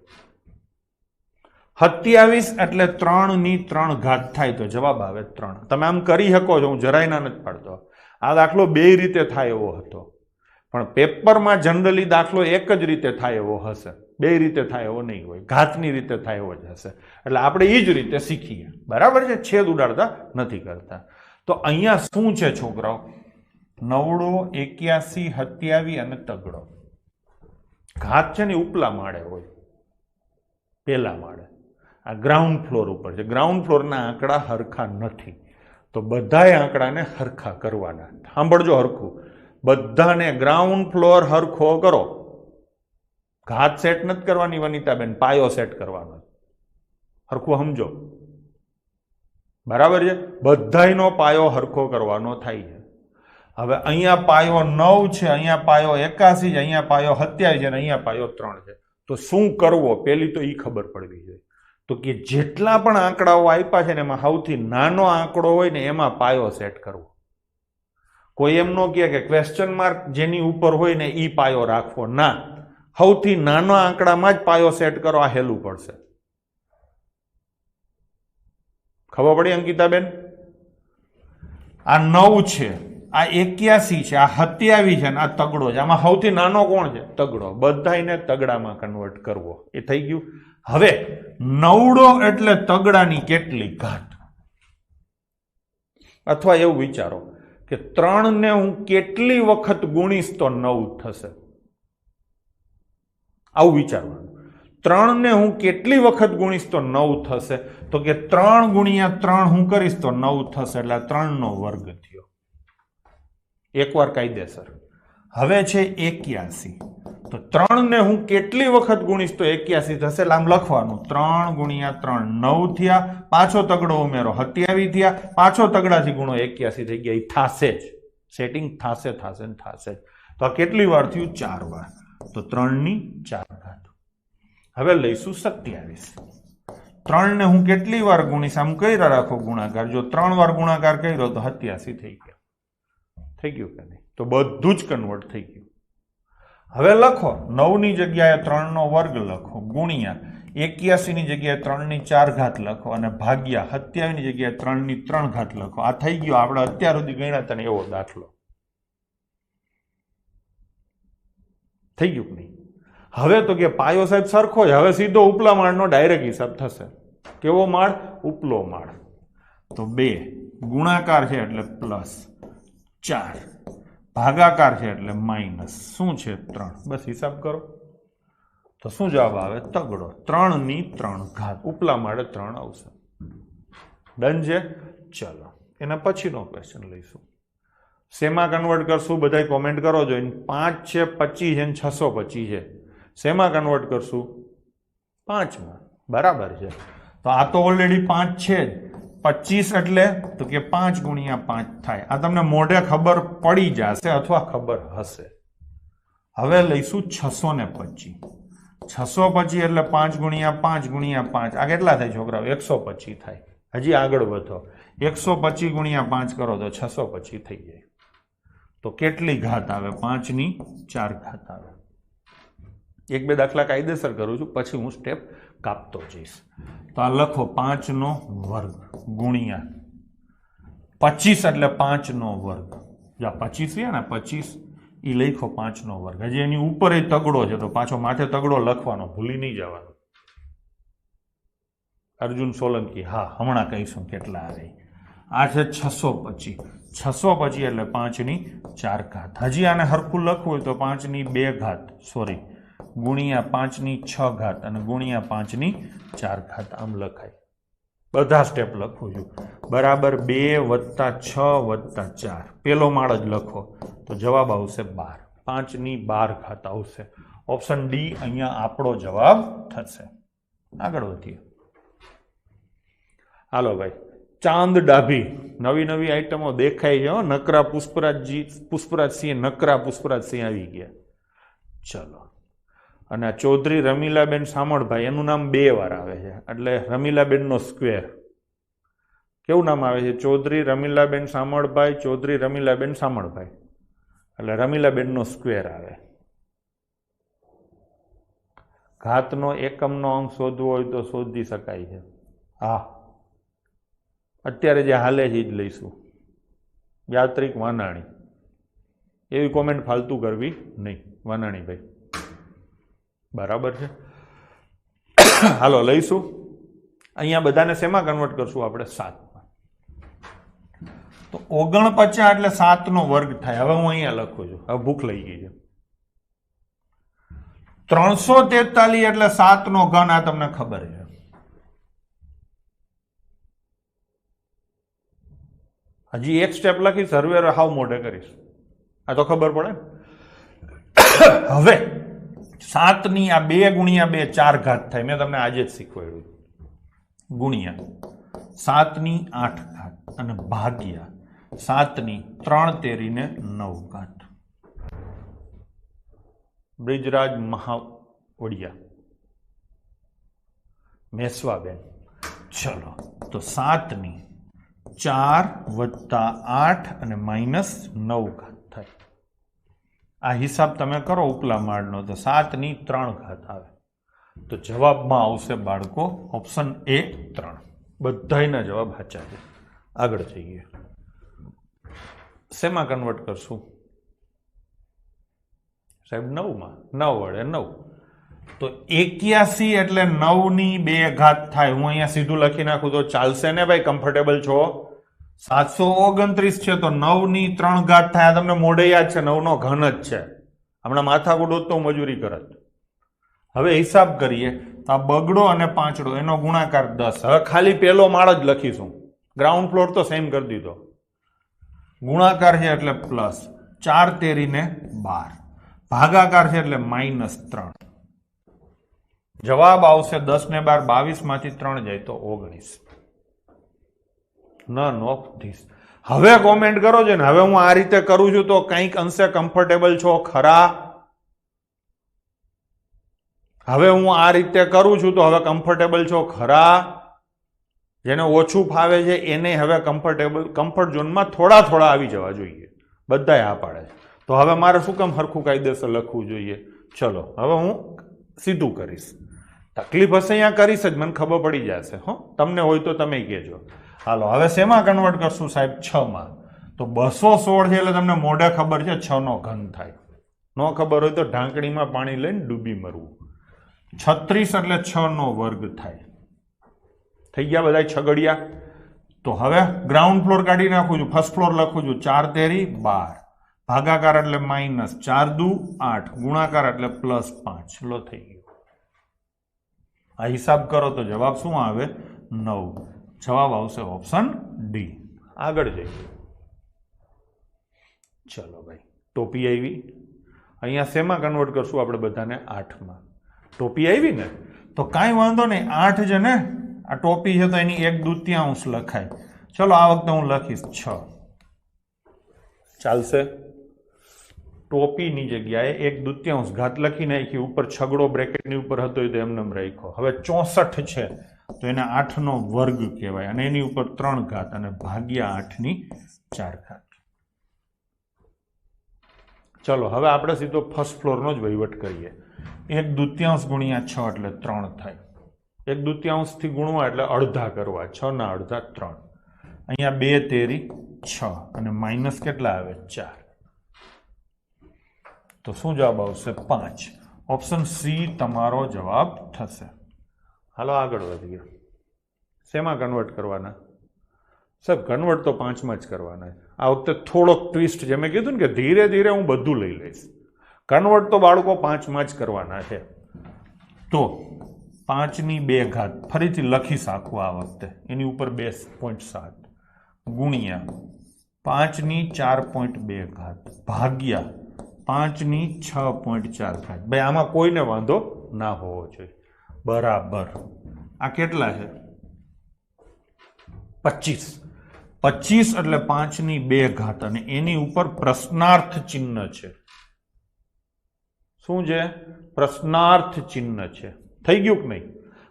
27 એટલે 3 ની 3 ઘાત થાય તો જવાબ આવે 3. તમે આમ કરી શકો છો, હું જરાય ના નથી પાડતો. આ દાખલો 2 રીતે થાય એવો હતો, પણ પેપરમાં જનરલી દાખલો એક જ રીતે થાય એવો હશે. 2 રીતે થાય એવો નહીં હોય, ઘાતની રીતે થાય એવો જ હશે. એટલે આપણે એ જ રીતે શીખીએ. બરાબર છે? છેદ ઉડાડતા નથી કરતા. તો અહીંયા શું છે છોકરાઓ? 9, 81, 27 અને તગડો. ઘાત છે ને ઉપલા માળે હોય, પેલા માળે. આ ગ્રાઉન્ડ ફ્લોર ઉપર છે. ગ્રાઉન્ડ ફ્લોરના આંકડા હરખા નથી, તો બધાય આંકડાને હરખા કરવાના. સાંભળજો હરખું, બધાને ગ્રાઉન્ડ ફ્લોર હરખો કરો. ઘાત સેટ નથી કરવાની વનિતાબેન, પાયો સેટ કરવાનો. હરખું સમજો. બરાબર છે? બધાયનો પાયો હરખો કરવાનો થાય છે. હવે અહીંયા પાયો 9 છે, અહીંયા પાયો 81 છે, અહીંયા પાયો 27 છે, અને અહીંયા પાયો 3 છે. તો શું કરવો? પેલી તો એ ખબર પડવી જોઈએ. તો કે જેટલા પણ આંકડાઓ આપ્યા છે ને એમાં સૌથી નાનો આંકડો હોય ને એમાં પાયો સેટ કરવો. કોઈ એમ ન કહે કે ક્વેશ્ચન માર્ક જેની ઉપર હોય ને એ પાયો રાખવો. ના, સૌથી નાનો આંકડામાં જ પાયો સેટ કરો. આ હેલું પડશે. ખબર પડી અંકિતાબેન? આ 9 છે, આ 81 છે, આ 27 છે, આ તગડો છે. આમાં સૌથી નાનો કોણ છે? તગડો. બધાને તગડામાં કન્વર્ટ કરવો. એ થઈ ગયું. હવે 9 એટલે તગડાની કેટલી ઘાત? અથવા એવું વિચારો કે 3 ને હું કેટલી વખત ગુણીશ તો 9 થશે. આવું વિચારવાનું. 3 ને હું કેટલી વખત ગુણીશ તો 9 થશે. તો કે 3 ગુણ્યા 3 હું કરીશ તો 9 થશે, એટલે 3 નો વર્ગ થયો. એકવાર કાયદેસર. હવે છે 81, તો 3 ને હું કેટલી વખત ગુણીશ તો 81 થશે. એટલે આમ લખવાનું 3 ગુણ્યા 3 9 થયા, પાછો તગડો ઉમેરો 27 થયા, પાછો તગડાથી ગુણો 81 થઈ ગયા. એ થાશે જ, સેટિંગ થાશે જ. તો આ કેટલી વાર થયું? 4 વાર. તો 3 ની 4 ઘાત. હવે લઈશું 27. 3 ને હું કેટલી વાર ગુણીશ? આમ કર્યા રાખો ગુણાકાર. જો 3 વાર ગુણાકાર કર્યો તો 87 થઈ ગયા. થઈ ગયું કે નહીં? તો બધું જ કન્વર્ટ થઈ ગયું. હવે લખો 9 ની જગ્યાએ 3 નો વર્ગ લખો, ગુણ્યા 81 ની જગ્યાએ 3 ની 4 ઘાત લખો, અને ભાગ્યા 27 ની જગ્યાએ 3 ની 3 ઘાત લખો. આ થઈ ગયો આપણે અત્યાર સુધી ગણ્યા હતા ને એવો દાખલો. થઈ ગયું કે નહીં? હવે તો કે પાયો સાહેબ સરખો છે. હવે સીધો ઉપલા માળનો ડાયરેક્ટ હિસાબ થશે. કેવો માળ? ઉપલો માળ. તો 2 ગુણાકાર છે એટલે +4, ભાગાકાર છે એટલે માઇનસ. શું છે? 3. બસ હિસાબ કરો તો શું જવાબ આવે? તગડો. 3 ની 3 ઘાત. ઉપલા માળે 3 આવશે. ડન છે. ચલો એના પછીનો ક્વેશ્ચન લઈશું. શેમાં કન્વર્ટ કરશું? બધા કોમેન્ટ કરો છો. 5 છે, 25 છે, 625 છે. શેમાં કન્વર્ટ કરશું? 5માં. બરાબર છે. તો આ તો ઓલરેડી 5 છે જ. 25 એટલે તો કે 5 ગુણ્યા 5 થાય. આ તમને મોઢે ખબર પડી જશે અથવા ખબર હશે. હવે લઈશું 625. 625 એટલે 5 ગુણ્યા 5 ગુણ્યા 5. આ કેટલા થાય છોકરાઓ? 125 થાય. હજી આગળ વધો. 125 ગુણ્યા 5 કરો તો 625 થઈ જાય. તો કેટલી ઘાત આવે? 5 ની 4 ઘાત આવે. એક બે દાખલા કાયદેસર કરું છું, પછી હું સ્ટેપ કાપતો જઈશ. તો આ લખો 5 નો વર્ગ ગુણ્યા 25 એટલે 5 નો વર્ગ. જ્યાં 25 છે ને 25 એ લખો 5 નો વર્ગ. હજી એની ઉપર એ તગડો છે તો પાછો માથે તગડો લખવાનો, ભૂલી નહીં જવાનું. અર્જુન સોલંકી, હા હમણાં કહીશું કેટલા આવે. આ છે 625. 625 એટલે 5 ની 4 ઘાત. હજી આને હરખું લખવું હોય તો 5 ની 2 ઘાત, સોરી, ગુણ્યા 5 ની 6 ઘાત અને ગુણ્યા 5 ની 4 ઘાત. આમ લખાય. બધા સ્ટેપ લખું છું. બરાબર 2 વત્તા 6 વત્તા 4. પેલો માળ જ લખો તો જવાબ આવશે 12. 5 ની 12 ઘાત આવશે. ઓપ્શન ડી અહીંયા આપણો જવાબ થશે. આગળ વધીએ. હાલો ભાઈ, ચાંદ ડાભી નવી નવી આઈટમો દેખાય છે. નકરા પુષ્પરાજસિંહ નકરા પુષ્પરાજસિંહ આવી ગયા. ચલો. અને ચૌધરી રમીલાબેન સામળભાઈ, એનું નામ 2 વાર આવે છે એટલે રમીલાબેન નો સ્ક્વેર. કેવું નામ આવે છે? ચૌધરી રમીલાબેન સામળભાઈ, ચૌધરી રમીલાબેન સામળભાઈ એટલે રમીલાબેન નો સ્ક્વેર આવે. ઘાતનો એકમનો અંક શોધવો હોય તો શોધી શકાય છે. હા, અત્યારે જે હાલે છે જ લઈશું. યાત્રિક વાનાણી, એવી કોમેન્ટ ફાલતુ કરવી નહીં. વાનાણી ભાઈ બરાબર છે. હાલો લઈશું. અહીંયા બધાને શેમાં કન્વર્ટ કરશું આપણે? 7માં. તો 49 એટલે 7 નો વર્ગ થાય. હવે હું અહીંયા લખું છું. હવે ભૂખ લઈ ગઈ છે. 343 એટલે 7 નો ઘન. આ તમને ખબર છે. હજી એક સ્ટેપ લખી, સર્વે હાવ મોઢે કરીશ. આ તો ખબર પડે. હવે 7 ની આ 2 ગુણ્યા 2 4 ઘાત થાય. મેં તમને આજે જ શીખવાડ્યું. ગુણ્યા 7 ની 8 ઘાત અને ભાગ્યા 7 ની 3 તેરીને 9 ઘાત. બ્રિજરાજ મહાવડિયા, મેસવાબેન. ચલો તો 7 ની 4 વત્તા 8 અને માઇનસ 9 ઘાત થાય. આ હિસાબ તમે કરો ઉપલા માળનો તો 7 ની 3 ઘાત આવે. તો જવાબમાં આવશે બાળકો ઓપ્શન એ 3. બધાયના જવાબ સાચા છે. આગળ જઈએ. શેમાં કન્વર્ટ કરશું સાહેબ? 9માં. 9 વડે 9 તો 81 એટલે 9 ની 2 ઘાત થાય. હું અહીંયા સીધું લખી નાખું તો ચાલશે ને ભાઈ? કમ્ફર્ટેબલ છો? 729 છે તો 9 ની 3 ઘાત થાય. તમને મોઢે યાદ છે, 9 નો ઘન જ છે. હમણાં માથાકૂટ હોત તો મજૂરી કરત. હવે હિસાબ કરીએ તો આ બગડો અને પાંચડો એનો ગુણાકાર 10. હવે ખાલી પેલો માળ જ લખીશું. ગ્રાઉન્ડ ફ્લોર તો સેમ કરી દીધો. ગુણાકાર છે એટલે પ્લસ 4 તેરીને 12. ભાગાકાર છે એટલે -3. જવાબ આવશે 10 ને 12 22 માંથી 3 જાય તો 19. None of this. હવે કોમેન્ટ કરો છો ને. હવે હું આ રીતે કરું છું તો કંઈક અંશે કમ્ફર્ટેબલ છો ખરા? હવે હું આ રીતે કરું છું તો હવે કમ્ફર્ટેબલ છો ખરા? જેને ઓછું ફાવે છે એને હવે કમ્ફર્ટ ઝોનમાં થોડા થોડા આવી જવા જોઈએ. બધાય આ પાડે છે તો હવે મારે શું કામ હરખું કાયદેસર લખવું જોઈએ? ચલો હવે હું સીધું કરીશ. તકલીફ હશે અહીંયા કરીશ જ, મને ખબર પડી જશે. હો, તમને હોય તો તમે કહેજો. હાલો હવે શેમાં કન્વર્ટ કરશું સાહેબ? 6માં. તો 216 છે એટલે તમને મોઢે ખબર છે 6 નો ઘન થાય. ન ખબર હોય તો ઢાંકણીમાં પાણી લઈને ડૂબી મરવું. 36 એટલે 6 નો વર્ગ થાય. થઈ ગયા બધા છગડિયા? તો હવે ગ્રાઉન્ડ ફ્લોર કાઢી નાખું છું, ફર્સ્ટ ફ્લોર લખું છું. 4 તેરી 12. ભાગાકાર એટલે -4 દુ 8. ગુણાકાર એટલે +5. લો થઈ ગયું. આ હિસાબ કરો તો જવાબ શું આવે? 9. જવાબ આવશે ઓપ્શન ડી. આગળ જઈએ. ચલો ભાઈ, ટોપી આવી. અહીંયા શેમાં કન્વર્ટ કરશું આપણે બધાને? 8માં. ટોપી આવી ને તો કાંઈ વાંધો નહીં, 8 છે ને, આ ટોપી છે તો એની 1/2 લખાય. ચલો આ વખતે હું લખીશ 6. ચાલશે? ટોપીની જગ્યાએ 1/2 ઘાત લખી નાખી, ઉપર છગડો બ્રેકેટની ઉપર હતો તો એમને રાખ્યો. હવે 64 છે તો એને 8નો વર્ગ કહેવાય, અને એની ઉપર 3 ઘાત અને ભાગ્યા 8ની 4 ઘાત. ચલો હવે આપણે સીધો ફર્સ્ટ ફ્લોરનો જ વહીવટ કરીએ. 1/2 ગુણ્યા 6 એટલે 3 થાય. 1/2 થી ગુણવા એટલે અડધા કરવા, 6 ના અડધા 3. અહીંયા 2 તેરી 6 અને માઇનસ કેટલા આવે? 4. તો શું જવાબ આવશે? 5. ઓપ્શન સી તમારો જવાબ થશે. હાલો આગળ વધીએ. શેમાં કન્વર્ટ કરવાના? સાહેબ કન્વર્ટ તો 5માં જ કરવાના. આ વખતે થોડોક ટ્વિસ્ટ, જે મેં કીધું ને કે ધીરે ધીરે હું બધું લઈ લઈશ. કન્વર્ટ તો બાળકો 5માં જ કરવાના છે. તો 5ની 2 ઘાત ફરીથી લખીશ આખું આ વખતે, એની ઉપર 2.7 ગુણ્યા 5ની 4.2 ઘાત ભાગ્યા 5ની 6.4 ઘાત. ભાઈ આમાં કોઈને વાંધો ના હોવો જોઈએ. બરાબર. આ કેટલા છે? 25. 25 એટલે 5ની 2 ઘાત અને એની ઉપર પ્રશ્નાર્થ ચિહ્ન છે. શું છે? પ્રશ્નાર્થ ચિહ્ન છે. થઈ ગયું કે નહીં?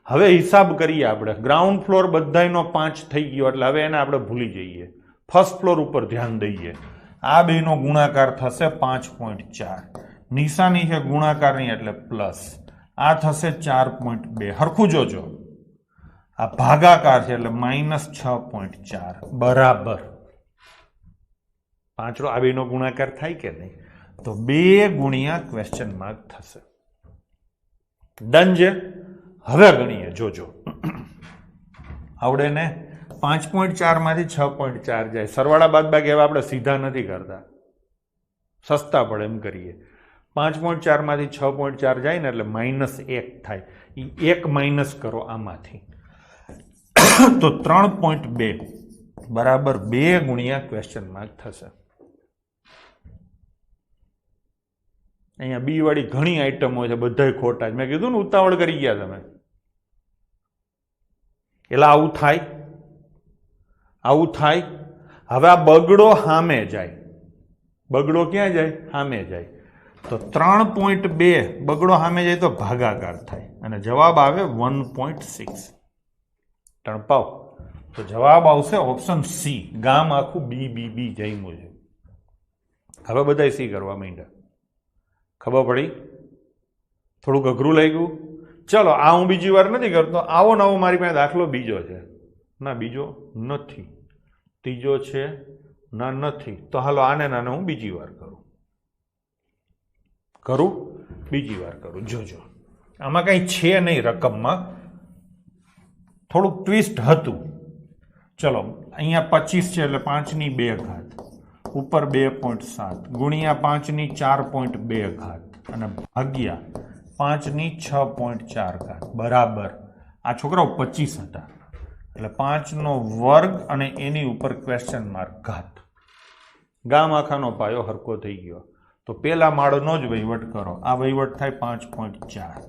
હવે હિસાબ કરીએ આપણે. ગ્રાઉન્ડ ફ્લોર બધાયનો 5 થઈ ગયો એટલે હવે એને આપણે ભૂલી જઈએ. ફર્સ્ટ ફ્લોર ઉપર ધ્યાન દઈએ. આ બેનો ગુણાકાર થશે 5.4. નિશાની છે ગુણાકારની એટલે પ્લસ. આ થશે 4.2. હરખું જોજો. આ ભાગાકાર છે એટલે -6.4 બરાબર 5. આ બેનો ગુણાકાર થાય કે નહીં? તો 2 ગુણ્યા ક્વેશ્ચન માર્ક થશે. ડન છે? હવે ગણીએ, જોજો. આવડે ને? 5.4 માંથી 6.4 જાય. સરવાળા બાદબાકી હવે આપણે સીધા નથી કરતા, સસ્તા પડે એમ કરીએ. 5.4 માંથી 6.4 જાય ને એટલે -1 થાય. એ 1 માઇનસ કરો આમાંથી તો 3.2 બરાબર 2 ગુણ્યા ક્વેશ્ચન માર્ક થશે. અહીંયા બી વાળી ઘણી આઈટમો છે, બધા ખોટા જ. મેં કીધું ને ઉતાવળ કરી ગયા તમે. એટલે આવું થાય, આવું થાય. હવે આ બગડો સામે જાય. બગડો ક્યાં જાય? સામે જાય. તો 3.2 બગડો સામે જાય તો ભાગાકાર થાય અને જવાબ આવે 1.6. ટણપાવ. તો જવાબ આવશે ઓપ્શન સી. ગામ આખું બી જઈમું છે. હવે બધા સી કરવા માંડ્યા. ખબર પડી? થોડુંક અઘરું લાગ્યું? ચલો આ હું બીજી વાર નથી કરતો. આવો નવો મારી પાસે દાખલો બીજો છે. ના બીજો નથી. ત્રીજો છે? ના નથી. તો હાલો આને નાને હું બીજી વાર કરું. બીજી વાર કરું. જોજો આમાં કંઈ છે નહીં, રકમમાં થોડુંક ટ્વિસ્ટ હતું. ચલો અહીંયા 25 છે એટલે 5ની 2 ઘાત ઉપર 2.7 ગુણ્યા 5ની 4.2 ઘાત અને ભાગ્યા 5ની 6.4 ઘાત બરાબર. આ છોકરાઓ 25 હતા એટલે 5નો વર્ગ અને એની ઉપર ક્વેશ્ચન માર્ક ઘાત. ગામ આખાનો પાયો હરકો થઈ ગયો. તો પેલા માળનો જ વહીવટ કરો. આ વહીવટ થાય 5.4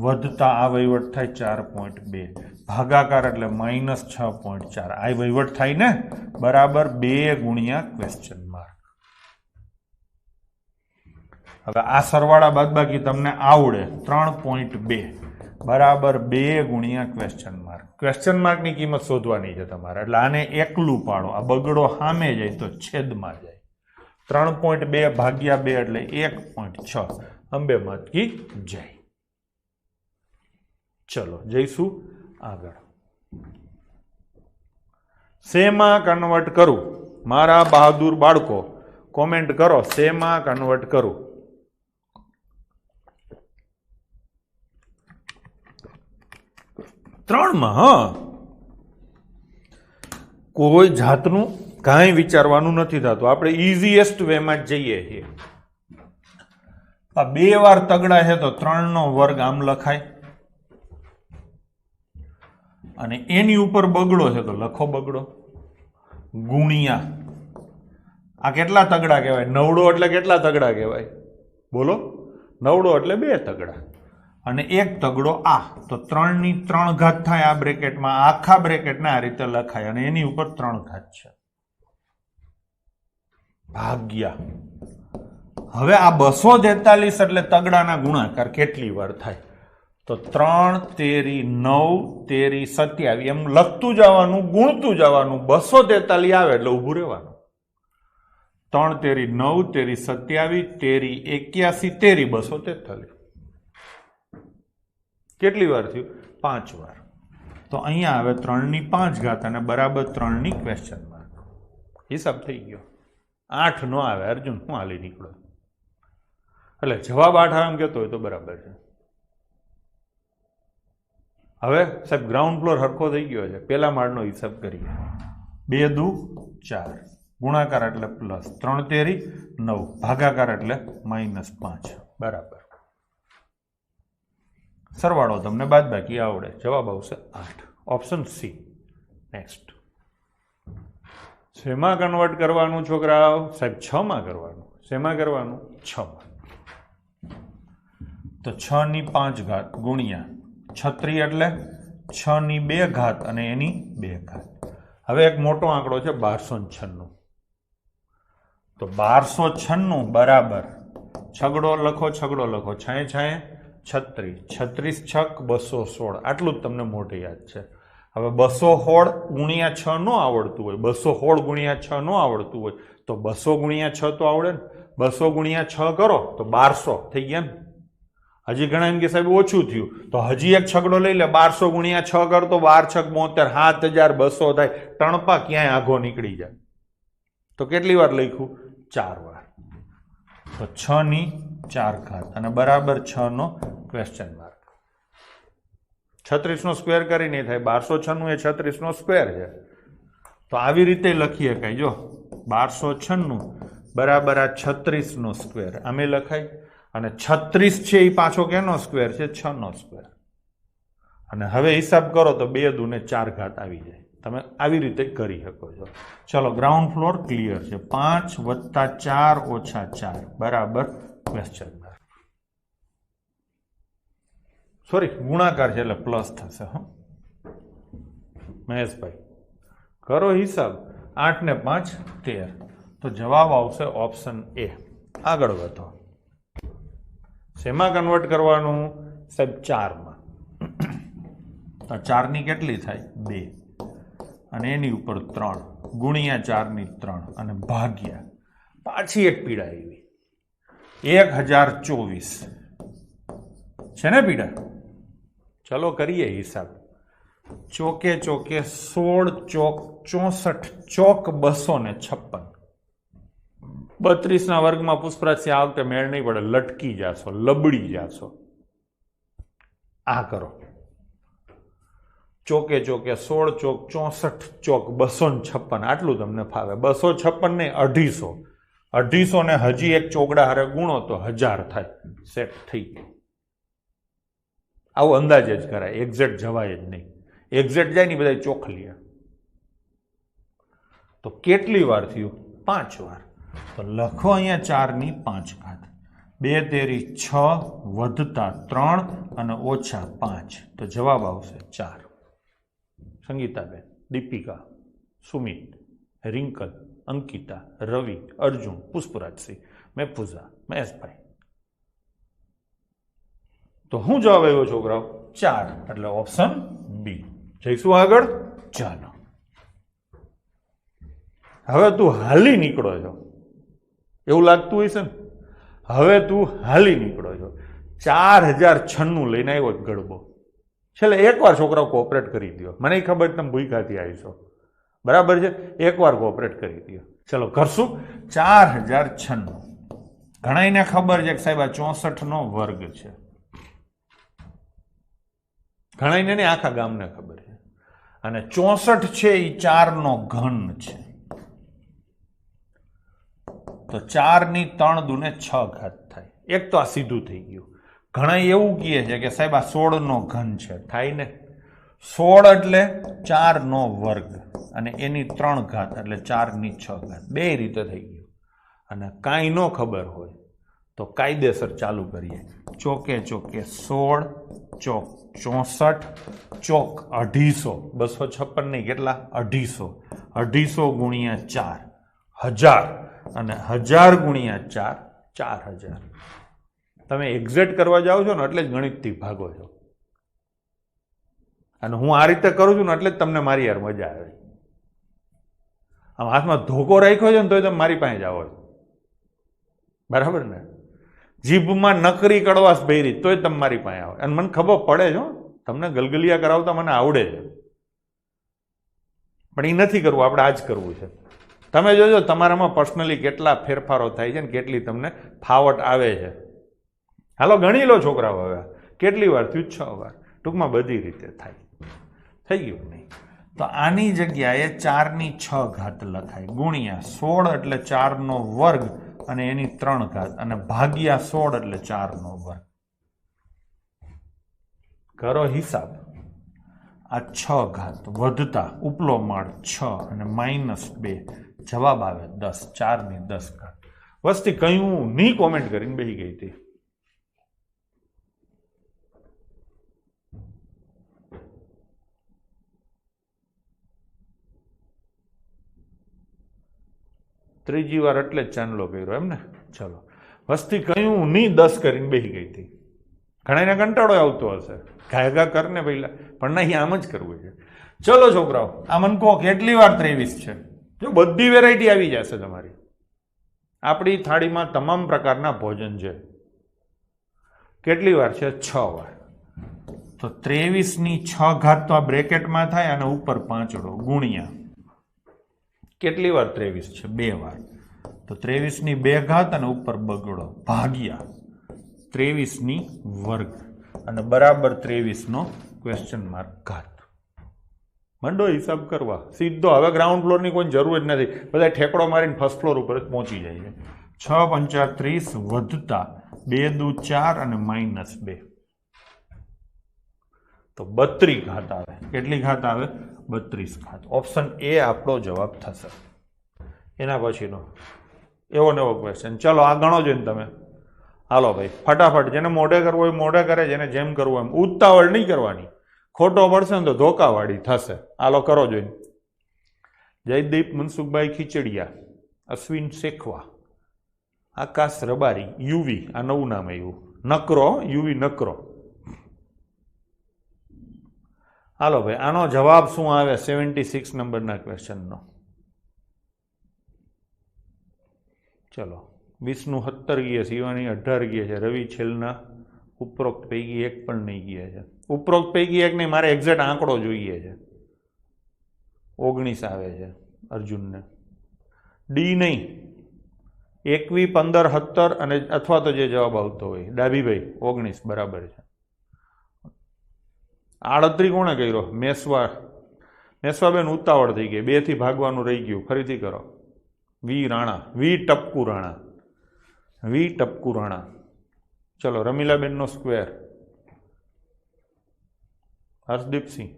વધતા આ વહીવટ થાય 4.2 ભાગાકાર એટલે -6.4. આ વહીવટ થાય ને બરાબર 2 ગુણ્યા ક્વેશ્ચન માર્ક. હવે આ સરવાળા બાદબાકી તમને આવડે. 3.2 બરાબર 2 ગુણ્યા ક્વેશ્ચન માર્ક. ક્વેશ્ચન માર્કની કિંમત શોધવાની છે તમારે. એટલે આને એકલું પાડો. આ બગડો સામે જાય તો છેદમાં જાય. 3.2 ભાગ્યા 2 એટલે 1.6. અંબે માતકી જાય. ચલો જઈશું આગળ. શેમાં કન્વર્ટ કરું? મારા બહાદુર બાળકો કોમેન્ટ કરો. શેમાં કન્વર્ટ કરું? ત્રણમાં. હા, કોઈ જાતનું કાંઈ વિચારવાનું નથી થતું. આપણે ઇઝીએસ્ટ વેમાં જ જઈએ છીએ. આ 2 વાર તગડા છે તો 3નો વર્ગ આમ લખાય અને એની ઉપર બગડો છે તો લખો બગડો, ગુણ્યા આ કેટલા તગડા કહેવાય? નવડો એટલે કેટલા તગડા કહેવાય? બોલો. નવડો એટલે 2 તગડા અને 1 તગડો આ, તો 3 ની 3 ઘાત થાય આ બ્રેકેટમાં. આખા બ્રેકેટને આ રીતે લખાય અને એની ઉપર 3 ઘાત છે, ભાગ્યા. હવે આ 243 એટલે તગડાના ગુણાકાર કેટલી વાર થાય? તો 3 તેરી 9 તેરી 27 એમ લખતું જવાનું, ગુણતું જવાનું. 243 આવે એટલે ઊભું રહેવાનું. 3 તેરી 9 તેરી 27 તેરી 81 તેરી 243. કેટલી વાર થયું? 5 વાર. તો અહીંયા આવે 3 ની 5 ઘાત અને બરાબર 3 ની ક્વેશ્ચન માર્ક. હિસાબ થઈ ગયો. 8 નો આવે. અર્જુન હું હાલી નીકળો એટલે જવાબ 8 આવે એમ કહેતો હોય તો બરાબર છે. હવે સાહેબ ગ્રાઉન્ડ ફ્લોર હરખો થઈ ગયો છે. પેલા માળનો હિસાબ કરીએ. 2 દુ 4, ગુણાકાર એટલે પ્લસ, 3 તેરી 9, ભાગાકાર એટલે -5. બરાબર. સરવાળો તમને બાદબાકી આવડે. જવાબ આવશે 8. Option C. નેક્સ્ટ. શેમાં કન્વર્ટ કરવાનું છોકરાઓ? સાહેબ 6 માં કરવાનું. શેમાં કરવાનું? 6 માં. તો 6 ની 5 ઘાત ગુણ્યા 36 એટલે 6 ની 2 ઘાત અને એની 2 ઘાત. હવે એક મોટો આંકડો છે 1296. તો 1296 બરાબર છગડો લખો, છગડો લખો, 6 6 36, 36 છક 216. આટલું જ તમને મોઢે યાદ છે. હવે 216 ગુણ્યા 6 નો આવડતું હોય, 216 ગુણ્યા 6 નો આવડતું હોય તો 200 ગુણ્યા 6 તો આવડે ને. 200 ગુણ્યા 6 કરો તો 1200 થઈ ગયા ને. હજી ઘણા એમ કે સાહેબ ઓછું થયું તો હજી એક છગડો લઈ લે. 1200 ગુણ્યા 6 કર તો 12 છક 72, 7200 થાય. ટણપા ક્યાંય આઘો નીકળી જાય. તો કેટલી વાર લખ્યું? 4 વાર. તો 6 ની 4 ઘાત અને બરાબર 6 નો ક્વેશ્ચન માર્ક. 36 નો સ્ક્વેર કરી નહીં થાય. 1296 એ 36 નો સ્ક્વેર છે. તો આવી રીતે લખી શકાય. જો 1296 બરાબર આ 36 નો સ્ક્વેર આમે લખાય અને 36 છે એ પાછો કેનો સ્ક્વેર છે? 6 નો સ્ક્વેર. અને હવે હિસાબ કરો તો 2 દુ ને 4 ઘાત આવી જાય. તમે આવી રીતે કરી શકો છો. ચલો ગ્રાઉન્ડ ફ્લોર ક્લિયર છે. 5 + 4 - 4 બરાબર ક્વેશ્ચન માર્ક. સોરી, ગુણાકાર છે એટલે પ્લસ થશે. હ મહેશભાઈ કરો હિસાબ. 8 ને 5 13. તો જવાબ આવશે ઓપ્શન એ. આગળ વધો. શેમાં કન્વર્ટ કરવાનું? સાહેબ 4 માં. તો 4 ની કેટલી થાય? 2 અને એની ઉપર 3 ગુણ્યા 4 ની 3 અને ભાગ્યા પાછી એક પીડા આવી 1024 છે ને પીડા. ચલો કરીએ હિસાબ. ચોકે ચોકે 16 ચોક 64 ચોક 256. 32 ના વર્ગમાં પુષ્પરાજસિંહ આ વખતે મેળ નહીં પડે. લટકી જાશો, લબડી જાશો. આ કરો. ચોકે ચોકે 16 ચોક 64 ચોક 256. આટલું તમને ફાવે. 256 ને 250. 250 ને હજી એક ચોકડા હારે ગુણો તો 1000 થાય. સેટ થઈ ગયું. આવું અંદાજે જ કરાય. એક્ઝેક્ટ જવાય જ નહીં. એક્ઝેક્ટ જાય ને બધા ચોખલીએ. તો કેટલી વાર થયું? 5 વાર. તો લખો અહીંયા 4 ની 5 ઘાત. 2 તેરી 6 વધતા 3 અને ઓછા 5. તો જવાબ આવશે 4. સંગીતાબેન, દીપિકા, સુમિત, રિંકલ, અંકિતા, રવિ, અર્જુન, પુષ્પરાજસિંહ, મેફુઝા, મહેશભાઈ. તો હું જવાબ આવ્યો છોકરાઓ? 4. એટલે ઓપ્શન બી. જઈશું આગળ. ચાલો હવે તું હાલી નીકળો છો એવું લાગતું હોય છે ને. હવે તું હાલી નીકળો છો. 4096 લઈને આવ્યો ગડબો. છેલ્લે એકવાર છોકરાઓ કોઓપરેટ કરી દો. મને ખબર તમે ભૂખાથી આવીશો. બરાબર છે. એકવાર કોઓપરેટ કરી દો. ચલો કરશું. 4096. ઘણાઈને ખબર છે કે સાહેબ આ 64 નો વર્ગ છે. ઘણાઈને ને આખા ગામને ખબર છે. અને 64 છે એ 4 નો ઘન છે. તો 4 ની 3 દુ ને 6 ઘાત થાય. એક તો આ સીધું થઈ ગયું. ઘણા એવું કહે છે કે સાહેબ આ 16 નો ઘન છે. થાય ને. 16 એટલે 4 નો વર્ગ અને એની 3 ઘાત એટલે 4 ની 6 ઘાત. બે રીતે થઈ ગયું. અને કાંઈ ન ખબર હોય તો કાયદેસર ચાલુ કરીએ. ચોકે ચોકે 16 ચોક 64 ચોક 250. 256 નહીં, કેટલા? 250. 250 ગુણ્યા 4 1000 અને 1000 ગુણ્યા 4 4000. તમે એક્ઝેક્ટ કરવા જાઓ છો ને એટલે જ ગણિતથી ભાગો છો. અને હું આ રીતે કરું છું ને એટલે જ તમને મારી યાર મજા આવે. આમ હાથમાં ધોકો રાખ્યો છે ને તોય તમે મારી પાસે જ આવો છો. બરાબર ને? જીભમાં નકરી કડવાશ ભરી તોય તમે મારી પાસે આવે. અને મને ખબર પડે છે, તમને ગલગલિયા કરાવતા મને આવડે છે, પણ એ નથી કરવું, આપણે આ જ કરવું છે. તમે જોજો તમારામાં પર્સનલી કેટલા ફેરફારો થાય છે ને કેટલી તમને ફાવટ આવે છે. હાલો ગણી લો છોકરાઓ. હવે કેટલી વાર થયું? 6 વાર. ટૂંકમાં બધી રીતે થાય. થઈ ગયું નહીં? તો આની જગ્યાએ 4 ની 6 ઘાત લખાય ગુણ્યા 16 એટલે 4 નો વર્ગ અને એની 3 ઘાત અને ભાગ્યા 16 એટલે 4 નો વર્ગ. કરો હિસાબ. આ 6 ઘાત વધતા ઉપલો માળ 6 અને -2 જવાબ આવે 10. 4 ની 10 ઘાત. વસ્તી કયું ની કોમેન્ટ કરીને બેસી ગઈ હતી. ત્રીજી વાર એટલે જ ચાંદલો કર્યો એમ ને. ચલો, વસ્તી કયું ની 10 કરીને બેસી ગઈ હતી. ઘણાને કંટાળો આવતો હશે, ઘાયગા કરને પહેલા, પણ નહીં, આમ જ કરવું છે. ચલો છોકરાઓ, આ મને કહો કેટલી વાર 23 છે? જો બધી વેરાયટી આવી જશે તમારી. આપણી થાળીમાં તમામ પ્રકારના ભોજન છે. કેટલી વાર છે? 6 વાર. તો 23 ની 6 ઘાત તો આ બ્રેકેટમાં થાય અને ઉપર પાંચડો ગુણ્યા કેટલી વાર 23 છે? 2 વાર. તો 23 ની 2 ઘાત અને ઉપર બગડો ભાગ્યા 23 ની વર્ગ અને બરાબર 23 નો ક્વેશ્ચન માર્ક ઘાત. મંડો હિસાબ કરવા સીધો. હવે ગ્રાઉન્ડ ફ્લોર ની કોઈ જરૂર જ નથી, બધા ઠેકડો મારીને ફર્સ્ટ ફ્લોર ઉપર જ પહોંચી જાય છે. 6 × 35 વધતા 2 દુ 4 અને -2 તો 32 ઘાત આવે. કેટલી ઘાત આવે? 32 ઘાત. ઓપ્શન એ આપણો જવાબ થશે. એના પછીનો એવો નવો ક્વેશ્ચન. ચલો આ ગણો જોઈને તમે. હાલો ભાઈ ફટાફટ. જેને મોઢે કરવું હોય મોઢે કરે, જેને જેમ કરવું એમ. ઉતાવળ નહીં કરવાની, ખોટો પડશે ને તો ધોકાવાળી થશે. હાલો કરો જોઈને. જયદીપ મનસુખભાઈ ખીચડિયા, અશ્વિન શેખવા, આકાશ રબારી, યુવી, આ નવું નામ આવ્યું, નકરો, યુવી નકરો. હાલો ભાઈ, આનો જવાબ શું આવે 76 નંબરના ક્વેશ્ચનનો? ચલો, વિષ્ણુ 17 ગયા, શિવાની 18 ગયા છે, રવિ છેલ્લા ઉપરોક્ત પૈકી એક પણ નહીં ગયા છે. ઉપરોક્ત પૈકી એક નહીં, મારે એક્ઝેક્ટ આંકડો જોઈએ છે. 19 આવે છે અર્જુનને. ડી નહીં, 21, 15, 17 અને અથવા તો જે જવાબ આવતો હોય. ડાભીભાઈ 19 બરાબર છે. 38 કોણે કર્યો? મેસવાબેન ઉતાવળ થઈ ગઈ, 2 થી ભાગવાનું રહી ગયું. ફરીથી કરો. વી રાણા, વી ટપકુ રાણા, વી ટપકુ રાણા. ચલો, રમીલાબેન નો સ્ક્વેર. હર્ષદીપસિંહ,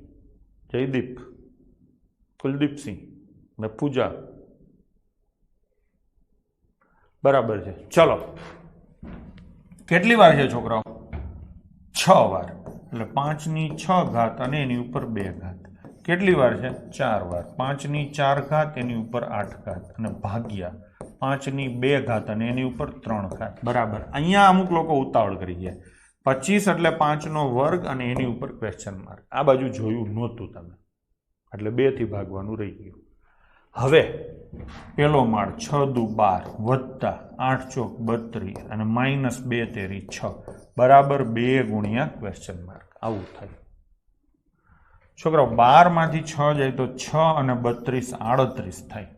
જયદીપ, કુલદીપસિંહ ને પૂજા બરાબર છે. ચલો, કેટલી વાર છે છોકરાઓ? 6 વાર. એટલે 5 ની 6 ઘાત અને એની ઉપર 2 ઘાત. કેટલી વાર છે? 4 વાર. 5 ની 4 ઘાત એની ઉપર 8 ઘાત અને ભાગ્યા 5 ની 2 ઘાત અને એની ઉપર 3 ઘાત બરાબર. અહીંયા અમુક લોકો ઉતાવળ કરી ગયા. 25 એટલે 5 નો વર્ગ અને એની ઉપર ક્વેશ્ચન માર્ક. આ બાજુ જોયું નહોતું તમે, એટલે 2 થી ભાગવાનું રહી ગયું. હવે પેલો માળ 6 દુ 12 વધતા 8 ચોક 32 અને -2 તેરી 6 બરાબર 2 ગુણ્યા ક્વેશ્ચન માર્ક. આવું થાય છોકરાઓ. 12 માંથી 6 જાય તો 6 અને 32 38 થાય.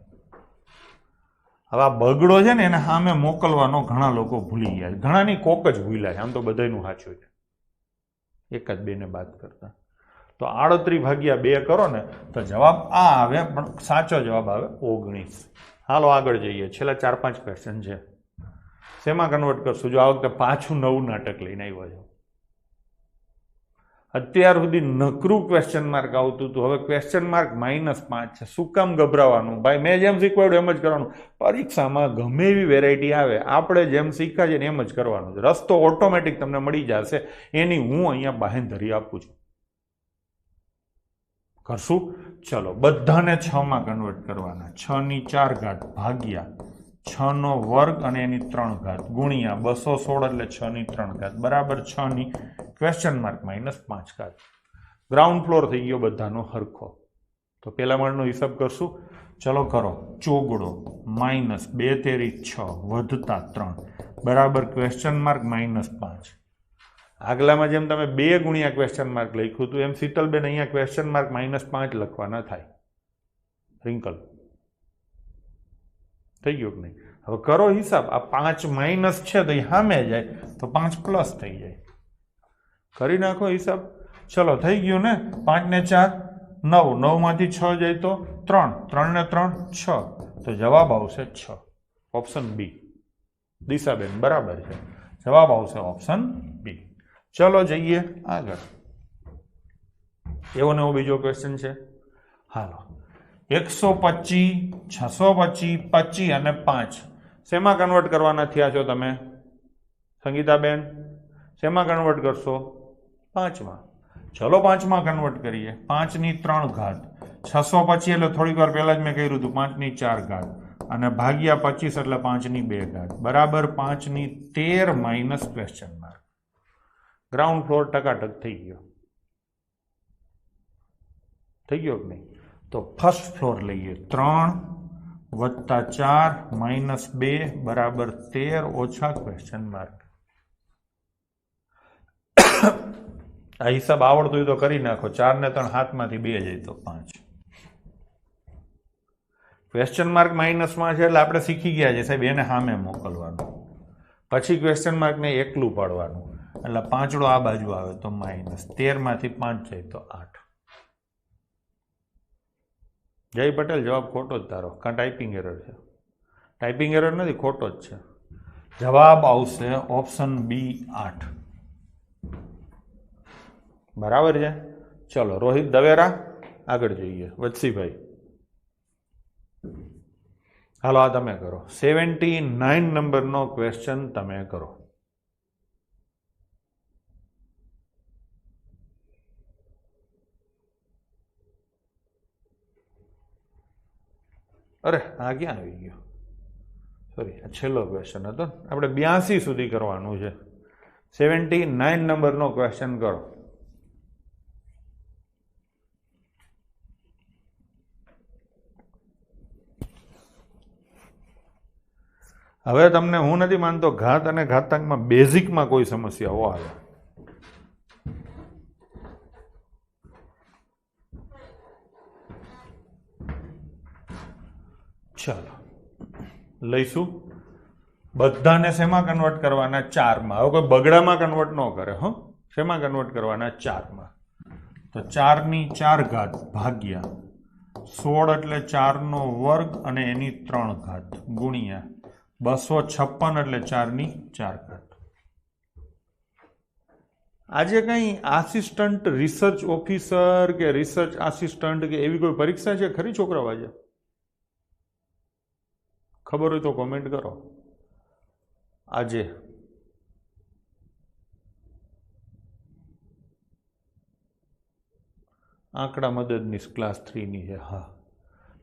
હવે આ બગડો છે ને એને સામે મોકલવાનો ઘણા લોકો ભૂલી ગયા. ઘણાની કોક જ ભૂલ્યા છે, આમ તો બધાનું સાચું છે, એક જ 2 ને બાદ કરતા. તો 38 ભાગ્યા 2 કરો ને તો જવાબ આ આવે, પણ સાચો જવાબ આવે 19. હાલો આગળ જઈએ. છેલ્લા 4-5 ક્વેશ્ચન છે. શેમાં કન્વર્ટ કરશું? જો આ વખતે પાછું નવું નાટક લઈને આવ્યો છે. અત્યાર સુધી નકરું ક્વેશ્ચન માર્ક આવતું હતું, હવે ક્વેશ્ચન માર્ક -5 છે. શું કામ ગભરાવાનું ભાઈ? મેં જેમ શીખવાડ્યું એમ જ કરવાનું. પરીક્ષામાં ગમે એવી વેરાયટી આવે, આપણે જેમ શીખ્યા છે ને એમ જ કરવાનું છે. રસ્તો ઓટોમેટિક તમને મળી જશે, એની હું અહીંયા બાહેંધરી આપું છું. કરશું? ચલો, બધાને 6 માં કન્વર્ટ કરવાના. 6 ની 4 ઘાત ભાગ્યા 6 નો વર્ગ અને એની 3 ઘાત ગુણ્યા 216 એટલે 6 ની 3 ઘાત બરાબર 6 ની ક્વેશ્ચન માર્ક -5 ઘાત. ગ્રાઉન્ડ ફ્લોર થઈ ગયો બધાનો હરખો. તો પેલા માળનો હિસાબ કરશું. ચલો કરો. ચોગડો -2 તેરી 6 વધતા 3 બરાબર ક્વેશ્ચન માર્ક -5. આગલામાં જેમ તમે 2 ગુણ્યા ક્વેશ્ચન માર્ક લખ્યું હતું એમ શીતલબેન અહીંયા ક્વેશ્ચન માર્ક -5 લખવાના થાય. રિંકલ થઈ ગયું કે નહીં? હવે કરો હિસાબ. આ 5 માઇનસ છે તો એ સામે જાય તો 5 પ્લસ થઈ જાય. કરી નાખો હિસાબ. ચલો થઈ ગયું ને? 5 ને 4 9, 9 માંથી 6 જાય તો 3, 3 ને 3 6, તો જવાબ આવશે 6. Option B. દિશાબેન બરાબર છે, જવાબ આવશે ઓપ્શન બી. ચલો જઈએ આગળ. એવો ને એવો બીજો ક્વેશ્ચન છે. હાલો, 125, 625, 25 અને 5 શેમાં કન્વર્ટ કરવાના થયા છો તમે સંગીતાબેન? શેમાં કન્વર્ટ કરશો? 5 માં. ચલો 5 માં કન્વર્ટ કરીએ. 5 ની 3 ઘાત 625 એટલે થોડીક વાર પહેલા જ મેં કહ્યું હતું 5 ની 4 ઘાત અને ભાગ્યા 25 એટલે 5 ની 2 ઘાત બરાબર 5 ની 13 minus question mark. Ground floor ટકાટક થઈ ગયો. થઈ ગયો કે નહીં? તો ફર્સ્ટ ફ્લોર લઈએ. 3 વત્તા 4 માઇનસ 2 બરાબર 13 ઓછા ક્વેશ્ચન માર્ક. આ હિસાબ આવડતું હોય તો કરી નાખો. 4 ને 3 હાથમાંથી 2 જાય તો 5. ક્વેશ્ચન માર્ક માઇનસમાં છે એટલે આપણે શીખી ગયા છે સાહેબ એને સામે મોકલવાનું. પછી ક્વેશ્ચન માર્કને એકલું પાડવાનું એટલે 5 આ બાજુ આવે તો -13 માંથી 5 જાય તો 8. જય પટેલ જવાબ ખોટો જ તારો. કાં ટાઈપિંગ એરર છે? ટાઈપિંગ એરર નથી, ખોટો જ છે. જવાબ આવશે ઓપ્શન બી 8. બરાબર છે. ચલો રોહિત દવેરા આગળ જોઈએ. વત્સીભાઈ હાલો આ તમે કરો. 79 નંબરનો ક્વેશ્ચન તમે કરો. અરે આ ક્યાં આવી ગયો? સોરી, આ છેલ્લો ક્વેશ્ચન હતો. આપણે 82 સુધી કરવાનું છે. 79 નંબરનો ક્વેશ્ચન કરો. હવે તમને હું નથી માનતો ઘાત અને ઘાતાંકમાં બેઝિકમાં કોઈ સમસ્યાઓ આવે. ચાલો લઈશું. બધાને શેમાં કન્વર્ટ કરવાના? 4 માં. હવે કોઈ બગડામાં કન્વર્ટ ન કરે. હો, શેમાં કન્વર્ટ કરવાના? 4 માં. તો 4 ની 4 ઘાત ભાગ્યા 16 એટલે 4 નો વર્ગ અને એની 3 ઘાત ગુણ્યા 256 એટલે 4 ની 4 ઘાત. આજે કઈ આસિસ્ટન્ટ રિસર્ચ ઓફિસર કે રિસર્ચ આસિસ્ટન્ટ કે એવી કોઈ પરીક્ષા છે ખરી છોકરાઓ આજે? ખબર હોય તો કોમેન્ટ કરો. આજે આંકડા મદદનીશ ક્લાસ 3 ની છે. હા,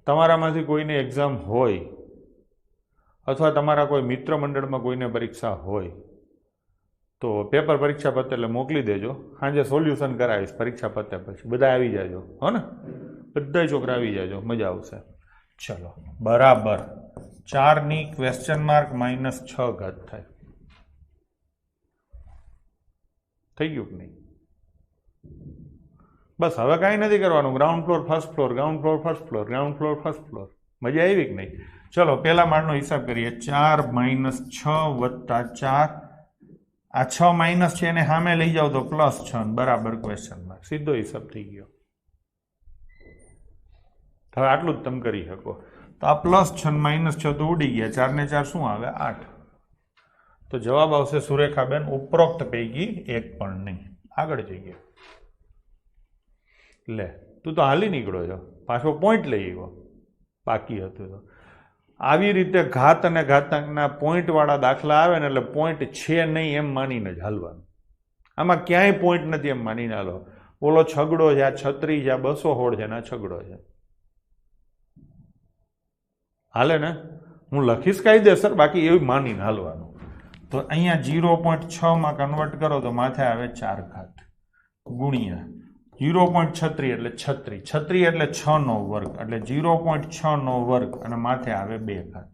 તમારામાંથી કોઈને એક્ઝામ હોય અથવા તમારા કોઈ મિત્ર મંડળમાં કોઈને પરીક્ષા હોય તો પેપર પરીક્ષા પતે એટલે મોકલી દેજો. સાંજે સોલ્યુશન કરાવીશ પરીક્ષા પતે પછી. બધા આવી જાજો હો ને? બધા છોકરા આવી જાજો, મજા આવશે. ચલો બરાબર 4 ની ક્વેશ્ચન માર્ક -6 ઘાત થાય. થઈ ગયું કે નહીં? બસ હવે કાંઈ નથી કરવાનું. Ground floor first floor, ground floor first floor, ground floor first floor. મજા આવી કે નહીં? ચલો પેલા માળનો હિસાબ કરીએ. 4 - 6 વત્તા 4. આ 6 માઇનસ છે એને સામે લઈ જાઓ તો +6 બરાબર ક્વેશ્ચન માર્ક. સીધો હિસાબ થઈ ગયો. હવે આટલું જ તમે કરી શકો. તો આ +6 -6 તો ઉડી ગયા. 4 ને 4 શું આવે? 8. તો જવાબ આવશે સુરેખાબેન ઉપરોક્ત પૈકી એક પણ નહીં. આગળ જઈએ. લે તું તો હાલી નીકળ્યો છો, પાછો પોઈન્ટ લઈ ગયો, બાકી હતું તો. આવી રીતે ઘાત અને ઘાતાંકના પોઈન્ટવાળા દાખલા આવે ને એટલે પોઈન્ટ છે નહીં એમ માનીને જ હાલવાનું. આમાં ક્યાંય પોઈન્ટ નથી એમ માનીને હાલો. ઓલો છગડો છે, આ 36 છે, આ 216 છે ને આ છગડો છે. હાલે ને? હું લખીશ કાયદેસર, બાકી એવું માનીને હાલવાનું. તો અહીંયા 0.6 માં કન્વર્ટ કરો તો માથે આવે 4 ઘાત ગુણ્યા 0.36 એટલે 36, 36 એટલે 6 નો વર્ગ એટલે 0.6 નો વર્ગ અને માથે આવે 2 ઘાત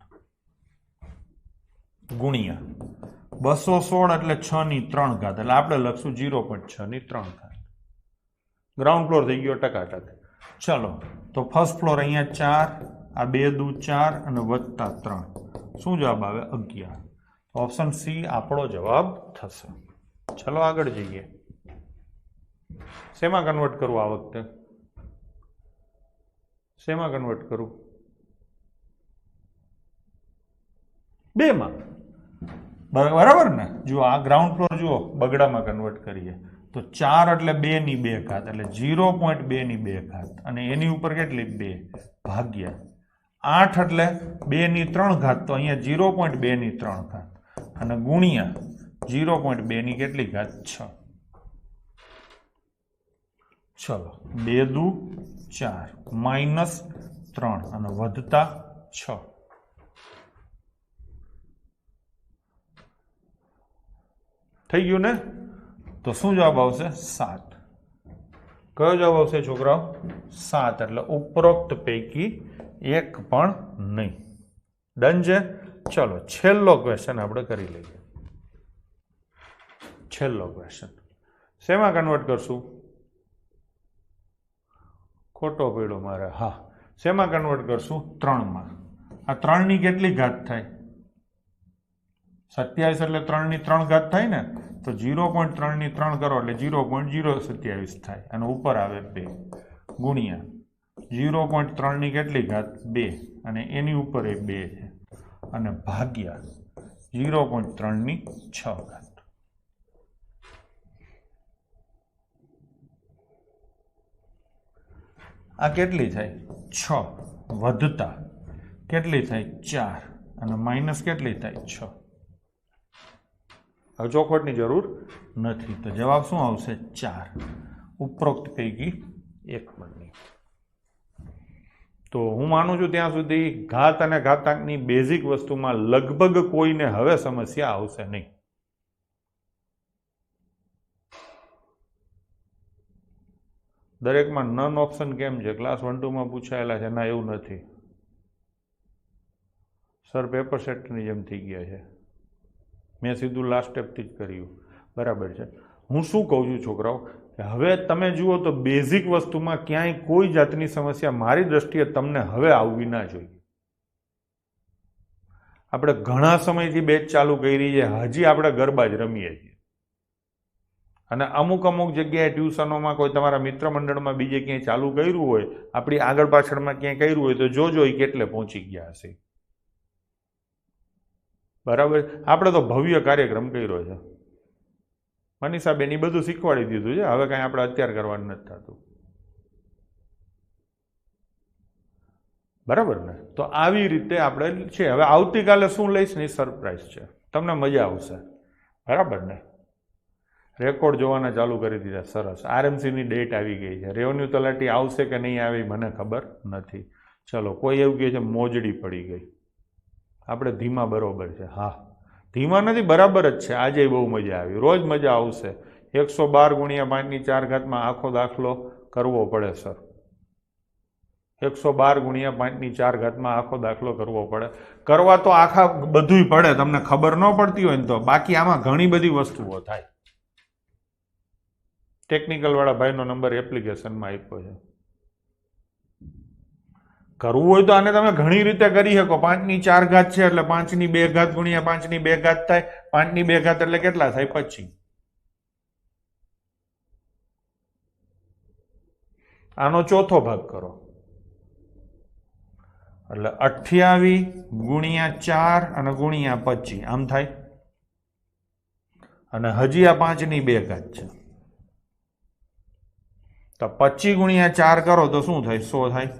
ગુણ્યા 216 એટલે 6 ની 3 ઘાત એટલે આપણે લખશું 0.6 ની 3 ઘાત. ગ્રાઉન્ડ ફ્લોર થઈ ગયો ટકાટક. ચલો તો ફર્સ્ટ ફ્લોર અહીંયા 4, આ 2 દુ 4 અને વત્તા 3, શું જવાબ આવે 11. ઓપ્શન સી આપણો જવાબ થશે. ચલો આગળ જઈએ. શેમાં કન્વર્ટ કરવું આ વખતે? શેમાં કન્વર્ટ કરું? 2 માં. બરાબર ને? જુઓ આ ગ્રાઉન્ડ ફ્લોર જુઓ, બગડામાં કન્વર્ટ કરીએ તો 4 એટલે 2 ની 2 ઘાત એટલે 0.2 ની 2 ઘાત અને એની ઉપર કેટલી 2 ભાગ્યા 8 એટલે 2 ની 3 ઘાત તો અહીંયા 0.2 ની 3 ઘાત અને ગુણ્યા 0.2 ની કેટલી ઘાત 6. ચલો 2 દુ 4 માઇનસ 3 અને વધતા 6. થઈ ગયું ને? તો શું જવાબ આવશે? 7. કયો જવાબ આવશે છોકરાઓ? 7. એટલે ઉપરોક્ત પૈકી એક પણ નહીં. ડન છે? ચલો છેલ્લો ક્વેશ્ચન આપણે કરી લઈએ. છેલ્લો ક્વેશ્ચન શેમાં કન્વર્ટ કરશું? ખોટો પડ્યો મારે. હા, શેમાં કન્વર્ટ કરશું? 3 માં. આ 3 ની કેટલી ઘાત થાય? 27 એટલે 3 ની 3 ઘાત થાય ને, તો 0.3 ની 3 કરો એટલે 0.027 થાય અને ઉપર આવે 2 ગુણ્યા 0.3 ની કેટલી ઘાત 2 અને એની ઉપર એ 2 છે અને ભાગ્યા 0.3 ની 6 ઘાત. આ કેટલી થાય? 6 વધતા કેટલી થાય? 4 અને માઇનસ કેટલી થાય? 6. હવે ચોખવટની જરૂર નથી, તો જવાબ શું આવશે? 4. ઉપરોક્ત પૈકી એક પણ નહીં. તો હું માનું છું ત્યાં સુધી ઘાત અને ઘાતાંકની બેઝિક વસ્તુમાં લગભગ કોઈને હવે સમસ્યા આવશે નહીં. દરેકમાં નન ઓપ્શન કેમ છે? ક્લાસ 1-2 માં પૂછાયેલા છે. ના, એવું નથી સર, પેપર સેટની જેમ થઈ ગયા છે. મેં સીધું લાસ્ટ સ્ટેપથી જ કર્યું. બરાબર છે. હું શું કહું છું છોકરાઓ, કે હવે તમે જુઓ તો બેઝિક વસ્તુમાં ક્યાંય કોઈ જાતની સમસ્યા મારી દ્રષ્ટિએ તમને હવે આવવી ના જોઈએ. આપણે ઘણા સમયથી બેચ ચાલુ કરી છે, હજી આપણે ગરબા જ રમીએ છીએ. અને અમુક અમુક જગ્યાએ ટ્યુશનોમાં કોઈ તમારા મિત્ર મંડળમાં બીજે ક્યાંય ચાલુ કર્યું હોય, આપણી આગળ પાછળમાં ક્યાંય કર્યું હોય તો જોજો એ કેટલે પહોંચી ગયા હશે. બરાબર. આપણે તો ભવ્ય કાર્યક્રમ કર્યો છે. મનીષાબેન એ બધું શીખવાડી દીધું છે. હવે કાંઈ આપણે અત્યારે કરવાનું નથી થતું. બરાબર ને? તો આવી રીતે આપણે છે. હવે આવતીકાલે શું લઈશ ને એ સરપ્રાઈઝ છે, તમને મજા આવશે. બરાબર ને? રેકોર્ડ જોવાના ચાલુ કરી દીધા. સરસ. આરએમસીની ડેટ આવી ગઈ છે. રેવન્યુ તલાટી આવશે કે નહીં આવે મને ખબર નથી. ચલો, કોઈ એવું કહે છે મોજડી પડી ગઈ. આપણે ધીમા બરોબર છે. હા, ધીમા નથી, બરાબર જ છે. આજે બહુ મજા આવી. રોજ મજા આવશે. 112 ગુણ્યા 5 ની 4 ઘાતમાં આખો દાખલો કરવો પડે સર. 112 ગુણ્યા 5 ની 4 ઘાતમાં આખો દાખલો કરવો પડે. કરવા તો આખા બધુંય પડે, તમને ખબર ન પડતી હોય ને તો. બાકી આમાં ઘણી બધી વસ્તુઓ થાય. ટેકનિકલ વાળા ભાઈનો નંબર એપ્લિકેશનમાં આપ્યો છે. કરવું હોય તો આને તમે ઘણી રીતે કરી શકો. 5 ની 4 ઘાત છે એટલે 5 ની 2 ઘાત ગુણ્યા 5 ની 2 ઘાત થાય. 5 ની 2 ઘાત એટલે કેટલા થાય? 25. આનો ચોથો ભાગ કરો એટલે 28 ગુણ્યા 4 અને ગુણ્યા 25 આમ થાય. અને હજી આ 5 ની 2 ઘાત છે તો 25 ગુણ્યા 4 કરો તો શું થાય? 100 થાય.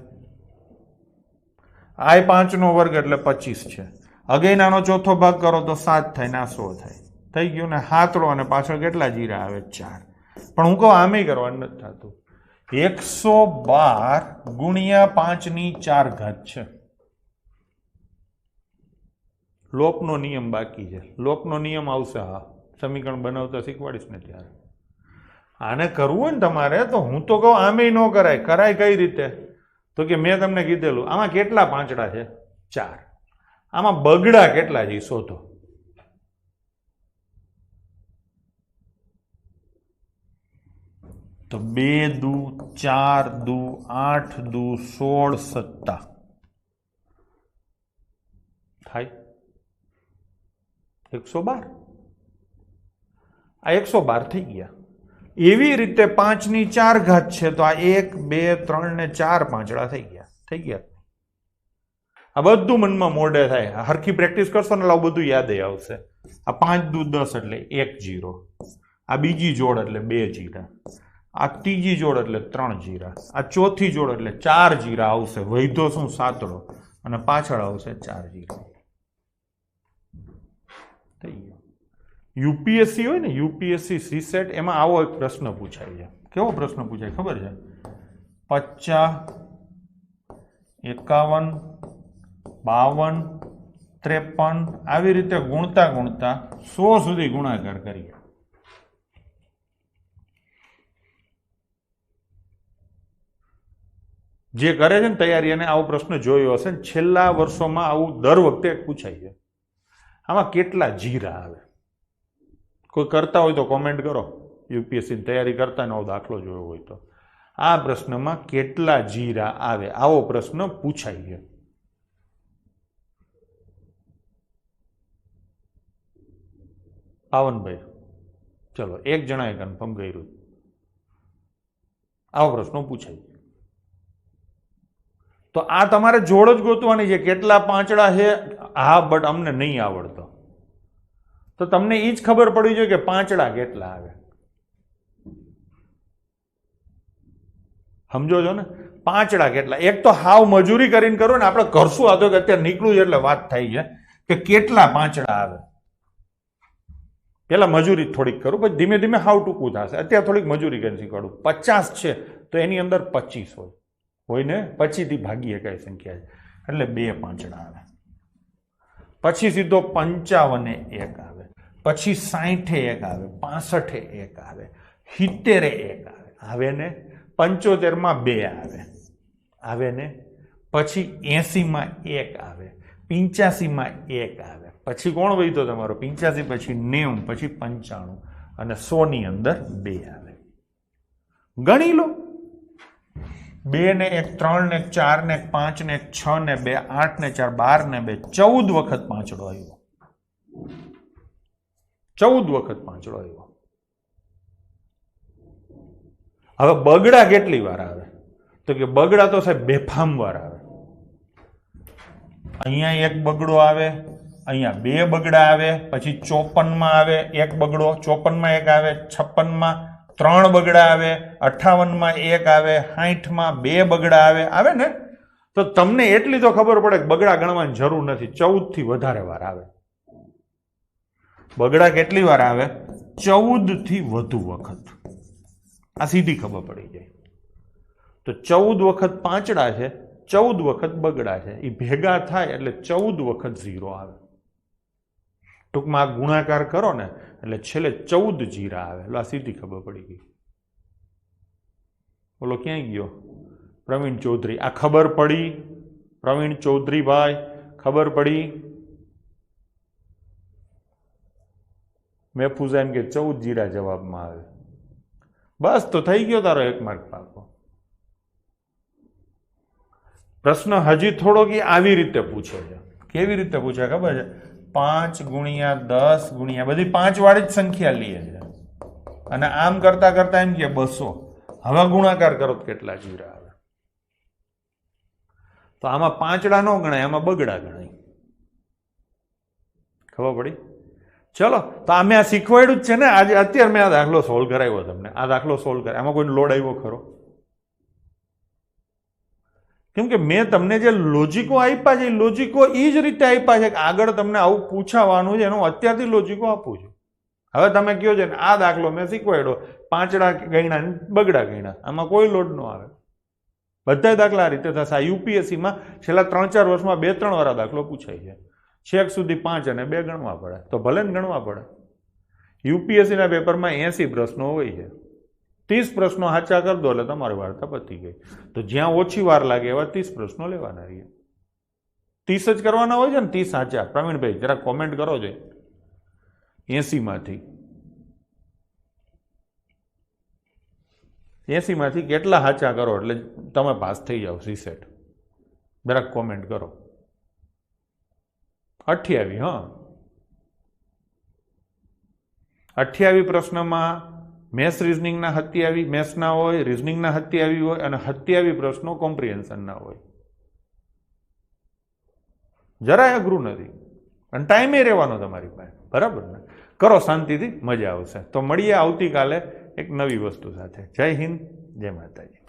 આ 5 નો વર્ગ એટલે 25 છે. અગેયનાનો ચોથો ભાગ કરો તો 7 થાય ને આ 100 થાય. થઈ ગયું ને? હાથડો અને પાછળ કેટલા જીરા આવે? 4. પણ હું કહું આમે કરવાનું નથી થતું. 112 ગુણ્યા 5 ની 4 ઘાત છે. લોપનો નિયમ બાકી છે. લોપનો નિયમ આવશે. હા, સમીકરણ બનાવતા શીખવાડીશ ને ત્યારે. આને કરવું હોય ને તમારે તો હું તો કહું આમે ન કરાય. કરાય કઈ રીતે? તો કે મેં તમને કીધેલું આમાં કેટલા પાંચડા છે? 4. આમાં બગડા કેટલા છે શોધો. તો 2 દુ 4 દુ 8 દુ 16 સત્તા થાય 112. આ 112 થઈ ગયા. એવી રીતે 5 ની 4 ઘાત છે તો આ 1 2 3 ને 4 પાંચડા થઈ ગયા. થઈ ગયા. આ બધું મનમાં મોઢે થાય. હરખી પ્રેક્ટિસ કરશો ને એટલે બધું યાદ આવશે. આ 5 દુ 10 એટલે 1 જીરો. આ બીજી જોડ એટલે 2 જીરા. આ ત્રીજી જોડ એટલે 3 જીરા. આ ચોથી જોડ એટલે 4 જીરા આવશે. વૈધો શું? સાતડો. અને પાછળ આવશે 4 જીરા. થઈ ગયો. યુપીએસસી હોય ને, યુપીએસસી સીસેટ, એમાં આવો એક પ્રશ્ન પૂછાય છે. કેવો પ્રશ્ન પૂછાય ખબર છે? 50 51 52 53 આવી રીતે ગુણતા ગુણતા 100 સુધી ગુણાકાર કરીએ. જે કરે છે ને તૈયારી એને આવો પ્રશ્ન જોયો હશે ને. છેલ્લા વર્ષોમાં આવું દર વખતે પૂછાય છે. આમાં કેટલા જીરા આવે? કોઈ કરતા હોય તો કોમેન્ટ કરો. યુપીએસસી તૈયારી કરતા નવો દાખલો જોયો હોય તો. આ પ્રશ્નમાં કેટલા જીરા આવે આવો પ્રશ્ન પૂછાય છે. પાવનભાઈ, ચલો એક જણાએ કન્ફર્મ કર્યું. આવો પ્રશ્નો પૂછાય. તો આ તમારે જોડ જ ગોતવાની છે. કેટલા પાંચડા છે? હા, બટ અમને નહીં આવડતો. તો તમને એ જ ખબર પડી જોઈએ કે પાંચડા કેટલા આવે. સમજો છો ને? પાંચડા કેટલા. એક તો હાવ મજૂરી કરીને કરો ને. આપણે કરશું આ તો કે અત્યારે નીકળું છે એટલે વાત થઈ છે કે કેટલા પાંચડા આવે. પેલા મજૂરી થોડીક કરું, પછી ધીમે ધીમે હાવ ટૂંકું થશે. અત્યારે થોડીક મજૂરી કરીને શીખવાડું. 50 છે તો એની અંદર 25 હોય ને, 25 થી ભાગીએ કઈ સંખ્યા છે એટલે 2 પાંચડા આવે. પછી સીધો 55 1 આવે. પછી 60 1 આવે. 65 1 આવે. 70 1 આવે. આવે ને? 75 માં 2 આવે. આવે ને? પછી 80 માં 1 આવે. 85 માં 1 આવે. પછી કોણ વહીતો તમારો? 85 પછી 90 પછી 95 અને 100 ની અંદર 2 આવે. ગણી લો. 2 ને 1 3 ને 4 ને 5 ને 6 ને 2 8 ને 4 12 ને 2 14 વખત પાંચડો આવ્યો. 14 વખત પાંચડો આવ્યો. હવે બગડા કેટલી વાર આવે? તો કે બગડા તો સાહેબ બેફામ વાર આવે. અહીંયા એક બગડો આવે, અહીંયા 2 બગડા આવે, પછી 54 માં આવે 1 બગડો, 54 માં 1 આવે, 56 માં 3 બગડા આવે, 58 માં 1 આવે, 60 માં 2 બગડા આવે. આવે ને? તો તમને એટલી તો ખબર પડે કે બગડા ગણવાની જરૂર નથી. 14 થી વધારે વાર આવે. બગડા કેટલી વાર આવે? 14 થી વધુ વખત. આ સીધી ખબર પડી જાય. તો 14 વખત પાંચડા છે, 14 વખત બગડા છે. એ ભેગા થાય એટલે 14 વખત 0 આવે. ટૂંકમાં આ ગુણાકાર કરો ને એટલે છેલ્લે 14 જીરા આવે. એટલે આ સીધી ખબર પડી ગઈ. બોલો ક્યાંય ગયો? પ્રવીણ ચૌધરી. આ ખબર પડી? પ્રવીણ ચૌધરી ભાઈ ખબર પડી? મેફુઝા એમ કે 14 જીરા જવાબમાં આવે. બસ તો થઈ ગયો તારો 1 માર્ક પાકો. પ્રશ્ન હજી થોડોક આવી રીતે પૂછે છે. કેવી રીતે પૂછે ખબર છે? 5 ગુણ્યા 10 ગુણ્યા બધી 5 વાળી જ સંખ્યા લઈએ છે અને આમ કરતા કરતા એમ કે 200. હવે ગુણાકાર કરો તો કેટલા જીરા આવે? તો આમાં પાંચડા ન ગણાય, આમાં બગડા ગણાય. ખબર પડી? ચલો, તો આ મેં આ શીખવાડ્યું જ છે ને આજે. અત્યારે મેં આ દાખલો સોલ્વ કરાવ્યો તમને. આ દાખલો સોલ્વ કરાય. આમાં કોઈ લોડ આવ્યો ખરો? કેમ કે મેં તમને જે લોજિકો આપ્યા છે એ લોજિકો એ જ રીતે આપ્યા છે કે આગળ તમને આવું પૂછાવાનું છે એનું અત્યારથી લોજિકો આપું છું. હવે તમે કહો છો ને આ દાખલો મેં શીખવાડ્યો, પાંચડા ગણ્યા ને બગડા ગણ્યા, આમાં કોઈ લોડ ન આવે. બધા દાખલા આ રીતે થશે. આ યુપીએસસીમાં છેલ્લા 3-4 વર્ષમાં 2-3 વાર દાખલો પૂછાય છે. છેક સુધી 5 અને 2 ગણવા પડે તો ભલે ને ગણવા પડે. યુપીએસસીના પેપરમાં 80 પ્રશ્નો હોય છે. 30 પ્રશ્નો સાચા કરી દો એટલે તમારી વાર્તા પતી ગઈ. તો જ્યાં ઓછી વાર લાગે એવા 30 પ્રશ્નો લેવાના રહીએ. 30 જ કરવાના હોય છે ને, 30 સાચા. પ્રવીણભાઈ જરા કોમેન્ટ કરો છો 80 માંથી કેટલા સાચા કરો એટલે તમે પાસ થઈ જાઓ સીસેટ. જરાક કોમેન્ટ કરો. 28, હા 28 પ્રશ્નમાં મેથ્સ રિઝનિંગના 27 મેથ્સના હોય, રિઝનિંગના 27 હોય અને 27 પ્રશ્નો કોમ્પ્રિહેન્શનના હોય. જરાય અઘરું નથી અને ટાઈમે રહેવાનો તમારી પાસે. બરાબર ને? કરો શાંતિથી, મજા આવશે. તો મળીએ આવતીકાલે એક નવી વસ્તુ સાથે. જય હિન્દ, જય માતાજી.